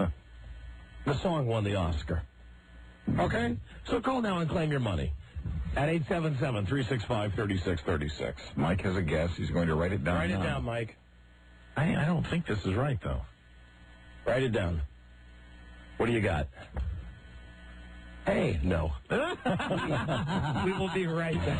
The song won the Oscar. Okay? So call now and claim your money. At 877-365-3636. Mike has a guess. He's going to write it down. Write it now. down, Mike. I don't think this is right, though. Write it down. What do you got? Hey, no. We will be right back.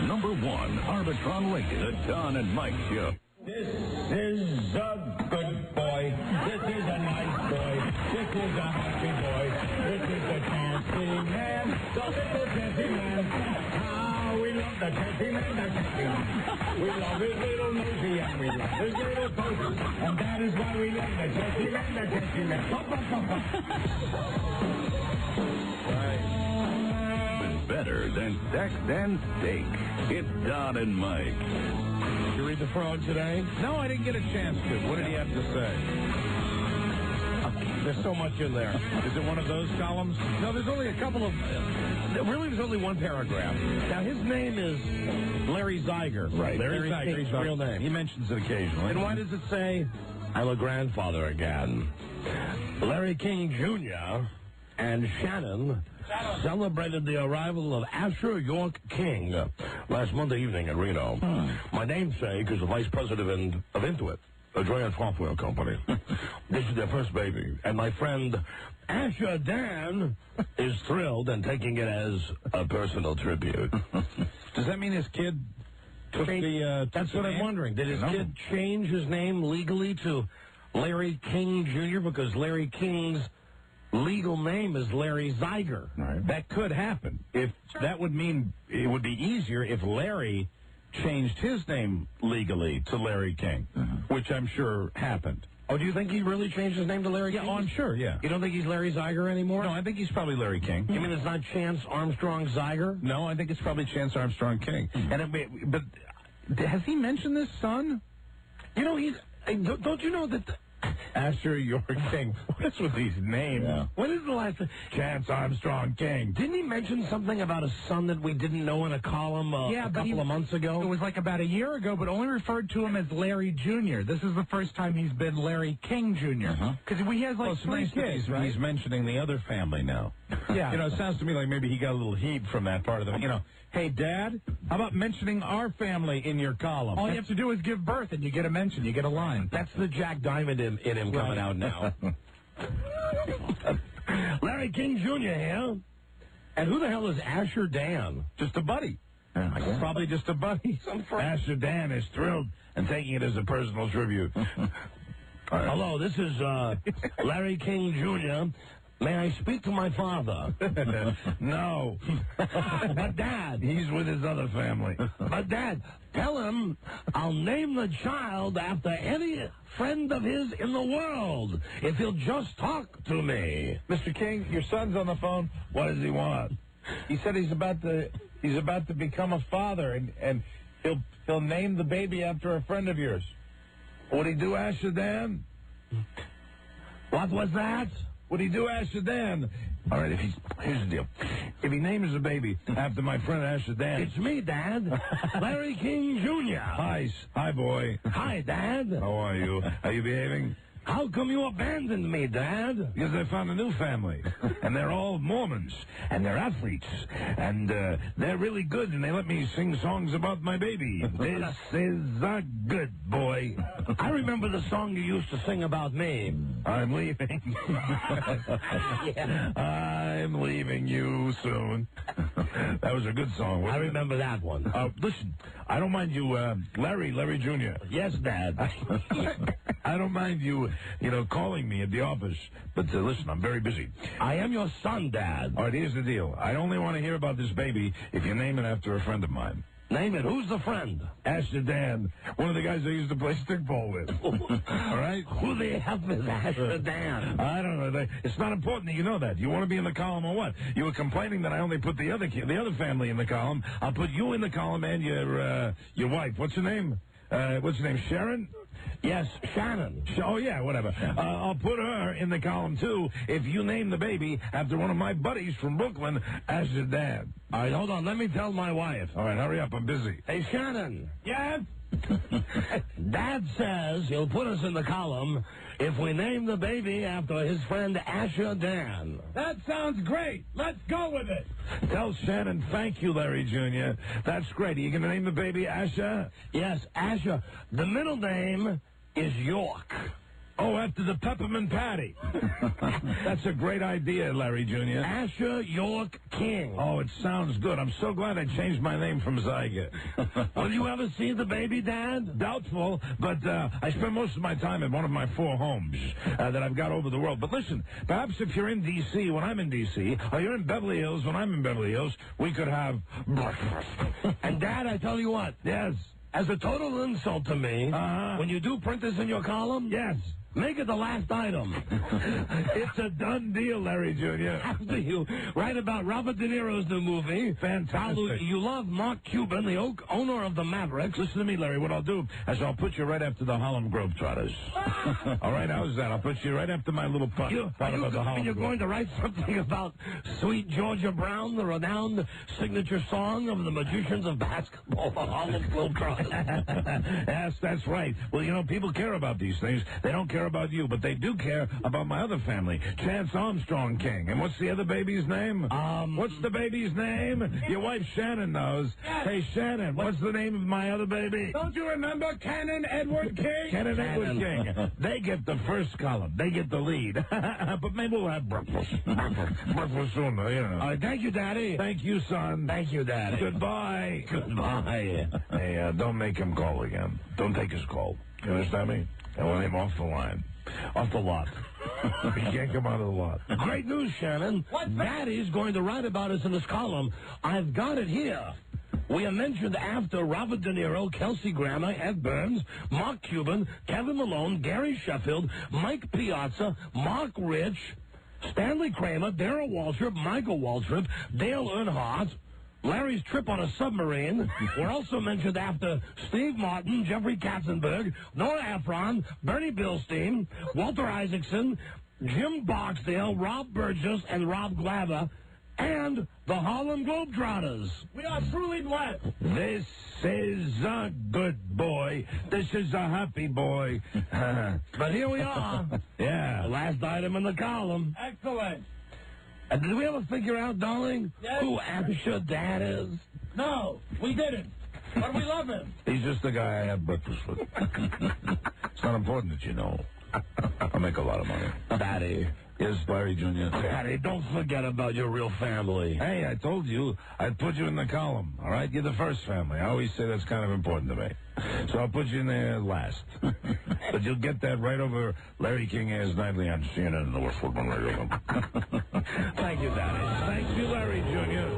Number one, Arbitron Lincoln, the Don and Mike Show. This is a good boy. This is a nice boy. This is a happy boy. This is the dancing man. The little dancing man. How we love the dancing man, the dancing man. We love his little nosy and we love his little toes. And that is why we love the dancing man, the dancing man. Bum, bum, bum, bum. It's better than sex and steak. It's Don and Mike. Did you read the frog today? No, I didn't get a chance to. What did he have to say? There's so much in there. Is it one of those columns? No, there's only a couple of... Really, there's only one paragraph. Now, his name is Larry Zeiger. Right. Larry Zeiger, his real name. He mentions it occasionally. And why does it say, I'm a grandfather again? Larry King Jr. and Shannon celebrated the arrival of Asher York King last Monday evening in Reno. My namesake is the vice president of Intuit, a giant software company. This is their first baby, and my friend Asher Dan is thrilled and taking it as a personal tribute. Does that mean his kid took the... That's what I'm wondering. Did his kid change his name legally to Larry King Jr. because Larry King's legal name is Larry Zeiger? Right. That could happen. If that would mean it would be easier if Larry changed his name legally to Larry King, which I'm sure happened. Oh, do you think he really changed his name to Larry King? Yeah, I'm sure, yeah. You don't think he's Larry Zeiger anymore? No, I think he's probably Larry King. You mean it's not Chance Armstrong Zeiger? No, I think it's probably Chance Armstrong King. But has he mentioned this son? You know, don't you know that... Asher York King. What is with these names? Yeah. When is the last... Chance Armstrong King. Didn't he mention something about a son that we didn't know in a column a couple of months ago? It was like about a year ago, but only referred to him as Larry Jr. This is the first time he's been Larry King Jr. Because he has like three kids, right? He's mentioning the other family now. Yeah. You know, it sounds to me like maybe he got a little heat from that part of the, you know, hey, Dad, how about mentioning our family in your column? All you have to do is give birth, and you get a mention. You get a line. That's the Jack Diamond in him coming out now. Larry King Jr. here. And who the hell is Asher Dan? Just a buddy. Probably just a buddy. Asher Dan is thrilled and taking it as a personal tribute. Hello, this is Larry King Jr. May I speak to my father? No. But, Dad. He's with his other family. But, Dad, tell him I'll name the child after any friend of his in the world if he'll just talk to me. Mr. King, your son's on the phone. What does he want? He said he's about to become a father, and he'll name the baby after a friend of yours. Would he do Asher Dan? What was that? Would he do Asher Dan? All right, here's the deal. If he names the baby after my friend Asher Dan... It's me, Dad. Larry King Jr. Hi, boy. Hi, Dad. How are you? Are you behaving? How come you abandoned me, Dad? Because I found a new family, and they're all Mormons, and they're athletes, and they're really good, and they let me sing songs about my baby. This is a good boy. I remember the song you used to sing about me. I'm leaving. I'm leaving you soon. That was a good song. I remember that one. Listen, I don't mind you, Larry Jr. Yes, Dad. I don't mind you, calling me at the office. But listen, I'm very busy. I am your son, Dad. All right, here's the deal. I only want to hear about this baby if you name it after a friend of mine. Name it. Who's the friend? Asher Dan, one of the guys I used to play stickball with. All right? Who the hell is Asher Dan? I don't know. It's not important that you know that. You want to be in the column or what? You were complaining that I only put the other family in the column. I'll put you in the column and your wife. What's her name? Sharon? Yes, Shannon. Oh, yeah, whatever. I'll put her in the column, too, if you name the baby after one of my buddies from Brooklyn, Asher Dan. All right, hold on. Let me tell my wife. All right, hurry up. I'm busy. Hey, Shannon. Yes? Dad says he'll put us in the column if we name the baby after his friend Asher Dan. That sounds great. Let's go with it. Tell Shannon thank you, Larry Jr. That's great. Are you going to name the baby Asher? Yes, Asher. The middle name is York. Oh, after the peppermint patty. That's a great idea, Larry Jr. Asher York King. Oh, it sounds good. I'm so glad I changed my name from Zyga. Will you ever see the baby, Dad? Doubtful, but I spend most of my time at one of my 4 homes that I've got over the world. But listen, perhaps if you're in D.C. when I'm in D.C., or you're in Beverly Hills when I'm in Beverly Hills, we could have breakfast. And, Dad, I tell you what. Yes. As a total insult to me, when you do print this in your column, yes, make it the last item. It's a done deal, Larry Jr. After you write about Robert De Niro's new movie, fantastic. You love Mark Cuban, the owner of the Mavericks. Listen to me, Larry. What I'll do is I'll put you right after the Harlem Globetrotters. All right, how's that? I'll put you right after my little part about the Harlem. You're going to write something about Sweet Georgia Brown, the renowned signature song of the magicians of basketball, the Harlem Globetrotters. Yes, that's right. Well, people care about these things. They don't care about you, but they do care about my other family, Chance Armstrong King. And what's the other baby's name? What's the baby's name? Your wife Shannon knows. Yes. Hey, Shannon, what's the name of my other baby? Don't you remember Canon Edward King? Canon Edward King. They get the first column. They get the lead. But maybe we'll have breakfast. breakfast soon, All right, thank you, Daddy. Thank you, son. Thank you, Daddy. Goodbye. Goodbye. Hey, don't make him call again. Don't take his call. You understand me? I want him off the line. Off the lot. He can't come out of the lot. Great news, Shannon. Daddy's going to write about us in this column. I've got it here. We are mentioned after Robert De Niro, Kelsey Grammer, Ed Burns, Mark Cuban, Kevin Malone, Gary Sheffield, Mike Piazza, Mark Rich, Stanley Kramer, Darrell Waltrip, Michael Waltrip, Dale Earnhardt, Larry's trip on a submarine. We're also mentioned after Steve Martin, Jeffrey Katzenberg, Nora Ephron, Bernie Bilstein, Walter Isaacson, Jim Barksdale, Rob Burgess, and Rob Glaber, and the Harlem Globetrotters. We are truly blessed. This is a good boy. This is a happy boy. But here we are. Yeah. The last item in the column. Excellent. Did we ever figure out, darling, who Asher Dad is? No, we didn't. But we love him. He's just the guy I had breakfast with. It's not important that you know. I make a lot of money. Daddy. Yes, Larry Jr. Daddy, don't forget about your real family. Hey, I told you I'd put you in the column, all right? You're the first family. I always say that's kind of important to me. So I'll put you in there last. But you'll get that right over Larry King Airs Nightly on CNN and the West Woodman Radio. Thank you, Daddy. Thank you, Larry Jr.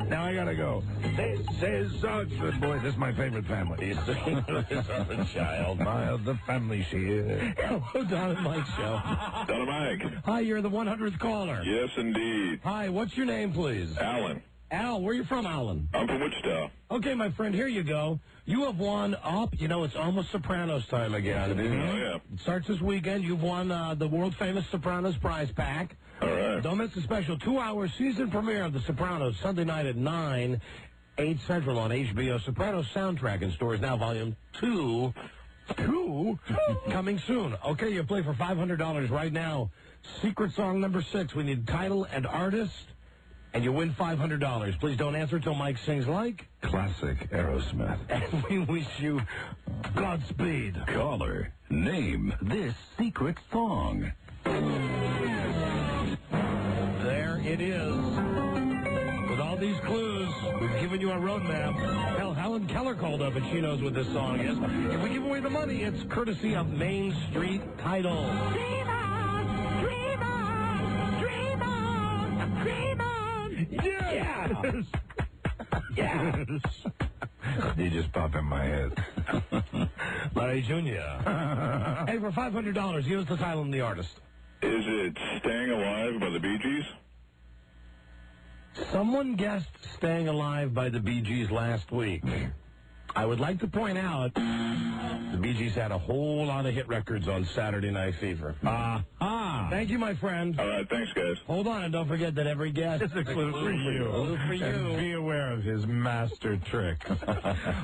Now I gotta go. This is good boy. This is my favorite family. This other child. My other family, she is. Hello, Don and Mike Show. Don and Mike. Hi, you're the 100th caller. Yes, indeed. Hi, what's your name, please? Alan. Al, where are you from, Alan? I'm from Wichita. Okay, my friend, here you go. You have won up. You know, it's almost Sopranos time again. Oh, yeah. It starts this weekend. You've won the world-famous Sopranos prize pack. All right. Don't miss the special 2-hour season premiere of The Sopranos Sunday night at 9, 8 Central on HBO. Sopranos soundtrack in stores now, Volume 2. Coming soon. Okay, you play for $500 right now. Secret song number 6. We need title and artist, and you win $500. Please don't answer until Mike sings like Classic Aerosmith. And we wish you Godspeed. Caller, name this secret song. There it is. With all these clues, we've given you a roadmap. Hell, Helen Keller called up and she knows what this song is. If we give away the money, it's courtesy of Main Street Title. Dream on, dream on, dream on, dream on. Yes! Yes! You just pop in my head. Larry Jr. Hey, for $500, give us the title and the artist. Is it Staying Alive by the Bee Gees? Someone guessed Staying Alive by the Bee Gees last week. I would like to point out the Bee Gees had a whole lot of hit records on Saturday Night Fever. Thank you, my friend. All right, thanks, guys. Hold on, and don't forget that every guest It's a clue for you. Clue for you. And be aware of his master trick.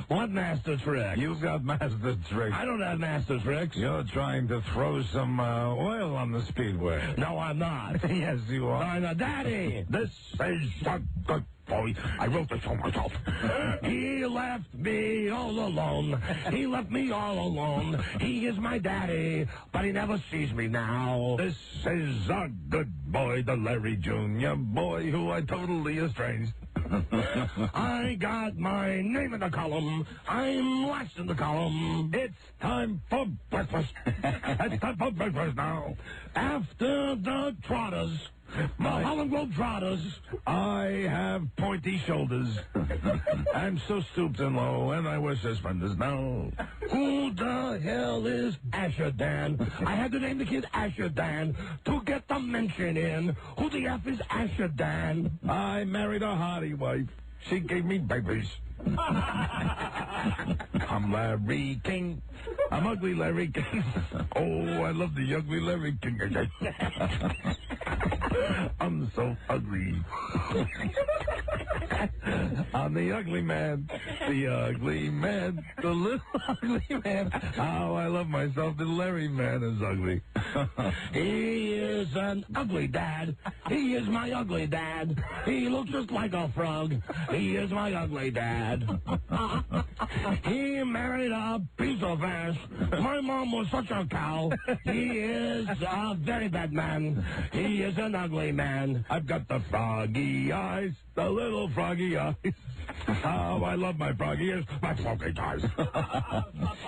What master trick? You've got master tricks. I don't have master tricks. You're trying to throw some oil on the speedway. No, I'm not. Yes, you are. No, I'm not. Daddy! This is a good boy. I wrote this song myself. He left me all alone. He left me all alone. He is my daddy, but he never sees me now. This is a good boy, the Larry Jr. boy who I totally estranged. I got my name in the column. I'm last in the column. It's time for breakfast. It's time for breakfast now. After the Trotters, the Harlem Globetrotters, I have pointy shoulders. I'm so stooped and low, and I wear suspenders now. Who the hell is Asher Dan? I had to name the kid Asher Dan to get the mention in. Who the F is Asher Dan? I married a hottie wife. She gave me babies. I'm Larry King. I'm ugly Larry King. Oh, I love the ugly Larry King. I'm so ugly. I'm the ugly man. The ugly man. The little ugly man. How I love myself. The Larry man is ugly. He is an ugly dad. He is my ugly dad. He looks just like a frog. He is my ugly dad. He married a piece of ass. My mom was such a cow. He is a very bad man. He is an ugly man. I've got the froggy eyes, the little froggy eyes. How I love my froggy ears, my froggy eyes.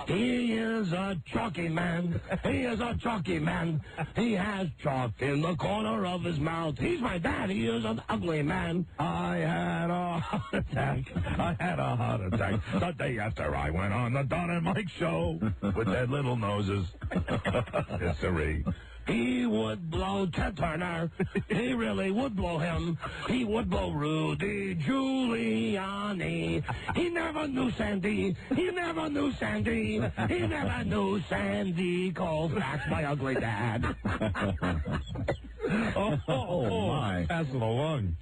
He is a chalky man. He is a chalky man. He has chalk in the corner of his mouth. He's my dad. He is an ugly man. I had a heart attack. I had a heart attack the day after I went on the Don and Mike show with their little noses. Yes, sirree. He would blow Ted Turner. He really would blow him. He would blow Rudy Giuliani. He never knew Sandy. He never knew Sandy. He never knew Sandy Koufax, my ugly dad. Oh, my. Pass it along.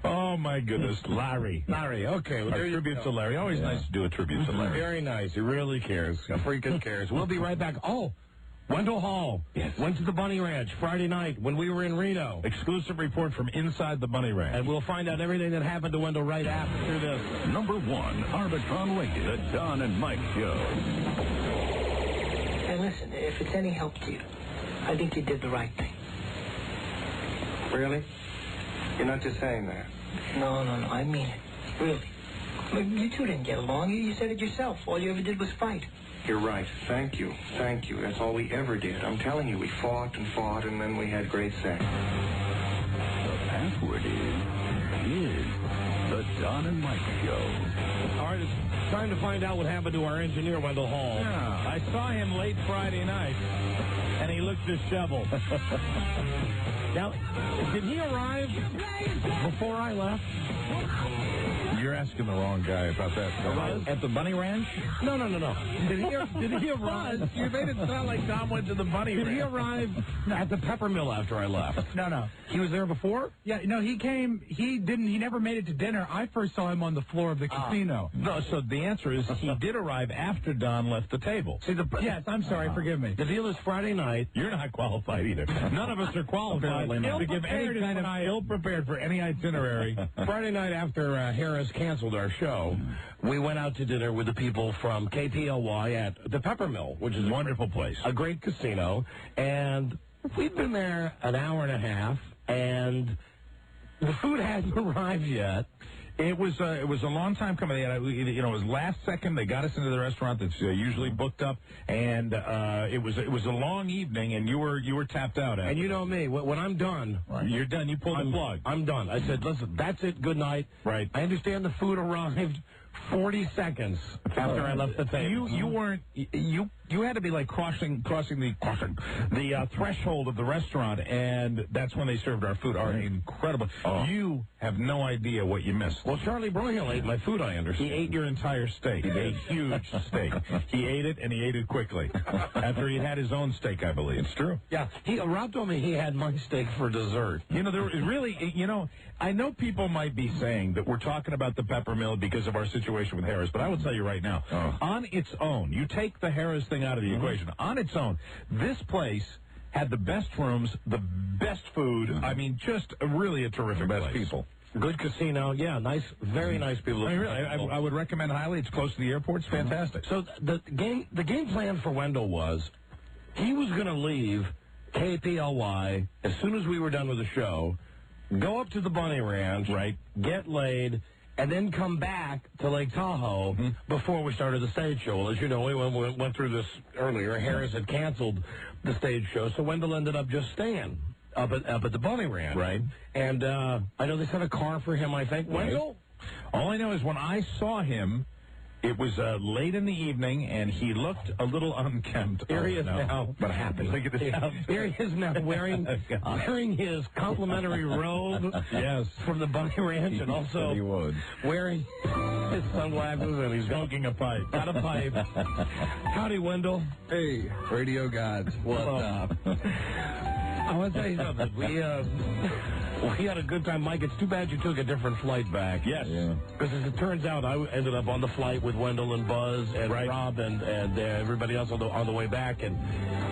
Oh, my goodness. Larry. Larry, okay. A tribute to Larry. Always nice to do a tribute to Larry. Very nice. He really cares. Freaking cares. We'll be right back. Oh, Wendell Hall went to the Bunny Ranch Friday night when we were in Reno. Exclusive report from inside the Bunny Ranch. And we'll find out everything that happened to Wendell right after this. Number 1, Arbitron rated, The Don and Mike Show. And listen, if it's any help to you, I think you did the right thing. Really? You're not just saying that? No, I mean it. Really. Look, you two didn't get along. You said it yourself. All you ever did was fight. You're right. Thank you. Thank you. That's all we ever did. I'm telling you, we fought, and then we had great sex. The password is The Don and Mike Show. All right, it's time to find out what happened to our engineer, Wendell Hall. Yeah, I saw him late Friday night, and he looked disheveled. Now, did he arrive before I left? You're asking the wrong guy about that. At the Bunny Ranch? No. Did he arrive? You made it sound like Tom went to the Bunny Ranch. Did he arrive at the pepper mill after I left? No. He was there before? Yeah, no, he came. He never made it to dinner. I first saw him on the floor of the casino. No, so the answer is he did arrive after Don left the table. See, yes, I'm sorry, forgive me. The deal is Friday night. You're not qualified either. None of us are qualified to give any kind of ill-prepared for any itinerary. Friday night after Harris canceled our show, we went out to dinner with the people from KPLY at the Pepper Mill, which is a wonderful place, a great casino, and we'd been there an hour and a half, and the food hadn't arrived yet. It was a long time coming. It was last second. They got us into the restaurant that's usually booked up, and it was a long evening, and you were tapped out. And you know me, when I'm done, you're done. You pulled the plug. I'm done. I said, listen, that's it. Good night. Right. I understand the food arrived 40 seconds after I left the table. You had to be like crossing the threshold of the restaurant, and that's when they served our food. Incredible. You have no idea what you missed. Well, Charlie Broyhill ate my food, I understand. He ate your entire steak. A huge steak. He ate it, and he ate it quickly. After he had his own steak, I believe. It's true. Yeah. Rob told me he had my steak for dessert. There was really, I know people might be saying that we're talking about the Pepper Mill because of our situation with Harris, but I will tell you right now, on its own, you take the Harris thing out of the equation. On its own, this place had the best rooms, the best food. I mean, just really a terrific place. Best people. Good casino. Yeah, nice, very nice people. I would recommend highly. It's close to the airport. It's fantastic. So the game plan for Wendell was he was going to leave KPLY as soon as we were done with the show, go up to the Bunny Ranch, get laid, and then come back to Lake Tahoe before we started the stage show. Well, as you know, we went through this earlier. Harris had canceled the stage show, so Wendell ended up just staying up at the Bunny Ranch. Right. And I know they sent a car for him, I think. Wendell? All I know is when I saw him, it was late in the evening, and he looked a little unkempt. Here he is now. What happened? Look at this. Here he is now wearing his complimentary robe from the Bunny Ranch, and also wearing his sunglasses, and he's smoking a pipe. Got a pipe. Howdy, Wendell. Hey, radio gods. What's up? I want to tell you something. We had a good time, Mike. It's too bad you took a different flight back. Yes. Because as it turns out, I ended up on the flight with Wendell and Buzz and Rob and everybody else on the way back, and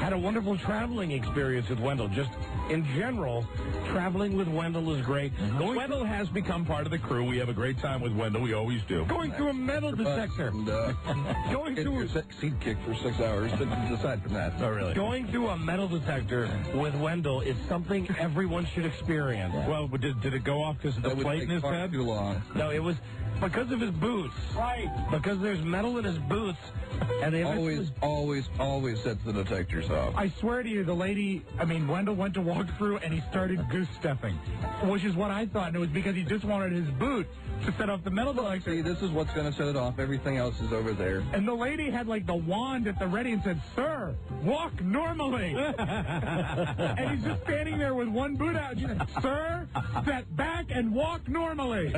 had a wonderful traveling experience with Wendell. Just in general, traveling with Wendell is great. Wendell has become part of the crew. We have a great time with Wendell. We always do. Going through a metal detector. Going through a seat kick for 6 hours. Aside from that. Oh, really? Going through a metal detector with Wendell is something everyone should experience. Well, did it go off because of the plate in his head? Too long. No, it was because of his boots. Right. Because there's metal in his boots. And they always sets the detectors off. I swear to you, Wendell went to walk through and he started goose stepping, which is what I thought. And it was because he just wanted his boot to set off the metal detector. See, this is what's going to set it off. Everything else is over there. And the lady had the wand at the ready and said, "Sir, walk normally." And he's just standing there with one boot out. She said, "Sir, step back and walk normally."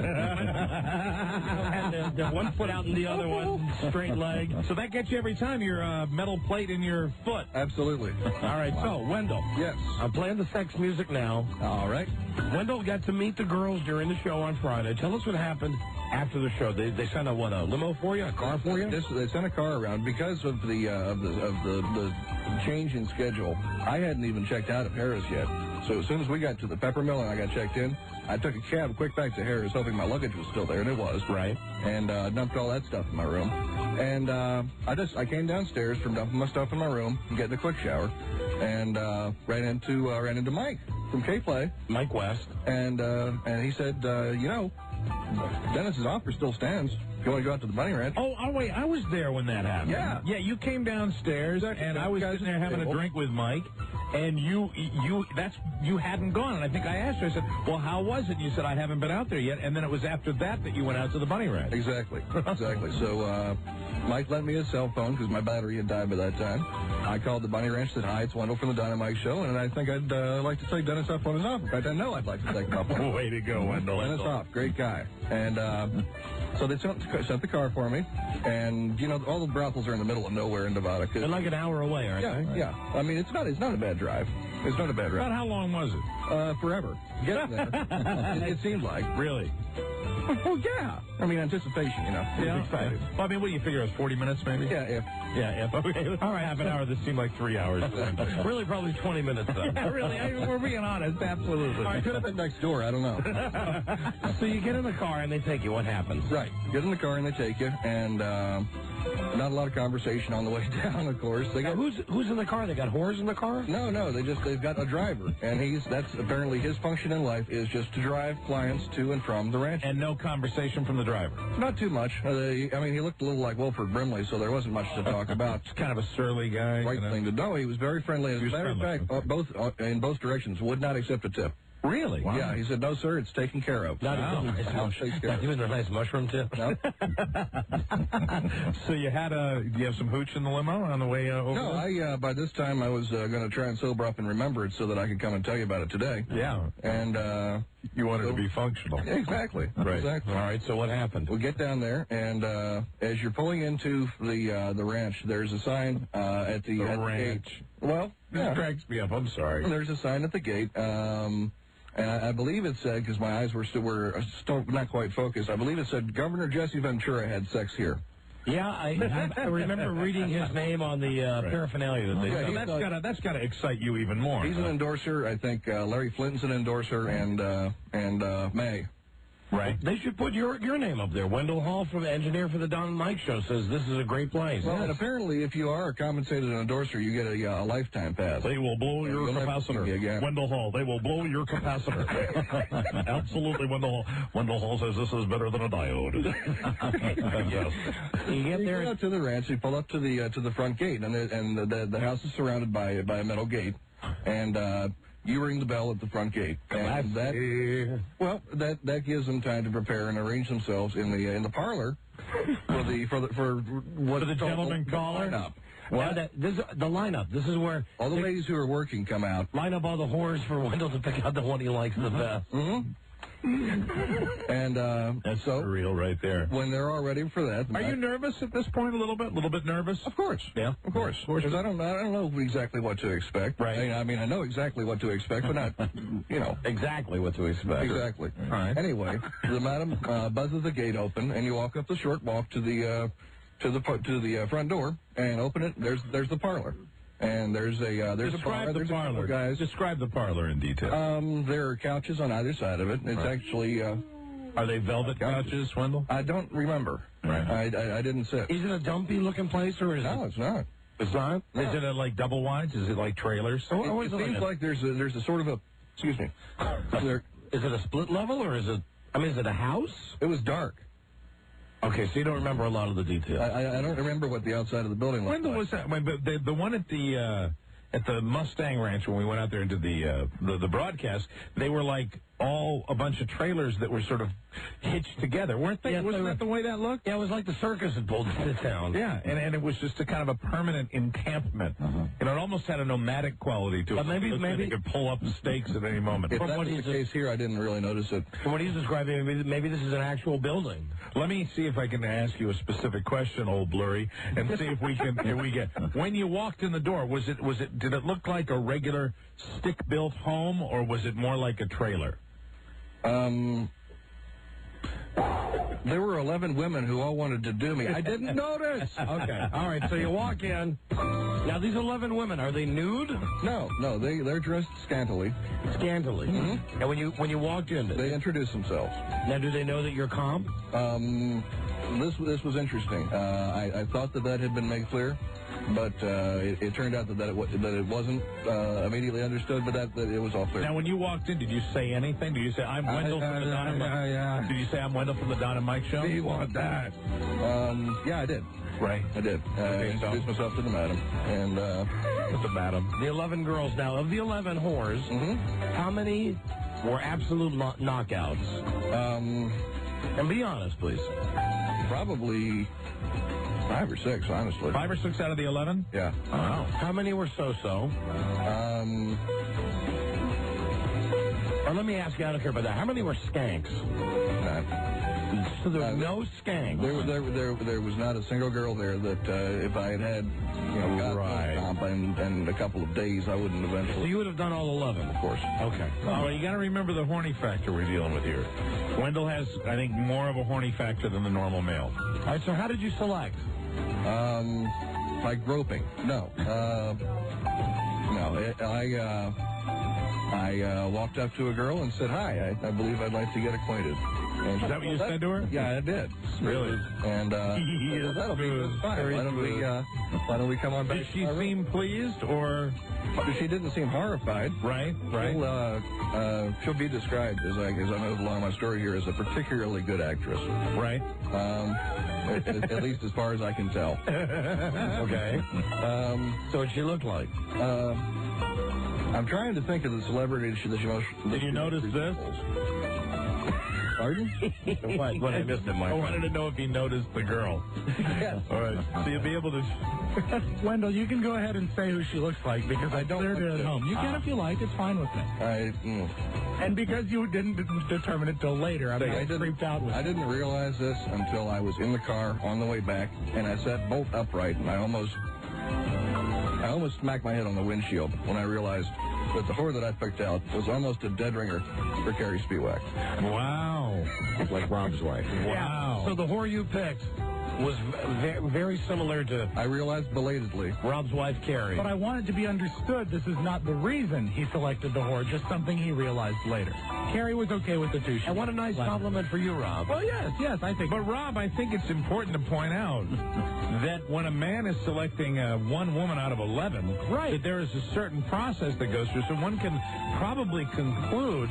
And the one foot out in the other one, straight leg. So that gets you every time your metal plate in your foot. Absolutely. All right, so, Wendell. Yes. I'm playing the sex music now. All right. Wendell got to meet the girls during the show on Friday. Tell us what happened after the show. They sent a limo for you, a car for you? They sent a car around because of the change in schedule. I hadn't even checked out of Harris yet. So as soon as we got to the Pepper Mill and I got checked in, I took a cab quick back to Harris, hoping my luggage was still there, and it was. Right. And dumped all that stuff in my room. And I came downstairs from dumping my stuff in my room and getting a quick shower, and ran into Mike from K-Play. Mike West. And he said, Dennis's offer still stands. You want to go out to the Bunny Ranch? Oh, wait, I was there when that happened. Yeah. Yeah, you came downstairs, and I was sitting there having a drink with Mike, and you hadn't gone, and I think I asked you, I said, well, how was it? And you said, I haven't been out there yet, and then it was after that you went out to the Bunny Ranch. Exactly. So, Mike lent me his cell phone because my battery had died by that time. I called the Bunny Ranch, said, hi, it's Wendell from the Don and Mike Show, and I think I'd like to take Dennis up on his offer. In fact, I know I'd like to take him up on his offer. Way to go, Wendell. Dennis off, great guy. And so they sent the car for me, and, all the brothels are in the middle of nowhere in Nevada. They're like an hour away, aren't they? Yeah. I mean, it's not a bad drive. It's not a bad drive. About how long was it? Forever. Getting there. it seemed like. Really? Well, yeah. I mean, anticipation, Yeah. Excited. Well, I mean, what do you figure? It was 40 minutes, maybe? Yeah, if. Yeah, if. Okay. All right, half an hour. This seemed like 3 hours. Really, probably 20 minutes, though. Yeah, really. We're being honest. Absolutely. All right, could have been next door. I don't know. So you get in the car and they take you. What happens? Right. Get in the car and they take you, and not a lot of conversation on the way down, of course. They got who's in the car? They got whores in the car? No. They've got a driver, and that's apparently his function in life is just to drive clients to and from the ranch. And no conversation from the driver. Not too much. He looked a little like Wilford Brimley, so there wasn't much to talk about. It's kind of a surly guy. Right thing to know. He was very friendly. As a matter of fact, in both directions, would not accept a tip. Really? Wow. Yeah, he said, no, sir, it's taken care of. Not even a nice mushroom tip? No. So you have some hooch in the limo on the way over? No, by this time I was going to try and sober up and remember it so that I could come and tell you about it today. Yeah. And, you wanted to be functional. Exactly. Right. Exactly. All right, so what happened? We get down there, and as you're pulling into the ranch, there's a sign at the ranch. gate. Well, This cracks me up. I'm sorry. There's a sign at the gate. And I believe it said, because my eyes were still not quite focused, I believe it said Governor Jesse Ventura had sex here. Yeah, I remember reading his name on the paraphernalia that they said. That's got to excite you even more. He's an endorser. I think Larry Flinton's an endorser, and May. Right. They should put your name up there. Wendell Hall, from engineer for the Don and Mike Show, says this is a great place. Well, and apparently, if you are a compensated endorser, you get a lifetime pass. They will blow your capacitor. Wendell Hall, they will blow your capacitor. Absolutely, Wendell Hall. Wendell Hall says this is better than a diode. Yes. You get there. You go to the ranch. You pull up to the front gate, and the house is surrounded by a metal gate, and. You ring the bell at the front gate, and that gives them time to prepare and arrange themselves in the parlor for the gentleman caller. Lineup. Well, this is the lineup. This is where all the ladies who are working come out. Line up all the whores for Wendell to pick out the one he likes the best. Mm-hmm. And that's so real right there. When they're all ready for that, are you nervous at this point? A little bit nervous. Of course, yeah, of course. Because I don't know exactly what to expect. Right. I mean, I know exactly what to expect, but not, exactly what to expect. Exactly. All right. Anyway, the madam buzzes the gate open, and you walk up the short walk to the front door and open it. There's the parlor. And there's a bar. There's a couple guys. Describe the parlor in detail. There are couches on either side of it. It's actually. Are they velvet couches, Wendell? I don't remember. Right. I didn't sit. Is it a dumpy looking place or is No, it? it's not. It's not. No. Is it like double wides? Is it like trailers? It seems like there's a sort of a. Excuse me. Is it a split level or is it? I mean, is it a house? It was dark. Okay, so you don't remember a lot of the details. I don't remember what the outside of the building looked like. When was that? But the one at the Mustang Ranch when we went out there into the broadcast, they were like all a bunch of trailers that were sort of hitched together, weren't they? Wasn't that the way that looked? Yeah, it was like the circus had pulled into town. Yeah, and it was just a kind of a permanent encampment. It almost had a nomadic quality to it. But maybe they could pull up the stakes at any moment. If that was the case here, I didn't really notice it. From what he's describing, maybe this is an actual building. Let me see if I can ask you a specific question, old Blurry, and see if we can. If we get when you walked in the door, did it look like a regular stick-built home, or was it more like a trailer? There were 11 women who all wanted to do me. I didn't notice. Okay. All right. So you walk in. Now, these 11 women, are they nude? No, they're dressed scantily. Scantily. Mm-hmm. And when you walked in, they introduced themselves. Now, do they know that you're comp? This was interesting. I thought that had been made clear, but it turned out that it wasn't immediately understood, but that it was all clear. Now, when you walked in, did you say anything? Did you say, I'm Wendell from the Don and Mike? Did you say, I'm Wendell from the Don and Mike show? You want that? Yeah, I did. Right. I did. I introduced myself to the madam. And the madam. The 11 girls. Now, of the 11 whores, how many were absolute knockouts? And be honest, please. Probably 5 or 6, honestly. 5 or 6 out of the 11? Yeah. Wow. How many were so-so? Or let me ask you, I don't care about that. How many were skanks? So there were no skanks. There was not a single girl there that if I had comp and a couple of days, I wouldn't eventually. So you would have done all 11, of course. Okay. Well, you got to remember the horny factor we're dealing with here. Wendell has, I think, more of a horny factor than the normal male. All right. So how did you select? By groping. No. I walked up to a girl and said, hi, I believe I'd like to get acquainted. And is that what you said to her? Yeah, I did. Really? And that'll be fine. Why don't we come on back? Did she seem pleased, or? She didn't seem horrified. Right. She'll be described, as I move along my story here, as a particularly good actress. Right. At least as far as I can tell. Okay. So what she looked like? I'm trying to think of the celebrity that she most... Did you notice this? Pardon? What I missed it, Mike. I wanted to know if he noticed the girl. Yes. All right. So you'll be able to... Wendell, you can go ahead and say who she looks like, because I don't cleared it at home. You can if you like. It's fine with me. And because you didn't determine it till later, I'm not creeped out with it. I didn't realize this until I was in the car on the way back, and I sat bolt upright, and I almost smacked my head on the windshield when I realized that the whore that I picked out was almost a dead ringer for Carrie Spiewak. Wow. Like Rob's wife. Wow. So the whore you picked was very similar to... I realized belatedly. Rob's wife, Carrie. But I want it to be understood this is not the reason he selected the whore, just something he realized later. Carrie was okay with the two. And what a nice compliment for you, Rob. Well, yes, I think. But, Rob, I think it's important to point out that when a man is selecting one woman out of 11, that there is a certain process that goes through. So one can probably conclude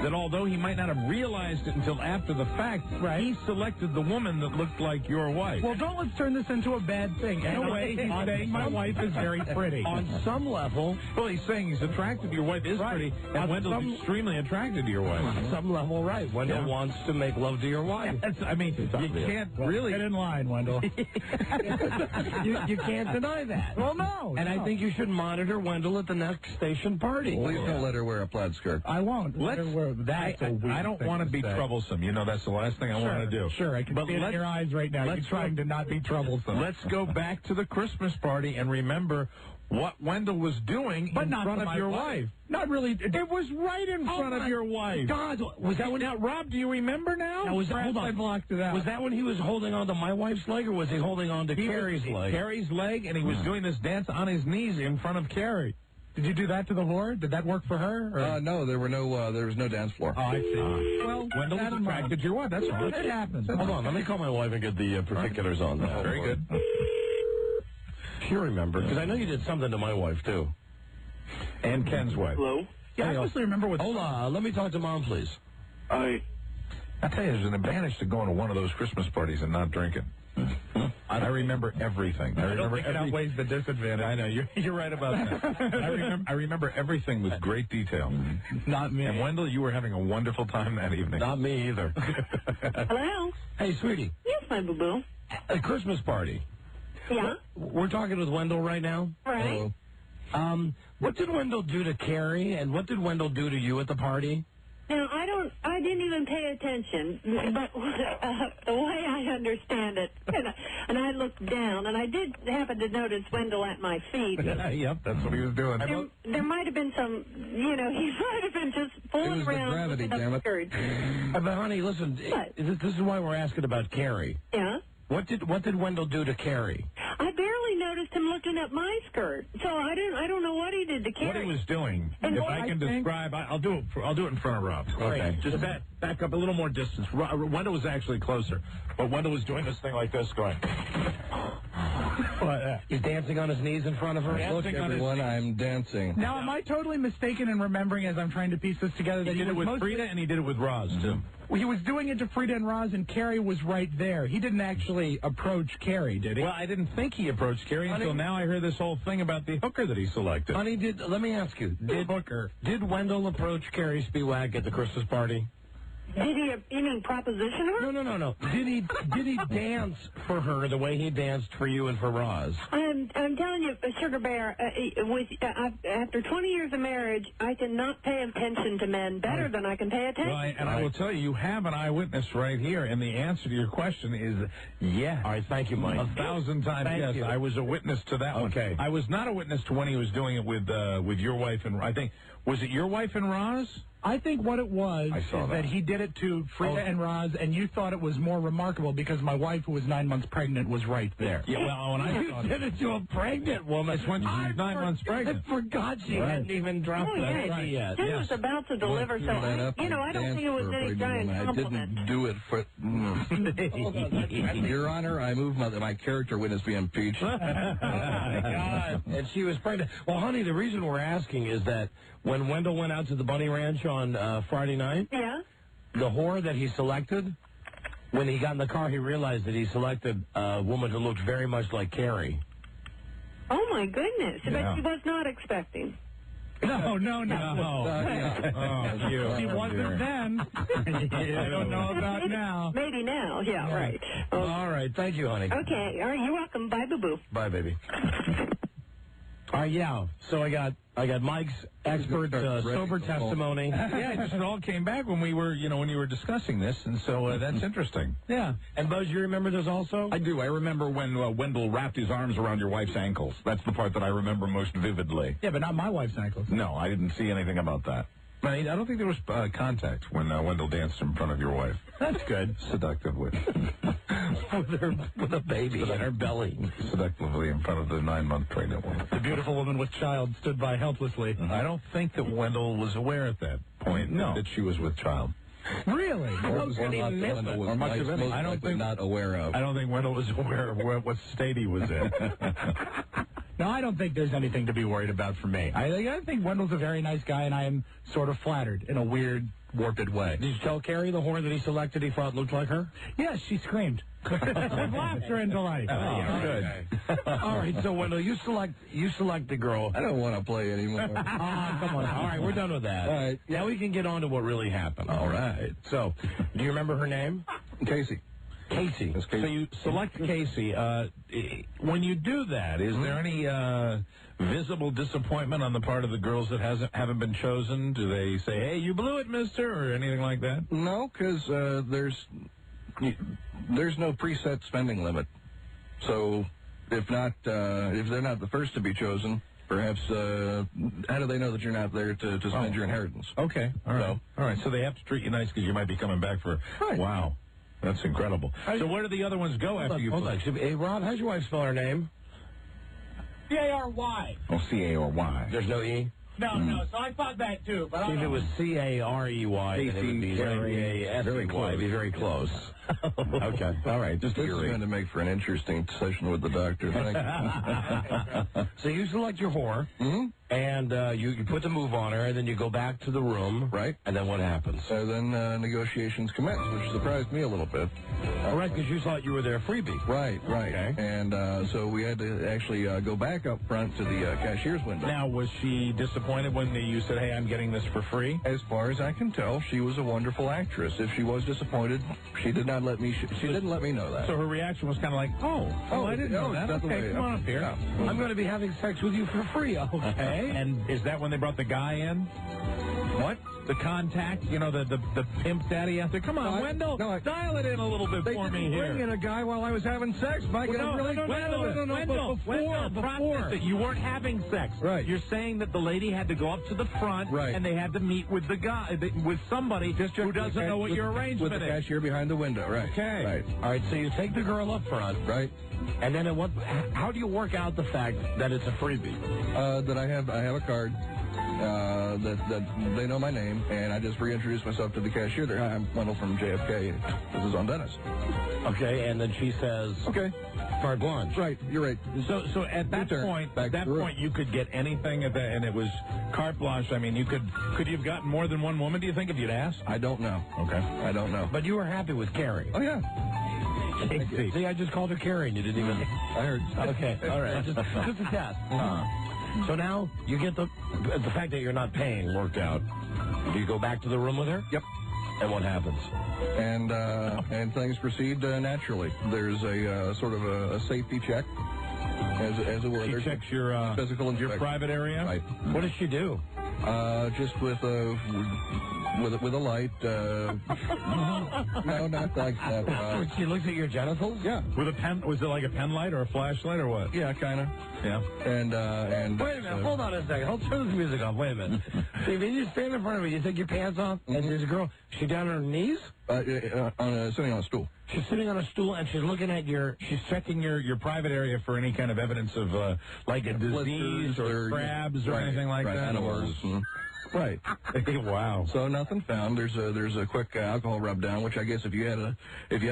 that although he might not have realized it until after the fact, he selected the woman that looked like your wife. Well, don't let's turn this into a bad thing. In a way, he's saying my wife is very pretty. On some level... Well, he's saying he's attracted to your wife is pretty, and Wendell's extremely attracted to your wife. On some level, right. Wendell wants to make love to your wife. I mean, you can't really... Get in line, Wendell. you can't deny that. Well, no. And I think you should monitor Wendell at the next station party. Please don't let her wear a plaid skirt. I won't. I don't want to be troublesome. You know, that's the last thing I want to do. Sure, I can see it in your eyes right now. You're trying to not be troublesome. Let's go back to the Christmas party and remember what Wendell was doing in front of your wife. Not really. It was right in front of your wife. God, was that when... Now, Rob, do you remember now? Hold on. I blocked it out. Was that when he was holding on to my wife's leg, or was he holding on to Carrie's leg? Carrie's leg, and he was doing this dance on his knees in front of Carrie. Did you do that to the whore? Did that work for her? Or? No, there was no dance floor. Oh, I see. Well, Wendell was attracted to your wife. That's all. It happens. Hold on, let me call my wife and get the particulars on that. Very good. You remember, because I know you did something to my wife, too. And Ken's wife. Hello? Yeah, I mostly remember what... Hold on, let me talk to Mom, please. I tell you, there's an advantage to going to one of those Christmas parties and not drinking. I remember everything. I remember it outweighs the disadvantage. I know, you're right about that. I remember everything with great detail. Not me. And Wendell, you were having a wonderful time that evening. Not me either. Hello? Hey, sweetie. Yes, my boo-boo. A Christmas party. Yeah? We're talking with Wendell right now. Right. What did Wendell do to Carrie, and what did Wendell do to you at the party? Now, I didn't even pay attention, but the way I understand it, and I looked down, and I did happen to notice Wendell at my feet. Yep, that's what he was doing. There might have been some, he might have been just fooling around. Gravity, with damn it. skirt. But, honey, listen, this is why we're asking about Carrie. Yeah? What did Wendell do to Carrie? I barely noticed him looking at my skirt, so I don't know what he did to Carrie. What he was doing, if I can describe, I'll do it in front of Rob. Okay. Just back up a little more distance. Wendell was actually closer, but Wendell was doing this thing like this, going. He's dancing on his knees in front of her. Look, everyone, I'm dancing. Now, am I totally mistaken in remembering as I'm trying to piece this together that He did it with Frida and he did it with Roz, too. He was doing it to Frida and Roz, and Carrie was right there. He didn't actually approach Carrie, did he? Well, I didn't think he approached Carrie until now I hear this whole thing about the hooker that he selected. Honey, let me ask you, did Wendell approach Carrie Spiewak at the Christmas party? Did he, you mean proposition her? No. Did he dance for her the way he danced for you and for Roz? I'm telling you, Sugar Bear, after 20 years of marriage, I cannot pay attention to men better than I can pay attention. Well, and I will tell you, you have an eyewitness right here, and the answer to your question is yes. All right, thank you, Mike. 1,000 times Thank yes. you. I was a witness to that one. Okay. I was not a witness to when he was doing it with your wife and I think was it your wife and Roz? I think what it was is that he did it to Frida and Roz, and you thought it was more remarkable because my wife, who was 9 months pregnant, was right there. Yeah, well, when I You did it to a pregnant woman. It's when she was 9 months pregnant. I forgot she hadn't even dropped that yeah. yet. She was about to deliver, so I don't think it was any giant compliment. I didn't do it for... Your Honor, I move my character witness be impeached. Oh, my God. And she was pregnant. Well, honey, the reason we're asking is that when Wendell went out to the Bunny Ranch on Friday night, the whore that he selected, when he got in the car, he realized that he selected a woman who looked very much like Carrie. Oh, my goodness. Yeah. But she was not expecting. No. She wasn't then. I don't know about now. Maybe now. Yeah, right. All right. Thank you, honey. Okay. All right. You're welcome. Bye, boo-boo. Bye, baby. All right, yeah. So I got Mike's expert sober testimony. Yeah, it all came back when we were, when you were discussing this, and so that's interesting. Yeah. And Buzz, you remember this also? I do. I remember when Wendell wrapped his arms around your wife's ankles. That's the part that I remember most vividly. Yeah, but not my wife's ankles. No, I didn't see anything about that. I don't think there was contact when Wendell danced in front of your wife. That's good. Seductively. with a baby in her belly. Seductively in front of the 9-month pregnant woman. The beautiful woman with child stood by helplessly. I don't think that Wendell was aware at that point that she was with child. Really? Or much of it. I don't think not aware of. I don't think Wendell was aware of what state he was in. No, I don't think there's anything to be worried about for me. I think Wendell's a very nice guy, and I am sort of flattered in a weird, warped way. Did you tell Carrie the whore that he selected he thought looked like her? Yes, she screamed. Laughter into life. Good. All right, so Wendell, you select the girl. I don't want to play anymore. Come on. All right, we're done with that. All right. Now we can get on to what really happened. All right. So, do you remember her name? Casey. Casey. So you select Casey. When you do that, is there any visible disappointment on the part of the girls that haven't been chosen? Do they say, "Hey, you blew it, mister," or anything like that? No, because there's no preset spending limit. So if they're not the first to be chosen, perhaps how do they know that you're not there to spend your inheritance? Okay, all right. So they have to treat you nice because you might be coming back for. Right. Wow. That's incredible. So where do the other ones go after you play? Hey, Rob, how's your wife spell her name? C-A-R-Y. Oh, C-A-R-Y. There's no E? No, so I thought that too. But See, if it was C-A-R-E-Y, then it would be C-A-S-E-Y. Very close. Be very close. Okay, all right. This is going to make for an interesting session with the doctor. Thank you. So you select your whore. Mm-hmm. And you put the move on her, and then you go back to the room. Right. And then what happens? So then negotiations commence, which surprised me a little bit. All right, because you thought you were their freebie. Right. Okay. And so we had to actually go back up front to the cashier's window. Now, was she disappointed when you said, hey, I'm getting this for free? As far as I can tell, she was a wonderful actress. If she was disappointed, she did not let me. She didn't let me know that. So her reaction was kind of like, oh, I didn't know that. Okay, come on up here. Yeah. I'm going to be having sex with you for free. Okay. And is that when they brought the guy in? What? The contact? You know, the pimp daddy out there? Come on, Wendell, dial it in a little bit for me here. Bring in a guy while I was having sex, Mike. Wendell, process it. You weren't having sex. Right. You're saying that the lady had to go up to the front, and they had to meet with the guy, with somebody who doesn't know what your arrangement is. With the cashier behind the window, right. Okay. Right. All right, so you take the girl up front. Right. And then how do you work out the fact that it's a freebie? That I have a card. That they know my name, and I just reintroduce myself to the cashier there. Hi, I'm Wendell from JFK. This is on Dennis. Okay, and then she says, okay, carte blanche. Right, you're right. So at that point, you could get anything and it was carte blanche. I mean, could you have gotten more than one woman, do you think, if you'd asked? I don't know. Okay. I don't know. But you were happy with Carrie. Oh, yeah. See, I just called her Carrie, and you didn't even... I heard. Okay, all right. Just a test. So now you get the fact that you're not paying worked out. Do you go back to the room with her? Yep. And what happens? And things proceed naturally. There's a sort of a safety check, as it were. She checks your physical inspection. Your private area. Right. What does she do? Just with a light. No, not like that. She looks at your genitals? Yeah. With a pen? Was it like a pen light or a flashlight or what? Yeah, kind of. Yeah. And wait a minute. Hold on a second. Hold turn this music off. Wait a minute. See, when you stand in front of me, you take your pants off, and there's a girl. She down on her knees? Sitting on a stool. She's sitting on a stool, and she's looking at She's checking your private area for any kind of evidence of like a disease or crabs or anything like that. Animals. Right. Wow. So nothing found. There's a quick alcohol rub down, which I guess if you had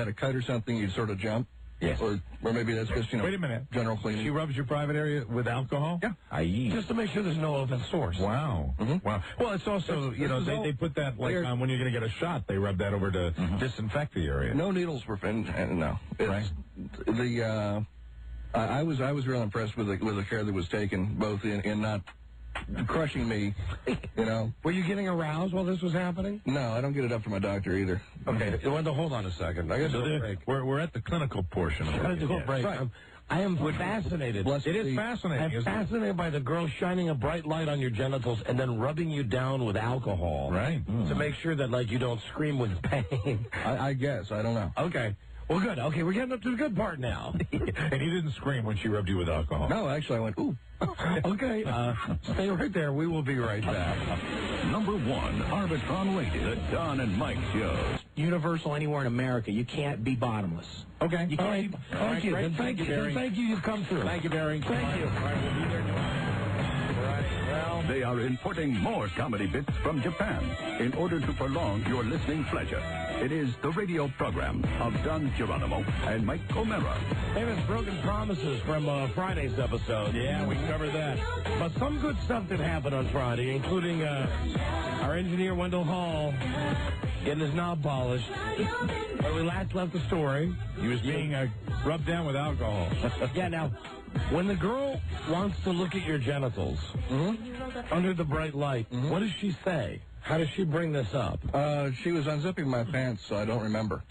a cut or something, you'd sort of jump. Yes. Or maybe that's just Wait a minute. General cleaning. She rubs your private area with alcohol? Yeah. Just to make sure there's no open source. Wow. Mm-hmm. Wow. Well, it's also they put that when you're going to get a shot, they rub that over to disinfect the area. No needles were found. No. Right. I was real impressed with the care that was taken, both in not crushing me, you know. Were you getting aroused while this was happening? No, I don't get it up from my doctor either. Okay, Wendell, hold on a second. I guess we're at the clinical portion of it. Break. Right. I am fascinated. It is fascinating. I'm fascinated by the girl shining a bright light on your genitals and then rubbing you down with alcohol. Right. To make sure that, you don't scream with pain. I guess. I don't know. Okay. Well, good. Okay, we're getting up to the good part now. And you didn't scream when she rubbed you with alcohol. No, actually, I went, ooh. Okay, stay right there. We will be right back. Number 1, Arbitron rated, the Don and Mike Show. Universal anywhere in America. You can't be bottomless. Okay. All right. Thank you. Thank you. Thank you. You've come through. Thank you, Barry. Thank you. All right, we'll be there tomorrow. Well, they are importing more comedy bits from Japan in order to prolong your listening pleasure. It is the radio program of Don Geronimo and Mike O'Mara. Famous broken promises from Friday's episode. Yeah, we covered that. But some good stuff did happen on Friday, including our engineer, Wendell Hall, getting his knob polished. When we last left the story, he was being rubbed down with alcohol. Yeah, now, when the girl wants to look at your genitals under the bright light, what does she say? How does she bring this up? She was unzipping my pants, so I don't remember.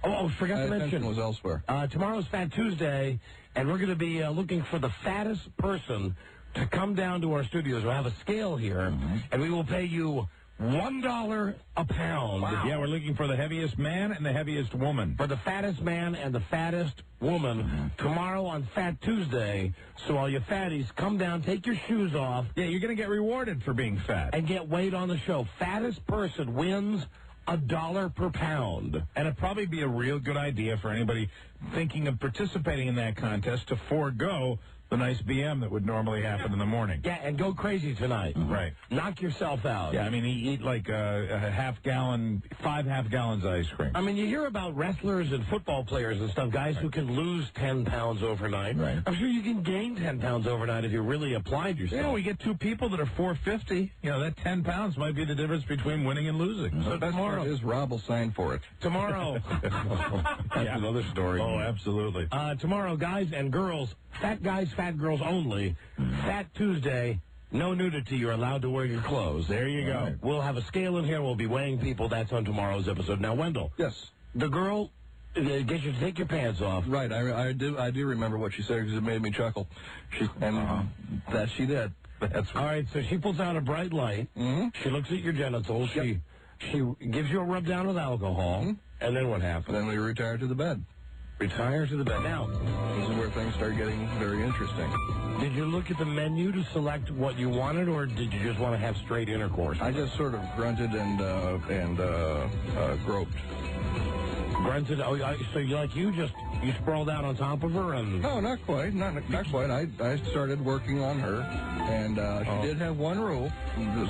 Oh, forgot to mention. Attention was elsewhere. Tomorrow's Fat Tuesday, and we're going to be looking for the fattest person to come down to our studios. We'll have a scale here, and we will pay you $1 a pound. Wow. Yeah, we're looking for the heaviest man and the heaviest woman. For the fattest man and the fattest woman tomorrow on Fat Tuesday. So all you fatties, come down, take your shoes off. Yeah, you're going to get rewarded for being fat. And get weight on the show. Fattest person wins $1 per pound. And it'd probably be a real good idea for anybody thinking of participating in that contest to forego the nice BM that would normally happen in the morning. Yeah, and go crazy tonight. Right. Knock yourself out. Yeah, I mean, eat like a 5 half-gallons of ice cream. I mean, you hear about wrestlers and football players and stuff, guys who can lose 10 pounds overnight. Right. I'm sure you can gain 10 pounds overnight if you really applied yourself. You know, we get two people that are 450. You know, that 10 pounds might be the difference between winning and losing. So tomorrow is Rob will sign for it. Tomorrow. That's another story. Oh, absolutely. Tomorrow, guys and girls, fat guys, fat girls only. Fat Tuesday. No nudity. You're allowed to wear your clothes. There you go. Right. We'll have a scale in here. We'll be weighing people. That's on tomorrow's episode. Now, Wendell. Yes. The girl gets you to take your pants off. Right. I do remember what she said because it made me chuckle. That she did. That's all right. So she pulls out a bright light. Mm-hmm. She looks at your genitals. Yep. She gives you a rub down with alcohol. Mm-hmm. And then what happens? Then we retire to the bed. Retire to the bed. Now, this is where things start getting very interesting. Did you look at the menu to select what you wanted, or did you just want to have straight intercourse? I just sort of grunted and groped. Grunted? Oh, so you sprawled out on top of her and? No, not quite. Not quite. I started working on her, and she did have one rule,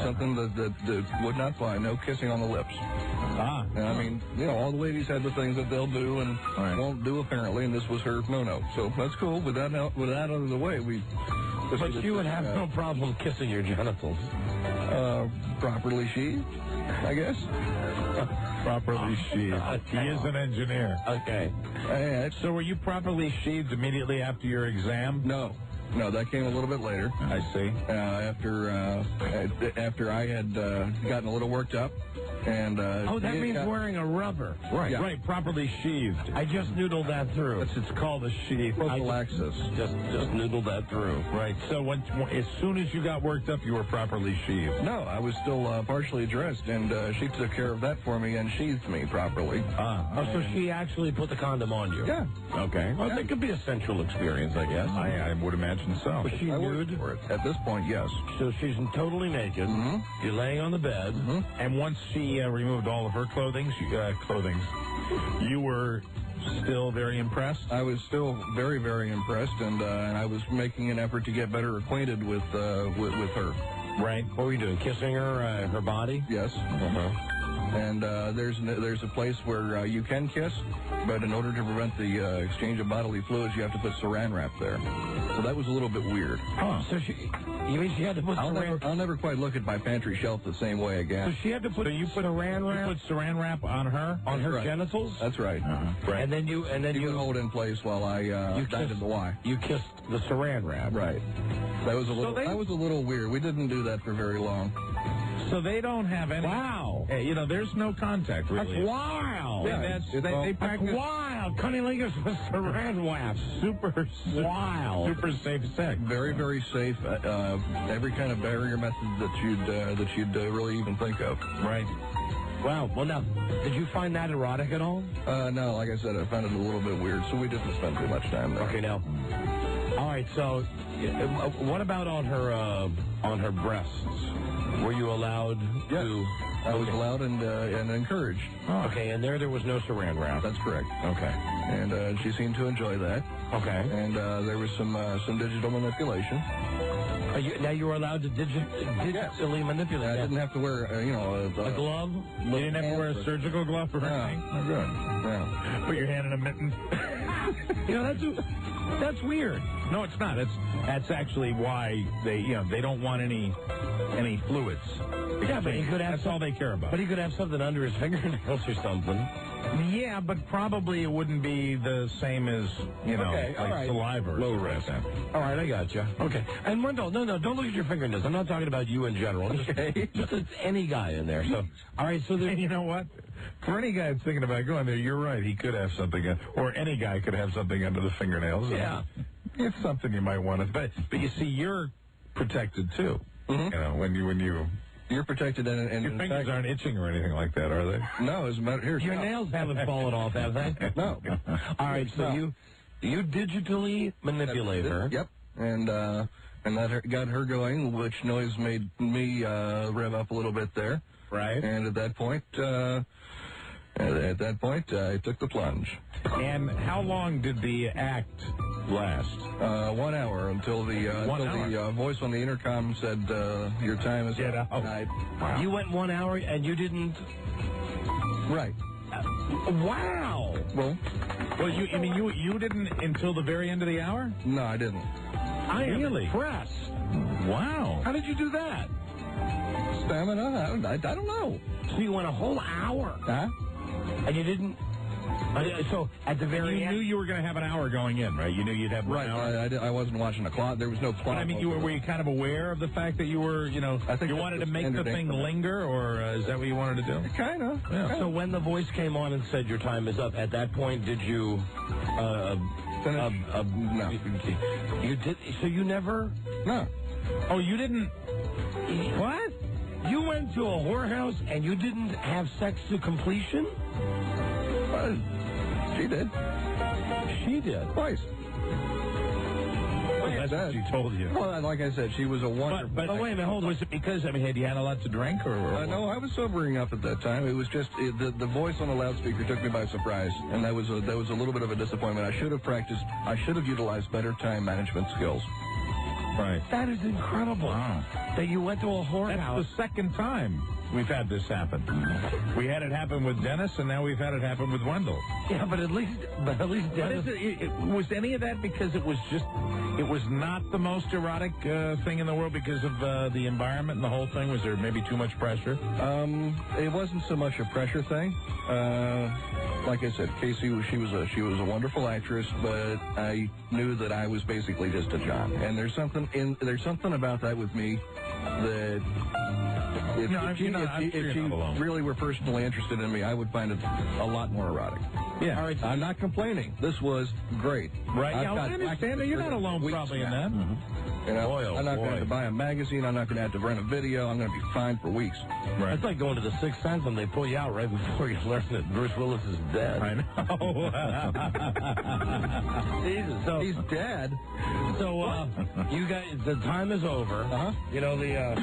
something that would not fly: no kissing on the lips. And I mean, you know, all the ladies have the things that they'll do and won't do apparently, and this was her no-no. So that's cool. With that out of the way, But you would have no problem kissing your genitals. Properly sheathed, I guess. Properly sheathed. He is an engineer. Okay. So were you properly sheathed immediately after your exam? No, that came a little bit later. I see. After I had gotten a little worked up. And that means wearing a rubber. Right, yeah. Right, properly sheathed. I just noodled that through. It's called a sheath. Prophylaxis. Just noodled that through. Right. So as soon as you got worked up, you were properly sheathed. No, I was still partially dressed, and she took care of that for me and sheathed me properly. So she actually put the condom on you? Yeah. Okay. Well, that could be a sensual experience, I guess. I would imagine so. Was she nude? For it. At this point, yes. So she's totally naked. Mm-hmm. You're laying on the bed. Mm-hmm. And once she removed all of her clothing, you were still very impressed? I was still very, very impressed, and I was making an effort to get better acquainted with her. Right. What were you doing? Kissing her, her body? Yes. And there's a place where you can kiss, but in order to prevent the exchange of bodily fluids, you have to put saran wrap there. So that was a little bit weird. So you mean she had to put I'll never quite look at my pantry shelf the same way again. So she had to put saran wrap? You put saran wrap on her? On her genitals? That's right. Right. And then you would hold in place while I did the Y. You kissed the saran wrap. Right. That was a little weird. We didn't do that for very long. So they don't have any. Wow. Hey, there's no contact really. That's wild. Yeah, they practice. That's wild. Cunnilingus with saran wrap. Super wild. Super safe sex. Very, very safe. Every kind of barrier method that you'd really even think of. Right. Wow. Well, now, did you find that erotic at all? No. Like I said, I found it a little bit weird, so we didn't spend too much time there. Okay. Now. All right. So, what about on her breasts? Were you allowed to? I was allowed and encouraged. Oh. Okay, and there was no saran wrap. That's correct. Okay. And she seemed to enjoy that. Okay. And there was some digital manipulation. Now you were allowed to digitally manipulate. I didn't have to wear, a glove. You didn't have to wear a surgical glove for her thing? Oh, good. Yeah. Put your hand in a mitten. That's weird. No, it's not. That's actually why they don't want any fluids. Yeah, but he could have. That's all they care about. But he could have something under his fingernails or something. Yeah, but probably it wouldn't be the same as saliva. Low risk. All right, I got you. Okay, and Wendell, no, don't look at your fingernails. I'm not talking about you in general. Okay, just any guy in there. So, all right, so you know what? For any guy that's thinking about going there, you're right. He could have something, or any guy could have something under the fingernails. Yeah, it's something you might want to. But you see, you're protected too. Mm-hmm. When you. You're protected, and your fingers aren't itching or anything like that, are they? No, as a matter here. Your nails haven't fallen off, have they? No. All right, so you digitally manipulate her. Yep, and that got her going, which noise made me rev up a little bit there. Right. And at that point, At that point, I took the plunge. And how long did the act last? 1 hour until the voice on the intercom said, your time is up. Wow. You went 1 hour and you didn't... Right. Wow. Well, you didn't until the very end of the hour? No, I didn't. I am impressed. Wow. How did you do that? Stamina? I don't know. So you went a whole hour. Huh? And you didn't... So at the very end... You knew you were going to have an hour going in, right? You knew you'd have 1 hour? I wasn't watching the clock. There was no clock. But I mean, were you kind of aware of the fact that you were, I think you wanted to make the thing linger, or is that what you wanted to do? Kind of. Yeah. So when the voice came on and said your time is up, at that point, did you... No. You did... So you never... No. Oh, you didn't... What? You went to a whorehouse and you didn't have sex to completion? She did. She did? Twice. That's what she told you. Well, like I said, she was a wonderful... But wait a minute, hold on. Was it because, had you had a lot to drink, or no, I was sobering up at that time. It was just, the voice on the loudspeaker took me by surprise, and that was a little bit of a disappointment. I should have practiced, I should have utilized better time management skills. Right. That is incredible. Wow. That you went to a whorehouse. That's the second time we've had this happen. We had it happen with Dennis, and now we've had it happen with Wendell. Yeah, but at least Dennis... Was any of that because it was not the most erotic thing in the world because of the environment and the whole thing? Was there maybe too much pressure? It wasn't so much a pressure thing. Like I said, Casey, she was a wonderful actress, but I knew that I was basically just a John. And there's something about that with me that if she really were personally interested in me, I would find it a lot more erotic. Yeah. All right. I'm not complaining. This was great. Right. I understand that. You're not alone probably in that. Mm-hmm. I'm not going to have to buy a magazine. I'm not going to have to rent a video. I'm going to be fine for weeks. Right. It's like going to the Sixth Sense and they pull you out right before you learn that Bruce Willis is dead. I know. Jesus. So, he's dead. So, you guys, the time is over. Uh-huh. The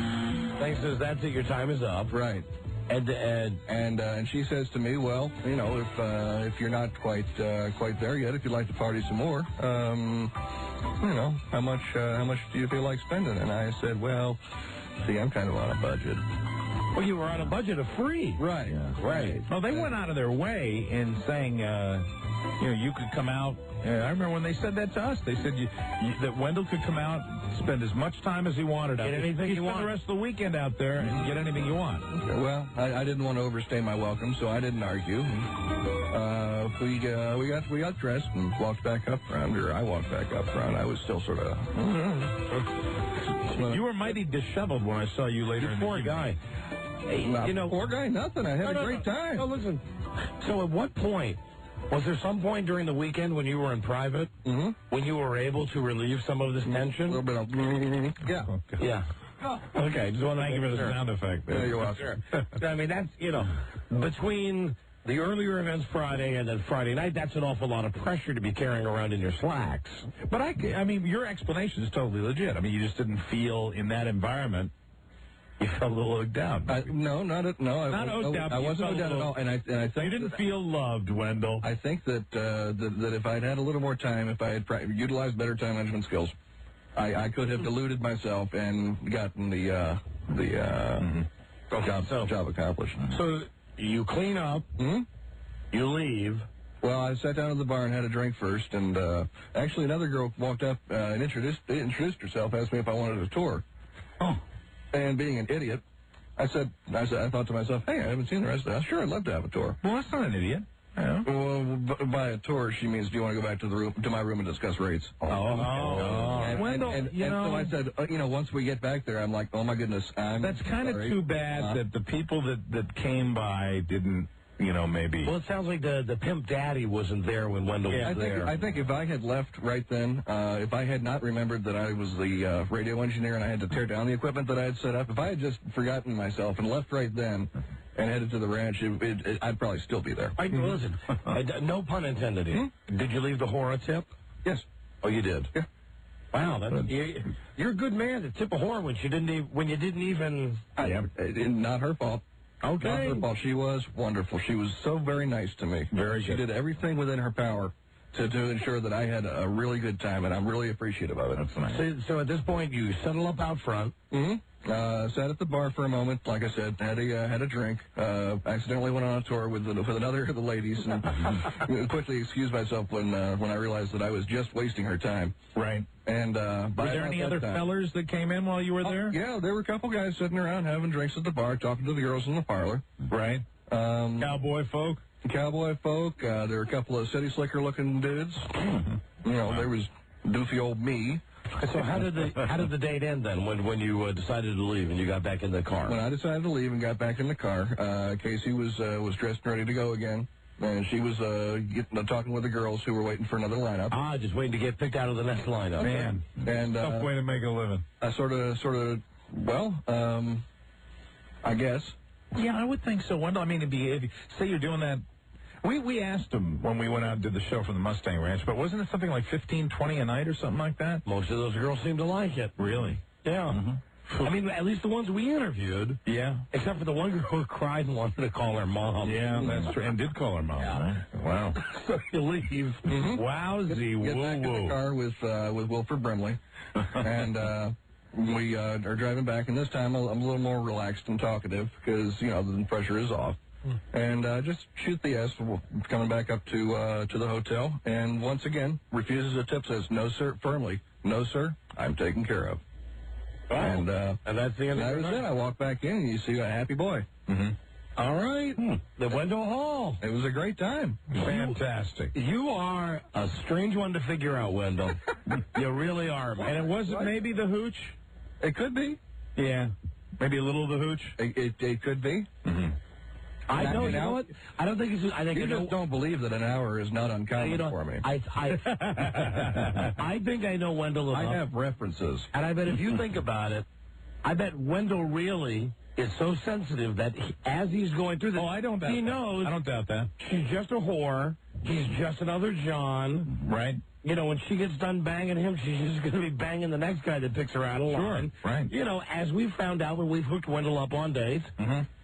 thing says that's it, your time is up. Right. And she says to me, well, if you're not quite there yet, if you'd like to party some more, how much do you feel like spending? And I said, well, see, I'm kind of on a budget. Well, you were on a budget of free. Right. Yeah. Right. Well, they went out of their way in saying, you could come out. I remember when they said that to us. They said that Wendell could come out, spend as much time as he wanted. Get anything you want. Spend the rest of the weekend out there and get anything you want. Well, I didn't want to overstay my welcome, so I didn't argue. We got dressed and walked back up front, or I walked back up front. I was still sort of... You were mighty disheveled when I saw you later in the poor guy. Poor guy, nothing. I had a great time. No, listen. So at what point... Was there some point during the weekend when you were in private, when you were able to relieve some of this tension? A little bit of... Yeah. Yeah. Okay, just want to thank you for the sound effect. There you are. Sure. I mean, that's, between the earlier events Friday and then Friday night, that's an awful lot of pressure to be carrying around in your slacks. But I mean, your explanation is totally legit. I mean, you just didn't feel in that environment. You felt a little hooked out. I wasn't hooked out at all. And I think you didn't feel loved, Wendell. I think that if I'd had a little more time, if I had utilized better time management skills, I could have deluded myself and gotten the job accomplished. So you clean up, you leave. Well, I sat down at the bar and had a drink first, and actually another girl walked up and introduced herself, asked me if I wanted a tour. Oh. And being an idiot, I thought to myself, hey, I haven't seen the rest of the house. Sure, I'd love to have a tour. Well, that's not an idiot. Yeah. Well, by a tour, she means, do you want to go back to my room and discuss rates? Wendell, and so I said, once we get back there, I'm like, oh my goodness, that's kind of too bad that the people that came by didn't. Maybe. Well, it sounds like the pimp daddy wasn't there when Wendell was there. I think if I had left right then, if I had not remembered that I was the radio engineer and I had to tear down the equipment that I had set up, if I had just forgotten myself and left right then and headed to the ranch, I'd probably still be there. Listen, no pun intended here. Did you leave the whore a tip? Yes. Oh, you did? Yeah. Wow, you're a good man to tip a whore when you didn't even... Not her fault. Okay. Not her fault. She was wonderful. She was so very nice to me. Very She good. did everything within her power to ensure that I had a really good time, and I'm really appreciative of it. That's nice. So at this point, you settle up out front. Mm-hmm. Sat at the bar for a moment. Like I said, had a drink. Accidentally went on a tour with another of the ladies, and quickly excused myself when I realized that I was just wasting her time. Right. And were there any other fellers that came in while you were there? Yeah, there were a couple guys sitting around having drinks at the bar, talking to the girls in the parlor. Right. Cowboy folk. Cowboy folk. There were a couple of city slicker looking dudes. You know, there was doofy old me. So how did the date end then? When you decided to leave and you got back in the car? When I decided to leave and got back in the car, Casey was dressed and ready to go again, and she was talking with the girls who were waiting for another lineup. Just waiting to get picked out of the next lineup. Man, and tough way to make a living. I sort of, I guess. Yeah, I would think so, Wendell. I mean, if say you're doing that. We asked him when we went out and did the show from the Mustang Ranch, but wasn't it something like 15, 20 a night or something like that? Most of those girls seem to like it. Really? Yeah. Mm-hmm. I mean, at least the ones we interviewed. Yeah. Except for the one girl who cried and wanted to call her mom. Yeah, that's true. And did call her mom. Yeah. Right? Wow. So you leave. Mm-hmm. Wowzy, Get back in the car with Wilford Brimley, and we are driving back. And this time I'm a little more relaxed and talkative because the pressure is off. And just shoot the S, coming back up to the hotel, and once again refuses a tip, says no sir, firmly, no sir, I'm taken care of. Wow. And that's the end of it. That was it. I walked back in, and you see a happy boy. Mm-hmm. All right. The Wendell Hall. It was a great time. Fantastic. You are a strange one to figure out, Wendell. You really are. And it wasn't maybe the hooch? It could be. Yeah. Maybe a little of the hooch? It could be. Mm-hmm. I know. You know what? I don't think it's. I think you just don't believe that an hour is not uncommon for me. I think I know Wendell enough. I have references, and I bet if you think about it, I bet Wendell really is so sensitive that as he's going through this, I don't doubt he that. knows. I don't doubt that. She's just a whore. He's just another John. Right. When she gets done banging him, she's just going to be banging the next guy that picks her out of line. Sure, right. As we found out when we've hooked Wendell up on dates,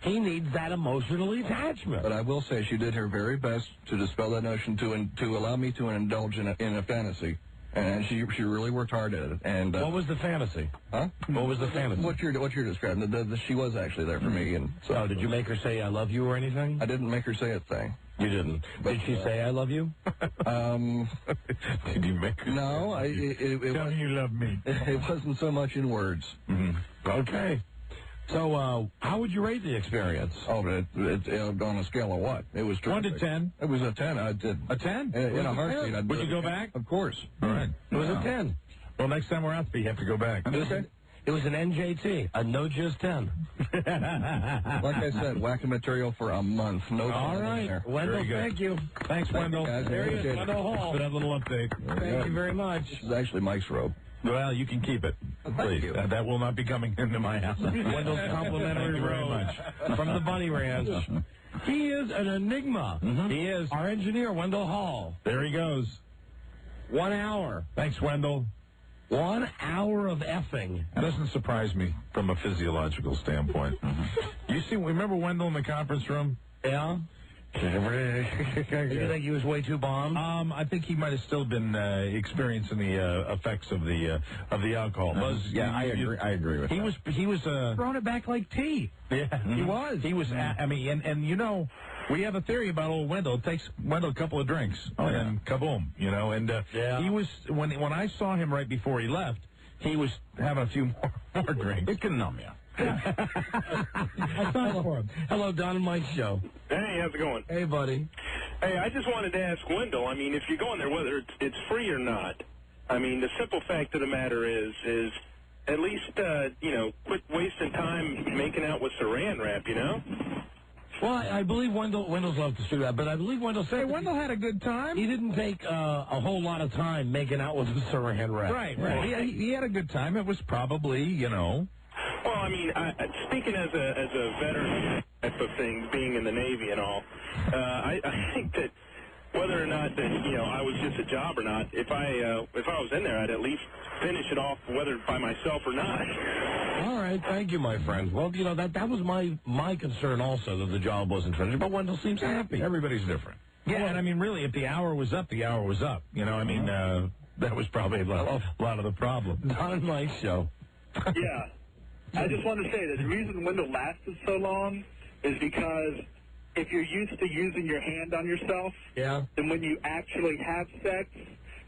he needs that emotional attachment. But I will say she did her very best to dispel that notion, to allow me to indulge in a fantasy. And she really worked hard at it. And what was the fantasy? Huh? What was the fantasy? What you're describing. She was actually there for me. And so, did you make her say I love you or anything? I didn't make her say a thing. You didn't. Did she say I love you? Did you make her? No. Tell me you love me. It wasn't so much in words. Mm-hmm. Okay. So, how would you rate the experience? Oh, it on a scale of what? It was terrific. 1 to 10. It was a 10. I did a 10 in a heartbeat. Would you go back? Of course. All right. It was a 10. Well, next time we're out there, you have to go back. Okay. It was an NJT, a no jizz 10. Like I said, whacking material for a month. No. All right, Wendell. Thank you. Thanks, Wendell. There he is, Wendell Hall. For that little update. Thank you very much. This is actually Mike's robe. Well, you can keep it. Please. That will not be coming into my house. Wendell's complimentary robe from the Bunny Ranch. He is an enigma. Mm-hmm. He is. Our engineer, Wendell Hall. There he goes. 1 hour. Thanks, Wendell. 1 hour of effing. That doesn't surprise me from a physiological standpoint. You see, remember Wendell in the conference room? Yeah. Did you think he was way too bombed? I think he might have still been experiencing the effects of the alcohol. I agree with that. He was throwing it back like tea. Yeah, he was. He was. I mean, and we have a theory about old Wendell. It takes Wendell a couple of drinks, and kaboom, And he was when I saw him right before he left, he was having a few more drinks. It can numb you. I thought for him. Hello, Don and Mike Show. Hey, how's it going? Hey, buddy. Hey, I just wanted to ask Wendell, I mean, if you go in there, whether it's free or not, I mean, the simple fact of the matter is at least, quit wasting time making out with Saran wrap, Well, I believe Wendell's love to do that, but I believe Wendell said... Hey, Wendell had a good time. He didn't take a whole lot of time making out with the Saran wrap. Right. He had a good time. It was probably, Well, I mean, speaking as a veteran type of thing, being in the Navy and all, I think that whether or not that I was just a job or not, if I was in there, I'd at least finish it off, whether by myself or not. All right, thank you, my friend. Well, you know, that was my concern also, that the job wasn't finished, but Wendell seems happy. Everybody's different. Yeah, and I mean, really, if the hour was up, the hour was up. You know, I mean, that was probably a lot of the problem. Don and Mike show. Yeah. I just want to say that the reason Wendell lasted so long is because if you're used to using your hand on yourself, then when you actually have sex,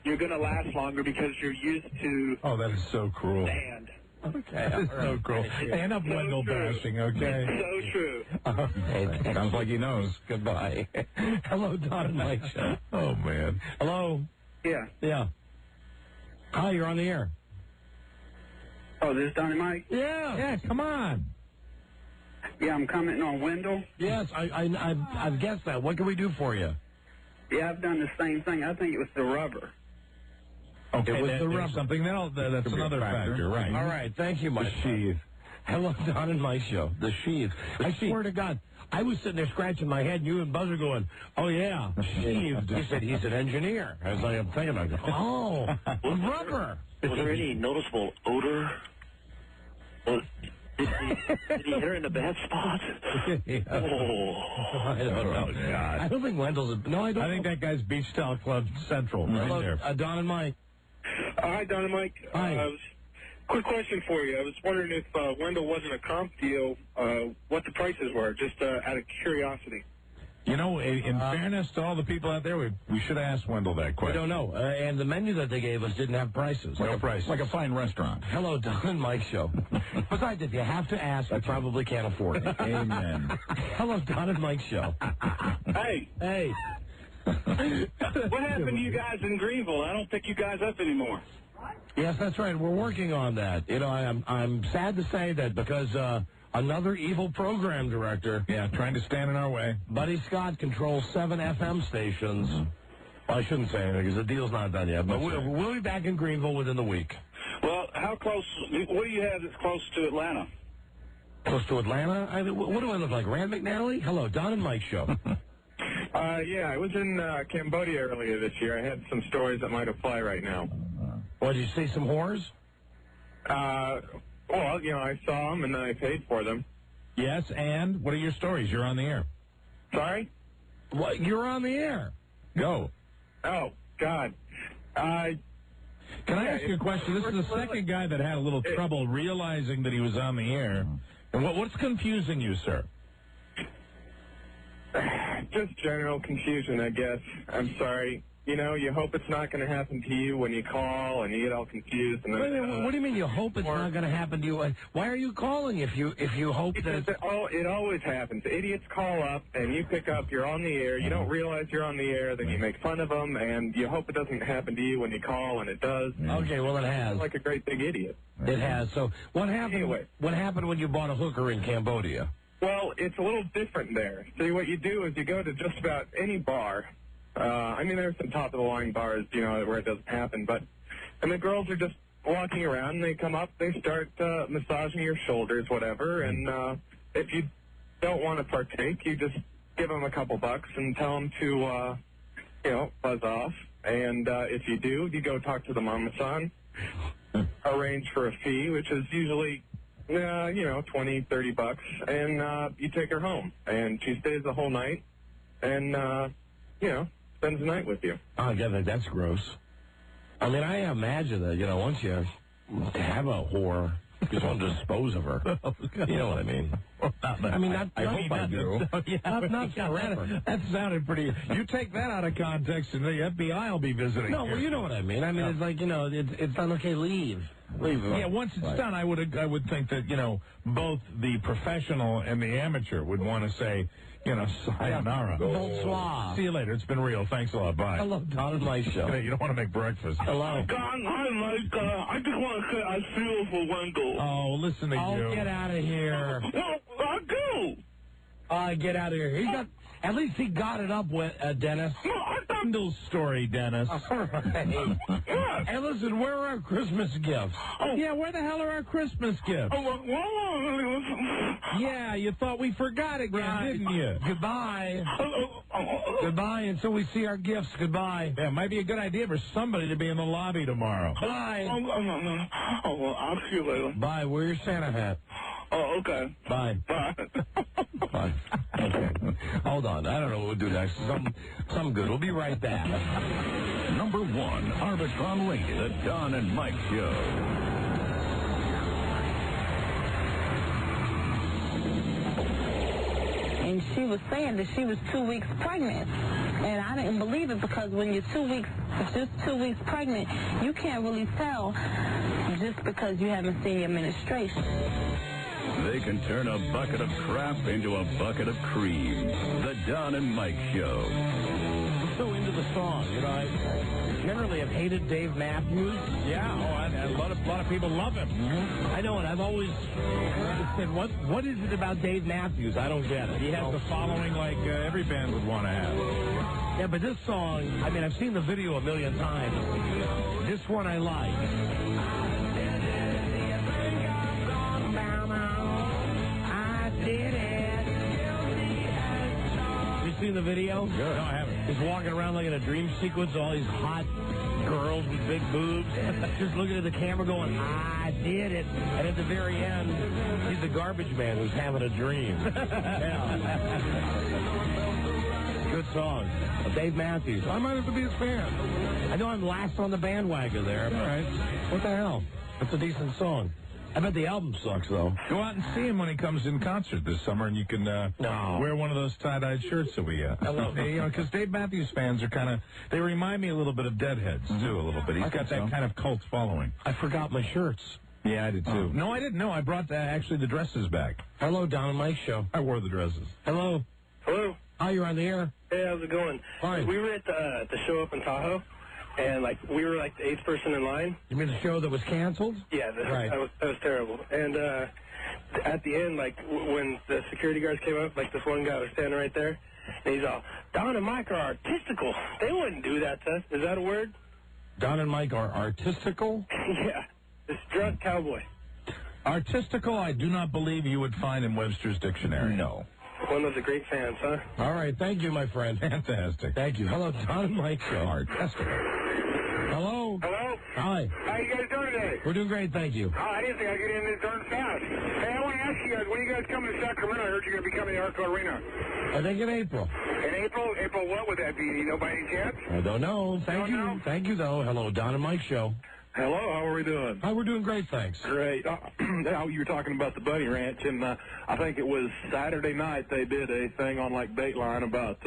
you're going to last longer because you're used to... Oh, that is so cruel. The hand. Okay. That's so cruel. And up Wendell bashing, okay? So true. Hey, sounds like he knows. Goodbye. Hello, Don and Mike show. Oh, man. Hello? Yeah. Yeah. Hi, you're on the air. Oh, this is Don and Mike? Yeah. Yeah, come on. Yeah, I'm commenting on Wendell. Yes, I've guessed that. What can we do for you? Yeah, I've done the same thing. I think it was the rubber. Okay, it was the rubber. Something else. That's another factor, right? All right, thank you, Mike. The sheath. Hello, Don and Mike show. The sheath. I swear to God, I was sitting there scratching my head, and you and Buzz are going, oh, yeah, sheathed. He said he's an engineer. I was like, I'm thinking, I go, oh, rubber. Was there any noticeable odor? Did he hit her in the bad spot? I don't know. God. I don't think Wendell's... No, I don't. I think that guy's Beach Towel Club Central right there. Don and Mike. Hi, Don and Mike. Hi. Quick question for you. I was wondering if Wendell wasn't a comp deal, what the prices were, just out of curiosity. You know, in fairness to all the people out there, we should have asked Wendell that question. I don't know. And the menu that they gave us didn't have prices. No prices. Like a fine restaurant. Hello, Don and Mike show. Besides, if you have to ask, I probably can't afford it. Amen. Hello, Don and Mike show. Hey. Hey. What happened to you guys in Greenville? I don't pick you guys up anymore. Yes, that's right. We're working on that. You know, I'm sad to say that because another evil program director, trying to stand in our way. Buddy Scott controls 7 FM stations. Well, I shouldn't say anything because the deal's not done yet, but we'll be back in Greenville within the week. Well, how close? What do you have that's close to Atlanta? Close to Atlanta? What do I look like, Rand McNally? Hello, Don and Mike show. Yeah, I was in Cambodia earlier this year. I had some stories that might apply right now. Well, did you see some whores? Well, you know, I saw them and then I paid for them. Yes, and what are your stories? You're on the air. Sorry? What? You're on the air. Go. Oh, God. Can I ask you a question? This is the second guy that had a little trouble realizing that he was on the air. And what's confusing you, sir? Just general confusion, I guess. I'm sorry. You know, you hope it's not going to happen to you when you call, and you get all confused. And then, what do you mean you hope it's not going to happen to you? Why are you calling if you hope that... It always happens. Idiots call up, and you pick up, you're on the air, you don't realize you're on the air, then you make fun of them, and you hope it doesn't happen to you when you call, and it does. Okay, well, it has. You're like a great big idiot. It has. So what happened? Anyway. What happened when you bought a hooker in Cambodia? Well, it's a little different there. See, what you do is you go to just about any bar. I mean, there's some top-of-the-line bars, you know, where it doesn't happen, and the girls are just walking around, and they come up, they start massaging your shoulders, whatever, and if you don't want to partake, you just give them a couple bucks and tell them to, you know, buzz off, and if you do, you go talk to the mama-san, arrange for a fee, which is usually... you know, 20, 30 bucks, and you take her home, and she stays the whole night, and, you know, spends the night with you. Oh, yeah, that's gross. I mean, I imagine that, you know, once you have a whore, you just want to dispose of her. You know what I mean? I mean, I hope I do. Not forever. That sounded pretty... You take that out of context, and the FBI will be visiting. No, well, you know what I mean. I mean, it's like, you know, it's done, okay, leave. Yeah, once it's done, I would think that, you know, both the professional and the amateur would want to say, you know, sayonara. Bonsoir. See you later. It's been real. Thanks a lot. Bye. Hello, Don and Mike show. You don't want to make breakfast. Hello. Don, hi, Mike. I just want to say I feel for Wendell. Oh, listen to you. Oh, get out of here. Well, I do. Get out of here. At least he got it up with Dennis. No, I thought Wendell's story, Dennis. All right. And listen, where are our Christmas gifts? Oh, yeah, where the hell are our Christmas gifts? Yeah, you thought we forgot again, didn't you? Goodbye. Goodbye until we see our gifts. Goodbye. Yeah, it might be a good idea for somebody to be in the lobby tomorrow. Bye. I'll see you later. Bye. Wear your Santa hat. Oh, okay. Bye. Bye. Bye. Okay. Hold on. I don't know what we'll do next. Some good. We'll be right back. Number 1, Arbitron Radio, the Don and Mike Show. And she was saying that she was 2 weeks pregnant. And I didn't believe it because when you're 2 weeks, just 2 weeks pregnant, you can't really tell just because you haven't seen your menstruation. They can turn a bucket of crap into a bucket of cream. The Don and Mike Show. I'm so into the song. You know, I generally have hated Dave Matthews. Yeah, a lot of people love him. Mm-hmm. I know, and I've always said, what is it about Dave Matthews? I don't get it. He has the following like every band would want to have. Yeah, but this song, I mean, I've seen the video a million times. This one I like. You seen the video? Good. No, I haven't. He's walking around like in a dream sequence, all these hot girls with big boobs, just looking at the camera going, I did it. And at the very end, he's the garbage man who's having a dream. Good song. Dave Matthews. I might have to be his fan. I know I'm last on the bandwagon there. All right. What the hell? That's a decent song. I bet the album sucks, though. Go out and see him when he comes in concert this summer, and you can wear one of those tie-dyed shirts that we I love it. You know, because Dave Matthews fans are kind of, they remind me a little bit of Deadheads, too, a little bit. He's got that kind of cult following. I forgot my shirts. Yeah, I did, too. No, I didn't. No, I brought, actually, the dresses back. Hello, Don and Mike Show. I wore the dresses. Hello. Hello. Oh, you're on the air? Hey, how's it going? Fine. We were at the show up in Tahoe, and we were the 8th person in line. You mean the show that was canceled? Yeah, right. that was terrible. And at the end, when the security guards came up, this one guy was standing right there, and he's all, Don and Mike are artistical. They wouldn't do that to us. Is that a word? Don and Mike are artistical? Yeah. This drunk cowboy. Artistical, I do not believe you would find in Webster's dictionary. No. One of the great fans, huh? All right, thank you, my friend. Fantastic. Thank you. Hello, Don and Mike Show. Artistic. Hello. Hello? Hi. How you guys doing today? We're doing great, thank you. Oh, I didn't think I'd get in this darn fast. Hey, I want to ask you guys, when are you guys coming to Sacramento? I heard you're going to be coming to Arco Arena. I think in April. In April? April what would that be? You know by any chance? I don't know. Thank you. Thank you, though. Hello, Don and Mike Show. Hello, how are we doing? Hi, we're doing great, thanks. Great. You were talking about the Bunny Ranch, and I think it was Saturday night they did a thing on Dateline about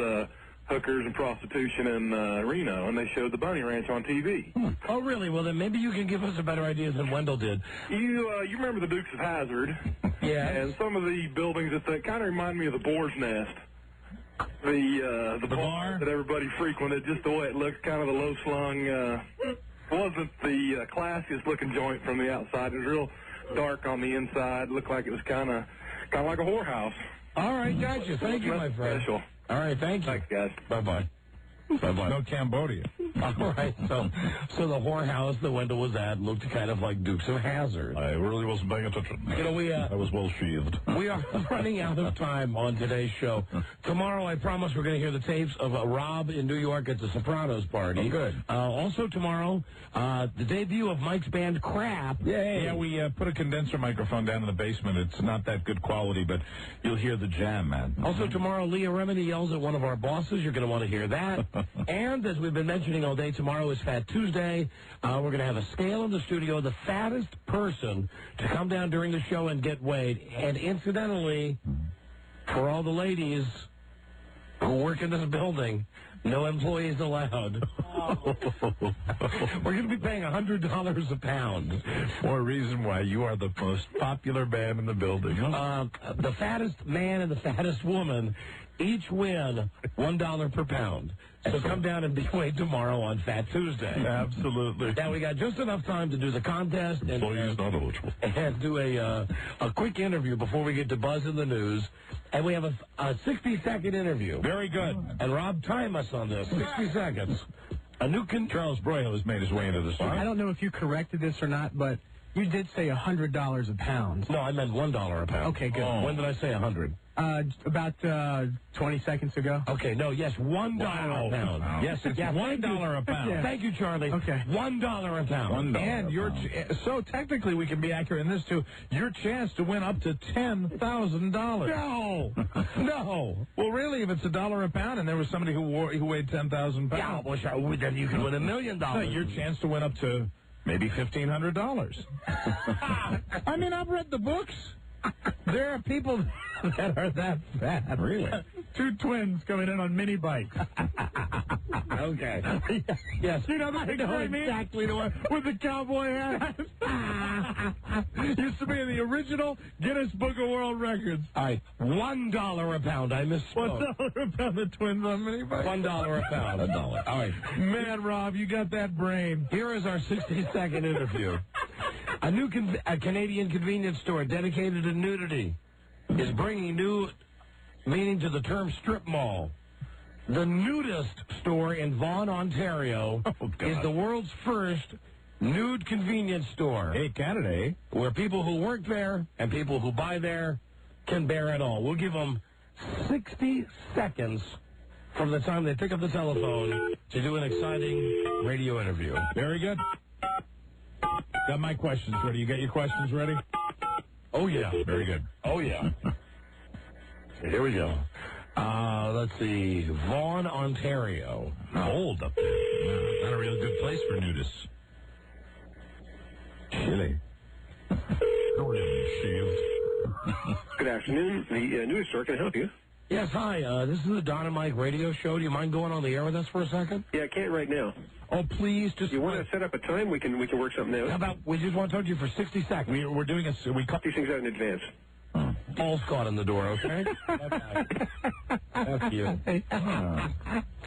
hookers and prostitution in Reno, and they showed the Bunny Ranch on TV. Oh, really? Well, then maybe you can give us a better idea than Wendell did. You remember the Dukes of Hazzard? Yeah. And some of the buildings that kind of remind me of the Boar's Nest. The bar that everybody frequented, just the way it looked, kind of the low-slung, wasn't the classiest looking joint from the outside. It was real dark on the inside. Looked like it was kind of like a whorehouse. All right, gotcha. Thank you, my friend. Special. All right, thank you. Thanks, guys. Bye-bye. Bye-bye. No Cambodia. All right, so the whorehouse that Wendell was at looked kind of like Dukes of Hazzard. I really wasn't paying attention. You know, I was well sheathed. We are running out of time on today's show. Tomorrow, I promise we're going to hear the tapes of Rob in New York at the Sopranos party. Oh, good. Also tomorrow, the debut of Mike's band Crap. Yay. Yeah, we put a condenser microphone down in the basement. It's not that good quality, but you'll hear the jam, man. Also tomorrow, Leah Remini yells at one of our bosses. You're going to want to hear that. And as we've been mentioning all day, tomorrow is Fat Tuesday. We're going to have a scale in the studio. The fattest person to come down during the show and get weighed. And incidentally, for all the ladies who work in this building, no employees allowed. We're going to be paying $100 a pound. More reason why you are the most popular man in the building. Huh? The fattest man and the fattest woman each win $1 per pound. So come down and be weighed tomorrow on Fat Tuesday. Absolutely. Now, we got just enough time to do the contest and, not eligible. And do a quick interview before we get to Buzz in the News. And we have a 60-second interview. Very good. And Rob, time us on this. 60 seconds. Charles Broyhill has made his way into the studio. I don't know if you corrected this or not, but you did say $100 a pound. No, I meant $1 a pound. Okay, good. When did I say 100? About 20 seconds ago. Okay, no, yes, $1 a pound. Wow. Yes, it's $1 a pound. Yeah. Thank you, Charlie. Okay. $1 a pound. And so technically we can be accurate in this too. Your chance to win up to $10,000. No, no. Well, really, if it's $1 a pound, and there was somebody who weighed 10,000 pounds, Yeah, well, then you can win $1 million. No, your chance to win up to maybe $1,500. I mean, I've read the books. There are people that are that fat. Really? Two twins coming in on mini bikes. Okay. Yes. You know exactly the one with the cowboy hat. Used to be in the original Guinness Book of World Records. All right, $1 a pound. I misspoke. $1 a pound. The twins on mini bikes. $1 a pound. $1. All right. Man, Rob, you got that brain. Here is our 60-second interview. A new Canadian convenience store dedicated to nudity is bringing new meaning to the term strip mall. The nudist store in Vaughan, Ontario is the world's first nude convenience store. Hey, Canada, eh? Where people who work there and people who buy there can bear it all. We'll give them 60 seconds from the time they pick up the telephone to do an exciting radio interview. Very good. Got my questions ready. You got your questions ready? Oh, yeah. Very good. Oh, yeah. Here we go. Let's see. Vaughan, Ontario. Cold up there. Not a real good place for nudists. Chilly. Good afternoon. The news store can help you. Yes, hi. This is the Don and Mike radio show. Do you mind going on the air with us for a second? Yeah, I can't right now. Oh, please, just... You want to set up a time? We can work something out. How about we just want to talk to you for 60 seconds? We're doing a... We cut these things out in advance. Paul's caught in the door, okay? F you.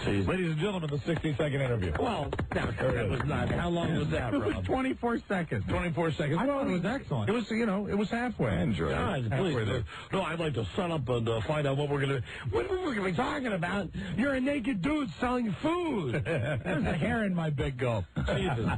Ladies and gentlemen, the 60-second interview. Well, that was not. How long was that, Rob? It was 24 seconds. 24 seconds. I thought it was excellent. It was, it was halfway. I enjoyed it. Guys, please. No, I'd like to set up and find out what we're going to... What we're going to be talking about. You're a naked dude selling food. There's a hair in my big gulp. Jesus.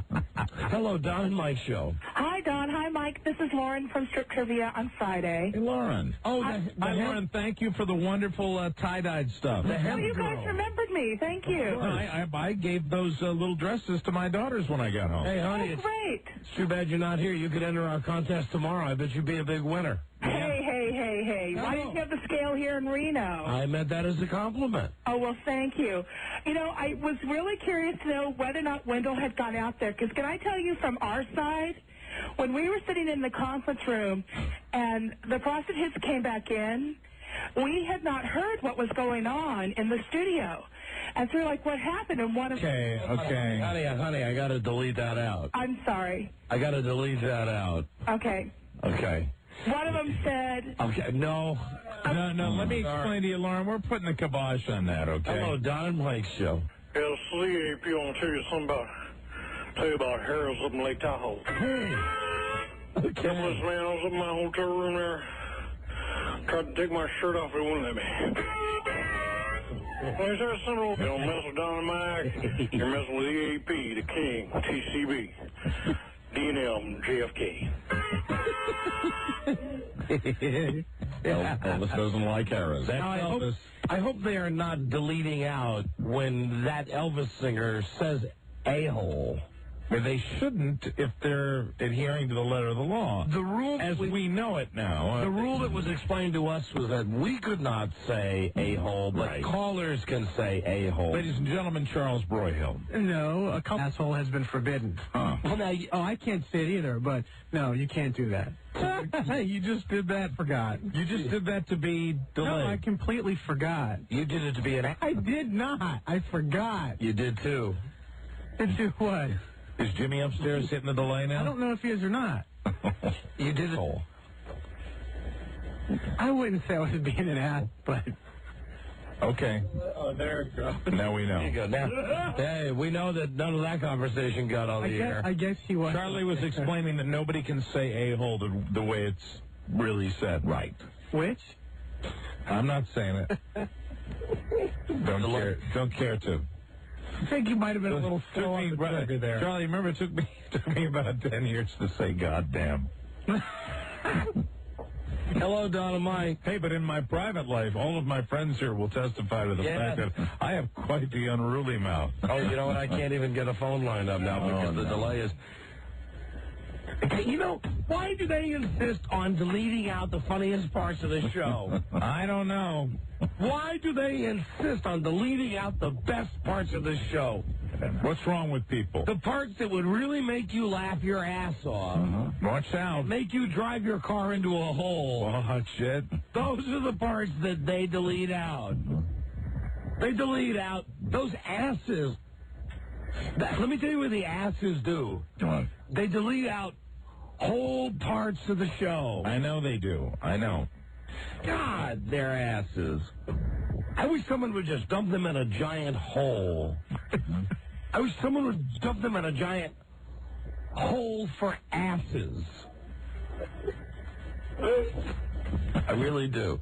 Hello, Don and Mike show. Hi, Don. Hi, Mike. This is Lauren from Strip Trivia on Friday. Hey, Lauren. Oh, hi, Lauren. Thank you for the wonderful tie-dyed stuff. Oh, you guys remembered me. Thank you. I gave those little dresses to my daughters when I got home. Hey, honey, great. It's too bad you're not here. You could enter our contest tomorrow. I bet you'd be a big winner. Hey. Why didn't you have the scale here in Reno? I meant that as a compliment. Oh, well, thank you. You know, I was really curious to know whether or not Wendell had gone out there. Because can I tell you from our side, when we were sitting in the conference room and the frosted hits came back in, we had not heard what was going on in the studio. And so we're like, what happened? And one of Okay. Honey, I got to delete that out. I'm sorry. I got to delete that out. Okay. Okay. One of them said... Okay, no, let me explain to you, Lauren. We're putting the kibosh on that, okay? Hello, Don and Mike's show. Yeah, CAP, I want to tell you about Harold's up in Lake Tahoe. Hey. Okay. This man, I was up in my hotel room there, tried to take my shirt off, they wouldn't let me. Well, he said, son of a... You don't mess with Don and Mike, you're messing with EAP, the King, TCB, D&M, JFK. Elvis doesn't like arrows. I hope they are not deleting out when that Elvis singer says a-hole. Well, they shouldn't if they're adhering to the letter of the law. The rule, as we know it now. The rule that was explained to us was that we could not say a-hole, but callers can say a-hole. Ladies and gentlemen, Charles Broyhill. No, a asshole has been forbidden. Huh. Well, now, I can't say it either, but no, you can't do that. You just did that, forgot. You just did that to be delayed. No, I completely forgot. You did it to be an... I did not. I forgot. You did, too. To do what? Is Jimmy upstairs hitting the delay now? I don't know if he is or not. You did it. I wouldn't say I was being an ass, but... Okay. Oh, there it goes. Now we know. There you go. Now, hey, we know that none of that conversation got on the air. I guess he was. Charlie was explaining that nobody can say a-hole the way it's really said. Right. Which? I'm not saying it. Don't care to. I think you might have been a little slow on the trigger there. Charlie, remember it took me about 10 years to say goddamn. Hello, Don and Mike. Hey, but in my private life, all of my friends here will testify to the fact that I have quite the unruly mouth. Oh, you know what? I can't even get a phone lined up now because the delay is... You know, why do they insist on deleting out the funniest parts of the show? I don't know. Why do they insist on deleting out the best parts of the show? What's wrong with people? The parts that would really make you laugh your ass off. Watch out. Make you drive your car into a hole. Oh, shit. Those are the parts that they delete out. They delete out those asses. Let me tell you what the asses do. What? They delete out whole parts of the show. I know they do. I know. God, their asses. I wish someone would just dump them in a giant hole. I wish someone would dump them in a giant hole for asses. I really do.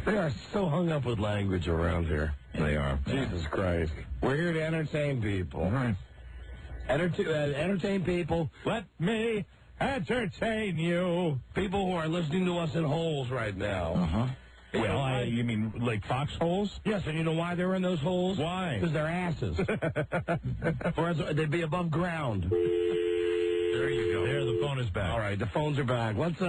They are so hung up with language around here. They are. Jesus Christ. We're here to entertain people. All right. Entertain people. Let me entertain you. People who are listening to us in holes right now. Uh-huh. Well, you mean like foxholes? Yes, and you know why they're in those holes? Why? Because they're asses. Or they'd be above ground. There you go. There, the phone is back. All right, the phones are back. Let's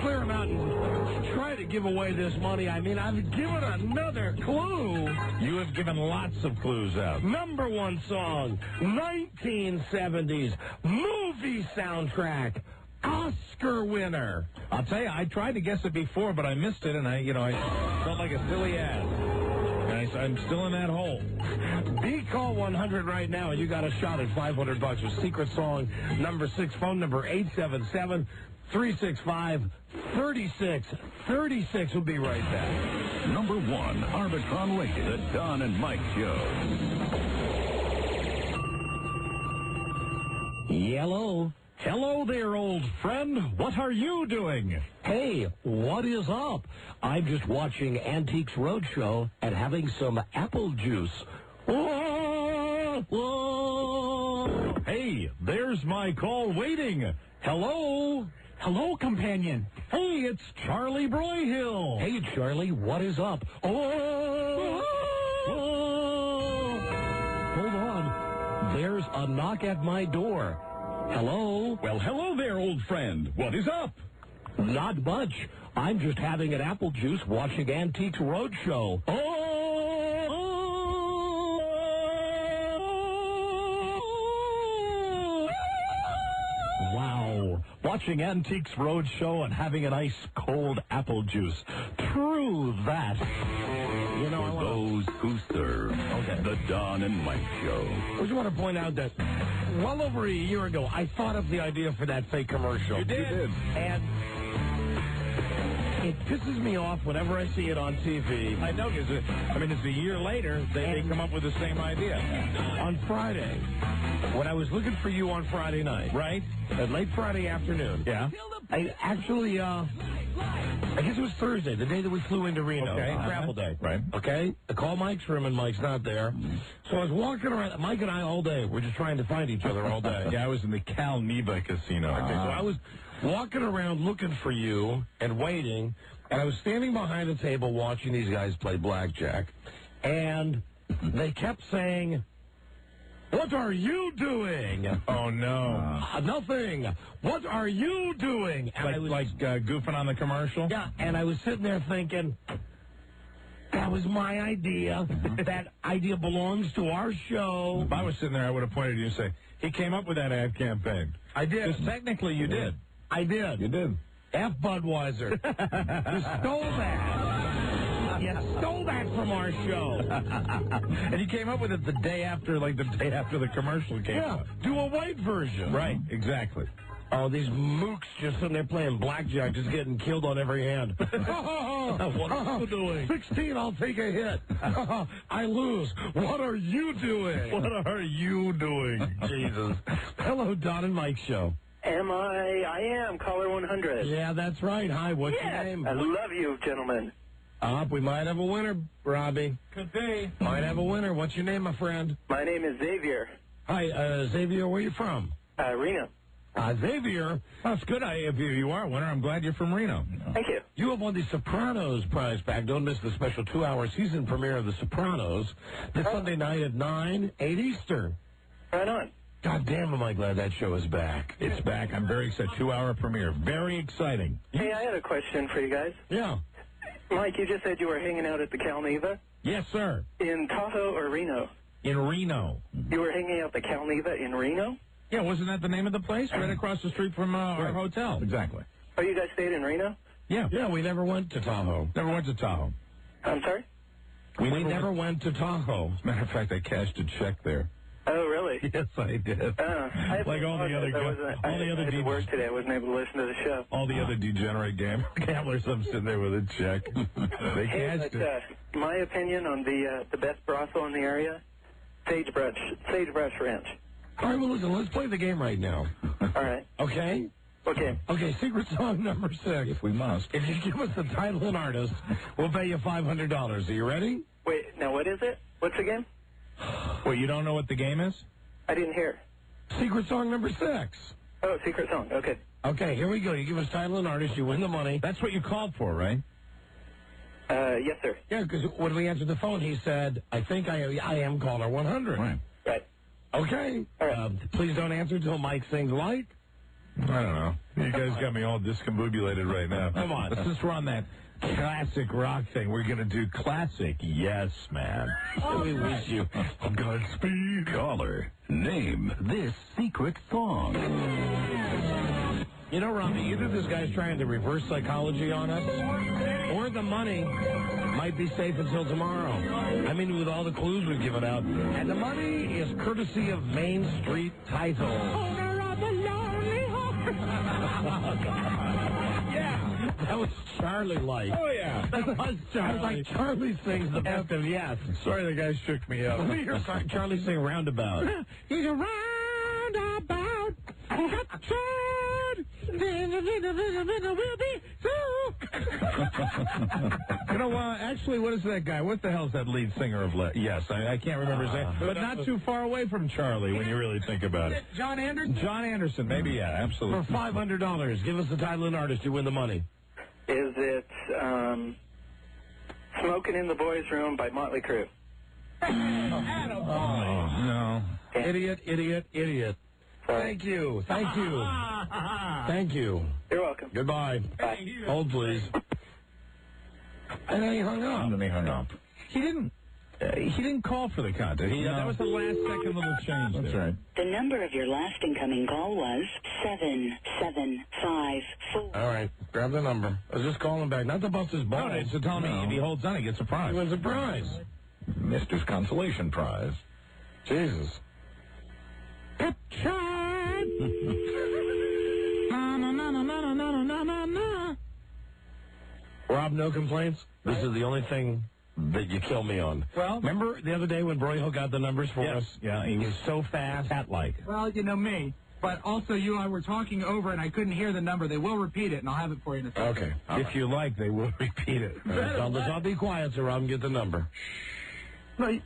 clear them out and try to give away this money. I mean, I've given another clue. You have given lots of clues out. Number one song, 1970s movie soundtrack, Oscar winner. I'll tell you, I tried to guess it before, but I missed it, and I felt like a silly ass. And I'm still in that hole. Call 100 right now, and you got a shot at $500 with Secret Song number 6, phone number 877-365-3636. We'll be right back. Number 1, Arbitron Radio, the Don and Mike Show. Hello. Hello there, old friend. What are you doing? Hey, what is up? I'm just watching Antiques Roadshow and having some apple juice. Whoa, whoa. Hey, there's my call waiting. Hello? Hello, companion. Hey, it's Charlie Broyhill. Hey, Charlie, what is up? Oh! Hold on. There's a knock at my door. Hello? Well, hello there, old friend. What is up? Not much. I'm just having an apple juice watching Antiques Roadshow. Wow. Watching Antiques Roadshow and having an ice cold apple juice. True that. You know, for those who serve, the Don and Mike Show. I just want to point out that well over a year ago, I thought of the idea for that fake commercial. You did. And it pisses me off whenever I see it on TV. I know, because it's a year later, they come up with the same idea. On Friday, when I was looking for you on Friday night, right? At late Friday afternoon. Yeah. I actually, I guess it was Thursday, the day that we flew into Reno. Okay. Travel day. Right. Okay? I called Mike's room, and Mike's not there. So I was walking around. Mike and I all day. We're just trying to find each other all day. Yeah, I was in the Cal Neva Casino. Okay, so I was walking around looking for you and waiting, and I was standing behind a table watching these guys play blackjack, and they kept saying, "What are you doing?" Oh, no. Nothing. What are you doing? And like goofing on the commercial? Yeah, and I was sitting there thinking, that was my idea. That idea belongs to our show. If I was sitting there, I would have pointed to you and say, he came up with that ad campaign. I did. Because technically you did. I did. You did. F. Budweiser. You stole that. You stole that from our show. And you came up with it the day after the commercial came out. Do a white version. Right, exactly. Oh, these mooks just sitting there playing blackjack, just getting killed on every hand. What are you doing? 16, I'll take a hit. I lose. What are you doing? What are you doing? Jesus. Hello, Don and Mike Show. I am, caller 100. Yeah, that's right. Hi, what's your name? I love you, gentlemen. We might have a winner, Robbie. Could be. Might have a winner. What's your name, my friend? My name is Xavier. Hi, Xavier, where are you from? Reno. Xavier. That's good. If you are a winner, I'm glad you're from Reno. Thank you. You have won the Sopranos prize pack. Don't miss the special 2-hour season premiere of The Sopranos this Sunday night at 9, 8 Eastern. Right on. God damn, am I glad that show is back. It's back. I'm very excited. 2-hour premiere. Very exciting. Hey, I had a question for you guys. Yeah. Mike, you just said you were hanging out at the Calneva? Yes, sir. In Tahoe or Reno? In Reno. You were hanging out at the Calneva in Reno? Yeah, wasn't that the name of the place? Right across the street from our hotel. Exactly. Oh, you guys stayed in Reno? Yeah. Yeah, we never went to Tahoe. Never went to Tahoe. I'm sorry? We never went to Tahoe. As a matter of fact, I cashed a check there. Oh, really? Yes, I did. Like all the other I had to work today. I wasn't able to listen to the show. All the other degenerate gamblers, I'm sitting there with a check. They cashed it. My opinion on the best brothel in the area, Sagebrush Ranch. All right, well, listen, let's play the game right now. All right. Okay? Okay. Okay, secret song number 6. If we must. If you give us the title and artist, we'll pay you $500. Are you ready? Wait, now what is it? What's the game? Wait, you don't know what the game is? I didn't hear. Secret song number 6. Oh, secret song. Okay. Okay, here we go. You give us title and artist, you win the money. That's what you called for, right? Yes, sir. Yeah, because when we answered the phone, he said, I think I am caller 100. Right. Right. Okay. All right. Please don't answer until Mike sings Light. I don't know. You guys got me all discombobulated right now. Come on. Since we're on that classic rock thing, we're going to do classic Yes, Man. We wish you Godspeed. Caller, name this secret song. You know, Robbie, either this guy's trying to reverse psychology on us, or the money might be safe until tomorrow. I mean, with all the clues we've given out. And the money is courtesy of Main Street Title. Owner of the lonely heart. Yeah, that was Charlie like. Oh, yeah. That was Charlie. I was like, Charlie sings the best of Yes. Sorry, the guy shook me up. Let me hear Charlie sing Roundabout. He's a roundabout. We'll be through. You know, actually, what is that guy? What the hell's that lead singer of Yes? I can't remember his name. But not too far away from Charlie when you really think about it. John Anderson? John Anderson, maybe, yeah, absolutely. For $500, give us the title and artist, you win the money. Is it Smoking in the Boys' Room by Motley Crue? No. Idiot. Thank you. Thank you. Thank you. You're welcome. Goodbye. Bye. Hold, please. And then he hung up. He didn't call for the contest. That was the last second little change. That's right. The number of your last incoming call was 7754. All right. Grab the number. I was just calling back. Not to bust his balls. No, it's to tell me if he holds on, he gets a prize. He wins a prize. Mister's Consolation Prize. Jesus. Rob, no complaints? This is the only thing that you kill me on. Well, remember the other day when Broyhill got the numbers for us? Yeah, he was so fast. Cat-like. Well, you know me. But also, you and I were talking over, and I couldn't hear the number. They will repeat it, and I'll have it for you in a second. Okay. If you like, they will repeat it. Right, let's all be quiet so Rob can get the number. Right.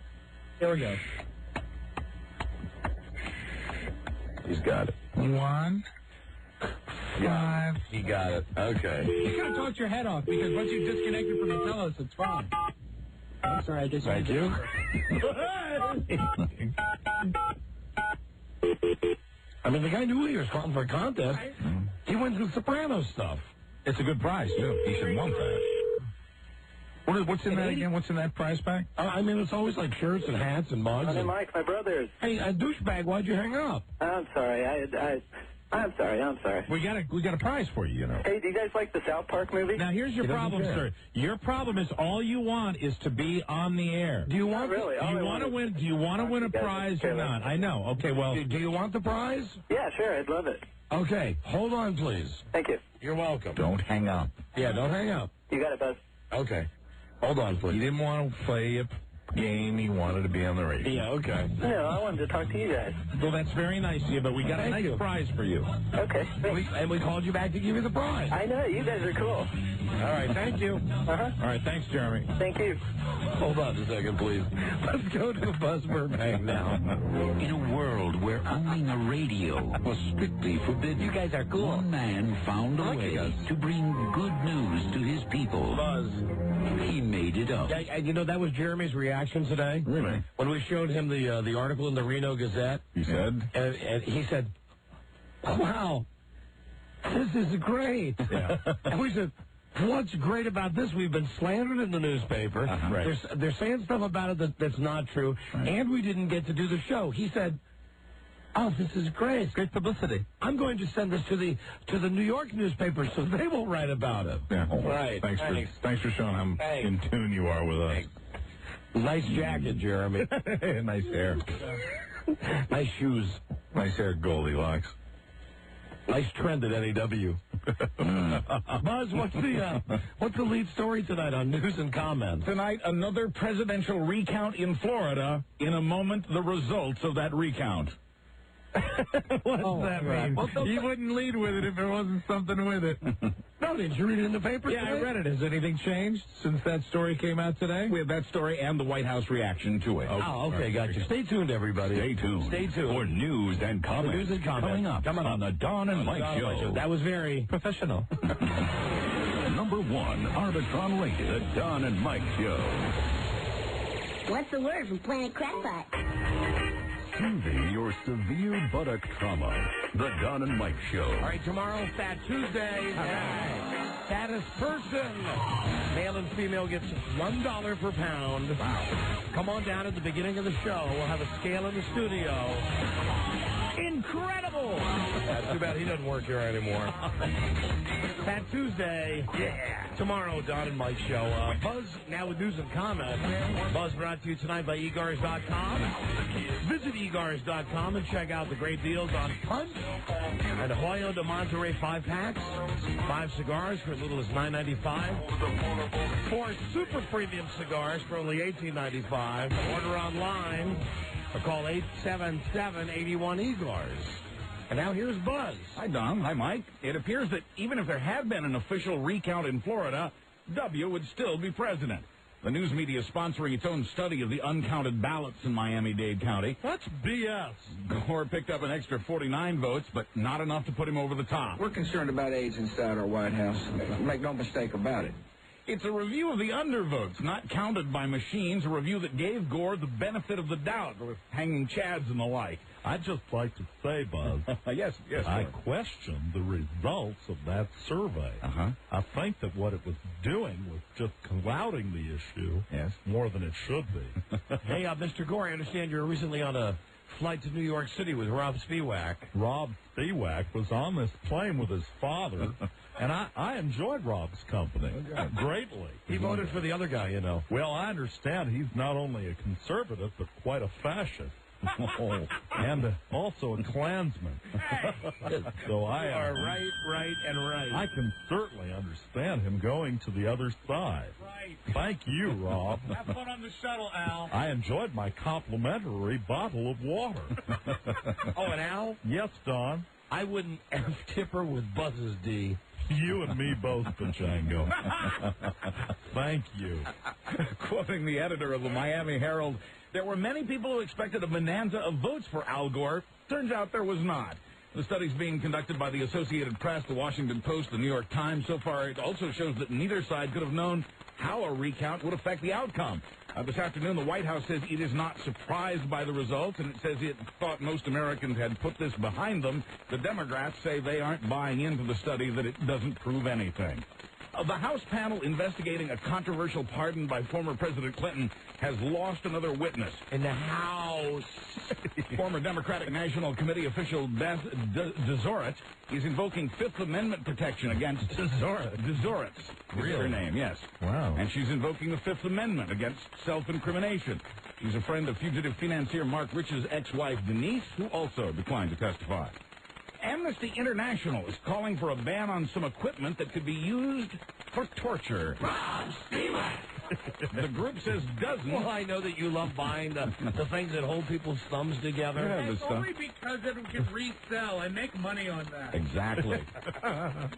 Here we go. He's got it. 1, 5. He got it. Okay. You kind of talked your head off, because once you disconnected from the pillows, it's fine. I'm sorry, I just... Thank you. I mean, the guy knew he was calling for a contest. He went through Sopranos stuff. It's a good prize, too. He should want that. What's in that again? What's in that prize pack? I mean, it's always like shirts and hats and mugs. Hey, Mike, my brothers. Hey, douchebag, why'd you hang up? I'm sorry. I'm sorry. We got a prize for you, you know. Hey, do you guys like the South Park movie? Now, here's your problem, sir. Your problem is all you want is to be on the air. Do you want really? Do you want to win? Do you want to win a prize or not? I know. Okay, well, Do you want the prize? Yeah, sure. I'd love it. Okay, hold on, please. Thank you. You're welcome. Don't hang up. Yeah, don't hang up. You got it, Buzz. Okay. Hold on, please. he didn't want to play a game. He wanted to be on the radio. Yeah, okay. No, I wanted to talk to you guys. Well, that's very nice of you, but we got a nice prize for you. Okay. And we called you back to give you the prize. I know. You guys are cool. All right, thank you. Uh-huh. All right, thanks, Jeremy. Thank you. Hold on a second, please. Let's go to Buzz Burbank now. In a world where owning a radio was strictly forbidden, You guys are cool. one man found a way to bring good news to his people. Buzz. He made it up. Yeah, and you know, that was Jeremy's reaction today. Really? When we showed him the article in the Reno Gazette. He said? And he said, wow, this is great. Yeah. And we said, what's great about this? We've been slandered in the newspaper. Right. They're saying stuff about it that's not true. Right. And we didn't get to do the show. He said, oh, this is great. It's great publicity. I'm going to send this to the New York newspaper so they will write about it. Yeah. Right. Thanks for showing how in tune you are with us. Nice jacket, Jeremy. Nice hair. Nice shoes. Nice hair, Goldilocks. Nice trend at NEW. Buzz, what's the lead story tonight on News and Comments? Tonight, another presidential recount in Florida. In a moment, the results of that recount. What does that mean? Well, you wouldn't lead with it if there wasn't something with it. No, did you read it in the paper Yeah, today? I read it. Has anything changed since that story came out today? We have that story and the White House reaction to it. Oh, okay, gotcha. Stay tuned, everybody. Stay tuned. Stay tuned. For news and comments. News and comments. Coming up on the Don and Mike Show. That was very professional. Number 1 Arbitron rated, the Don and Mike Show. What's the word from Planet Crackpot? Soothing your severe buttock trauma. The Don and Mike Show. All right, tomorrow, Fat Tuesday. Fattest person. Male and female gets $1 per pound. Wow. Come on down at the beginning of the show. We'll have a scale in the studio. Incredible! That's too bad he doesn't work here anymore. Fat Tuesday. Yeah. Tomorrow, Don and Mike Show. Buzz now with news and comments. Buzz brought to you tonight by egars.com. Visit egars.com and check out the great deals on Punch and Hoyo de Monterey 5-packs. 5 cigars for as little as $9.95. 4 super premium cigars for only $18.95. Order online. Or call 877-81-EGARS. And now here's Buzz. Hi, Don. Hi, Mike. It appears that even if there had been an official recount in Florida, W would still be president. The news media is sponsoring its own study of the uncounted ballots in Miami-Dade County. That's BS. Gore picked up an extra 49 votes, but not enough to put him over the top. We're concerned about AIDS inside our White House. Make no mistake about it. It's a review of the undervotes, not counted by machines, a review that gave Gore the benefit of the doubt with hanging chads and the like. I'd just like to say, Buzz, yes, I question the results of that survey. I think that what it was doing was just clouding the issue more than it should be. Hey, Mr. Gore, I understand you were recently on a flight to New York City with Rob Spiewak. Rob Spiewak was on this plane with his father, and I enjoyed Rob's company greatly. He voted for the other guy, you know. Well, I understand he's not only a conservative, but quite a fascist. And also a Klansman. So I are right, and right. I can certainly understand him going to the other side. Right. Thank you, Rob. Have fun on the shuttle, Al. I enjoyed my complimentary bottle of water. Oh, and Al? Yes, Don. I wouldn't F-tip her with Buzz's D. You and me both, Pachango. Thank you. Quoting the editor of the Miami Herald, there were many people who expected a bonanza of votes for Al Gore. Turns out there was not. The study's being conducted by the Associated Press, the Washington Post, the New York Times. So far, it also shows that neither side could have known how a recount would affect the outcome. This afternoon, the White House says it is not surprised by the results, and it says it thought most Americans had put this behind them. The Democrats say they aren't buying into the study, that it doesn't prove anything. The House panel investigating a controversial pardon by former President Clinton has lost another witness. In the House. Former Democratic National Committee official Beth Dezorit is invoking Fifth Amendment protection against Dezorit. Really? Her name, yes. Wow. And she's invoking the Fifth Amendment against self-incrimination. She's a friend of fugitive financier Mark Rich's ex-wife Denise, who also declined to testify. Amnesty International is calling for a ban on some equipment that could be used for torture. The group says dozens. Well, I know that you love buying the things that hold people's thumbs together. Yeah, It's only because it can resell and make money on that. Exactly.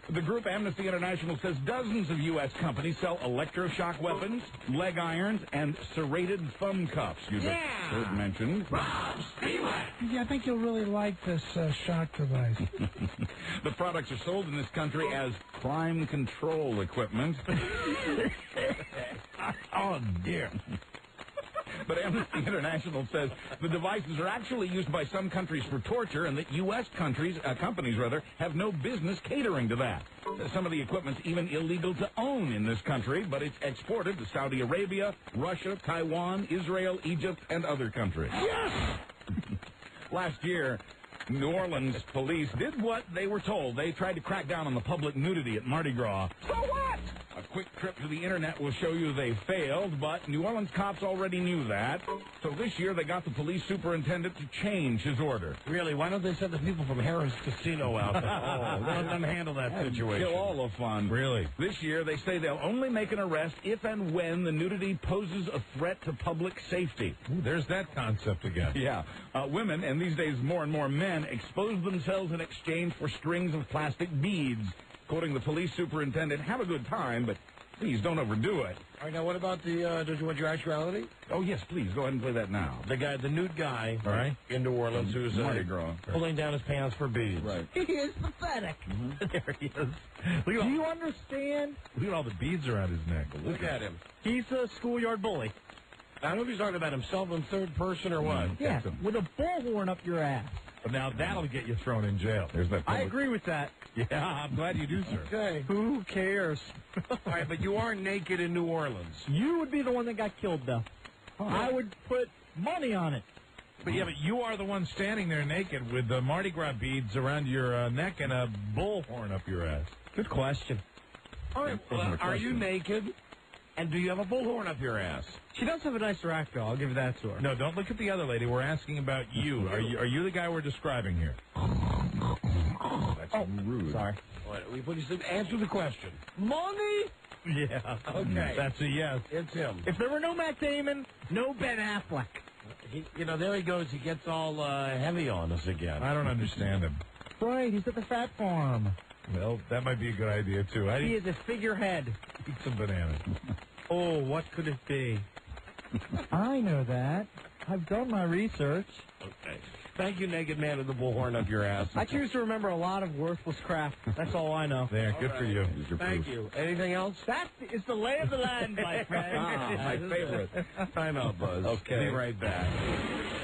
The group Amnesty International says dozens of U.S. companies sell electroshock weapons, leg irons, and serrated thumb cuffs. You've heard mentioned. Yeah, I think you'll really like this shock device. The products are sold in this country as crime control equipment. Oh, dear. But Amnesty International says the devices are actually used by some countries for torture, and that U.S. companies have no business catering to that. Some of the equipment's even illegal to own in this country, but it's exported to Saudi Arabia, Russia, Taiwan, Israel, Egypt, and other countries. Yes! Last year, New Orleans police did what they were told. They tried to crack down on the public nudity at Mardi Gras. So what? A quick trip to the internet will show you they failed, but New Orleans cops already knew that. So this year they got the police superintendent to change his order. Really, why don't they send the people from Harris Casino out there? Let them handle that situation. Kill all the fun. Really? This year they say they'll only make an arrest if and when the nudity poses a threat to public safety. Ooh, there's that concept again. Yeah. Women, and these days more and more men, expose themselves in exchange for strings of plastic beads. Quoting the police superintendent, have a good time, but please don't overdo it. All right, now what about the, don't you want your actuality? Oh, yes, please, go ahead and play that now. The nude guy, all right, in New Orleans who's Mardi Gras. Pulling down his pants for beads. Right. He is pathetic. There he is. Do you understand? Look at all the beads around his neck. Look at him. He's a schoolyard bully. I don't know if he's talking about himself in third person or what. Yeah, with a bullhorn up your ass. But now that'll get you thrown in jail. There's that I agree with that. Yeah, I'm glad you do, sir. Okay. Who cares? All right, but you are naked in New Orleans. You would be the one that got killed, though. Oh. I would put money on it. But yeah, but you are the one standing there naked with the Mardi Gras beads around your neck and a bullhorn up your ass. Good question. All right, are you naked? And do you have a bullhorn up your ass? She does have a nice rack, though. I'll give that to her. No, don't look at the other lady. We're asking about you. Are you the guy we're describing here? That's rude. Sorry. We put you to answer the question. Money? Yeah. Okay. That's a yes. It's him. If there were no Matt Damon, no Ben Affleck. There he goes. He gets all heavy on us again. I don't understand him. Right, he's at the fat farm. Well, that might be a good idea, too. He is a figurehead. Eat some bananas. Oh, what could it be? I know that. I've done my research. Okay. Thank you, naked man with the bullhorn up your ass. I choose to remember a lot of worthless crap. That's all I know. There, good for you. Thank you. Anything else? That is the lay of the land, my friend. My favorite. Time out, Buzz. Okay. Be right back.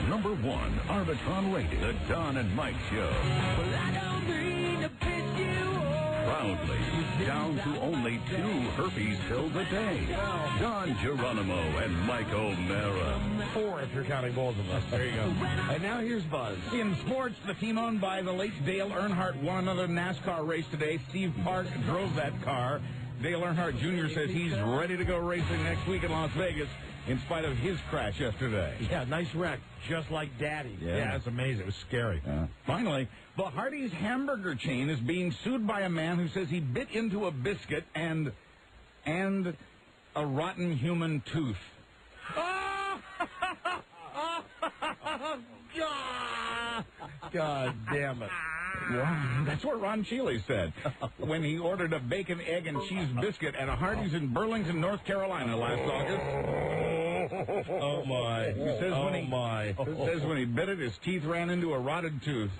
Number 1, Arbitron rated, The Don and Mike Show. Well, I don't mean to piss you off. Proudly down to only 2 herpes pills a day. Don Geronimo and Mike O'Mara. 4 if you're counting both of us. There you go. And now here's Buzz. In sports, the team owned by the late Dale Earnhardt won another NASCAR race today. Steve Park drove that car. Dale Earnhardt Jr. says he's ready to go racing next week in Las Vegas in spite of his crash yesterday. Yeah, nice wreck, just like Daddy. Yeah, that's amazing. It was scary. Finally, the Hardee's hamburger chain is being sued by a man who says he bit into a biscuit and a rotten human tooth. God damn it. Wow, that's what Ron Cheeley said when he ordered a bacon, egg, and cheese biscuit at a Hardee's in Burlington, North Carolina last August. Oh, my. He says when he bit it, his teeth ran into a rotted tooth.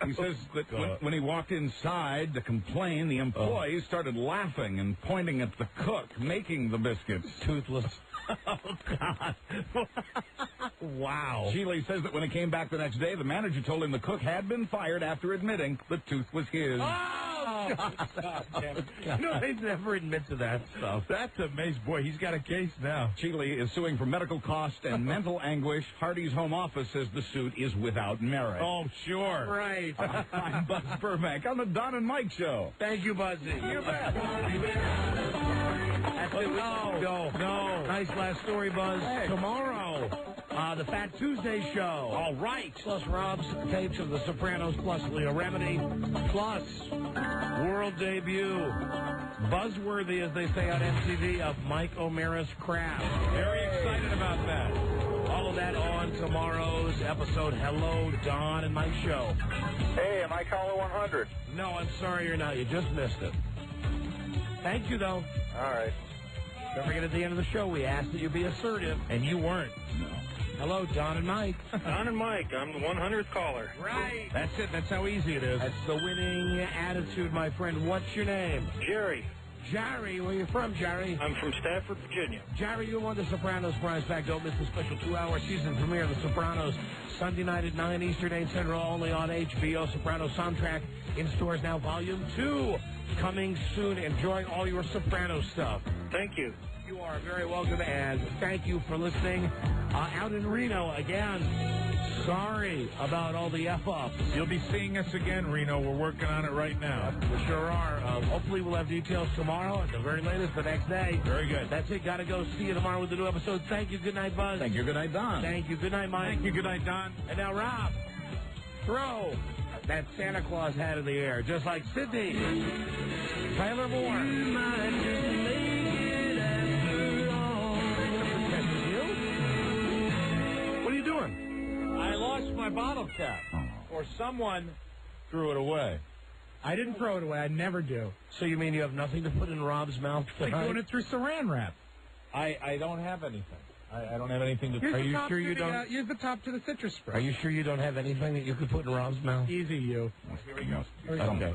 He says that when he walked inside to complain, the employees started laughing and pointing at the cook making the biscuits. Toothless. Oh, God. Wow. Cheeley says that when he came back the next day, the manager told him the cook had been fired after admitting the tooth was his. Oh, No, they never admit to that stuff. That's amazing. Boy, he's got a case now. Chile is suing for medical cost and mental anguish. Hardy's home office says the suit is without merit. Oh, sure. Right. I'm Buzz Burbank on the Don and Mike Show. Thank you, Buzzy. You bet. That's it. No. Nice last story, Buzz. Hey. Tomorrow, the Fat Tuesday show. All right. Plus Rob's tapes of The Sopranos, plus Leah Remini, plus world debut, buzzworthy, as they say on MTV, of Mike O'Mara's Craft. Very excited about that. All of that on tomorrow's episode. Hello, Don and Mike Show. Hey, am I caller 100? No, I'm sorry you're not. You just missed it. Thank you, though. All right. Don't forget, at the end of the show, we asked that you be assertive, and you weren't. No. Hello, Don and Mike. Don and Mike, I'm the 100th caller. Right. That's it. That's how easy it is. That's the winning attitude, my friend. What's your name? Jerry. Jerry. Where you from, Jerry? I'm from Stafford, Virginia. Jerry, you won the Sopranos prize pack. Don't miss the special 2-hour season premiere of The Sopranos, Sunday night at 9 Eastern, 8 Central, only on HBO. Sopranos soundtrack in stores now. Volume 2 coming soon. Enjoy all your Sopranos stuff. Thank you. You are very welcome, and thank you for listening. Out in Reno, again, sorry about all the F-ups. You'll be seeing us again, Reno. We're working on it right now. We sure are. Hopefully we'll have details tomorrow, at the very latest, the next day. Very good. That's it. Gotta go. See you tomorrow with the new episode. Thank you. Good night, Buzz. Thank you. Good night, Don. Thank you. Good night, Mike. Thank you. Good night, Don. And now, Rob, throw that Santa Claus hat in the air, just like Sydney. Tyler Moore. What are you doing? I lost my bottle cap. Or someone threw it away. I didn't throw it away. I never do. So you mean you have nothing to put in Rob's mouth Like tonight? doing it through saran wrap. I don't have anything. I don't have anything to... Are you sure you don't... Use the top to the citrus spray. Are you sure you don't have anything that you could put in Rob's mouth? Easy, you. Here we go. Okay.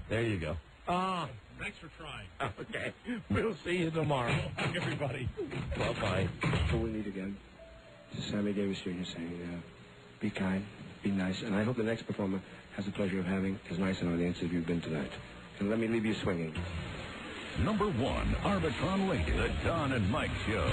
There you go. Thanks for trying. Okay. We'll see you tomorrow. Everybody. Bye-bye. So we meet again. This is Sammy Davis Jr. saying, be kind, be nice, and I hope the next performer has the pleasure of having as nice an audience as you've been tonight. And let me leave you swinging. Number 1, Arbitron Radio, the Don and Mike Show.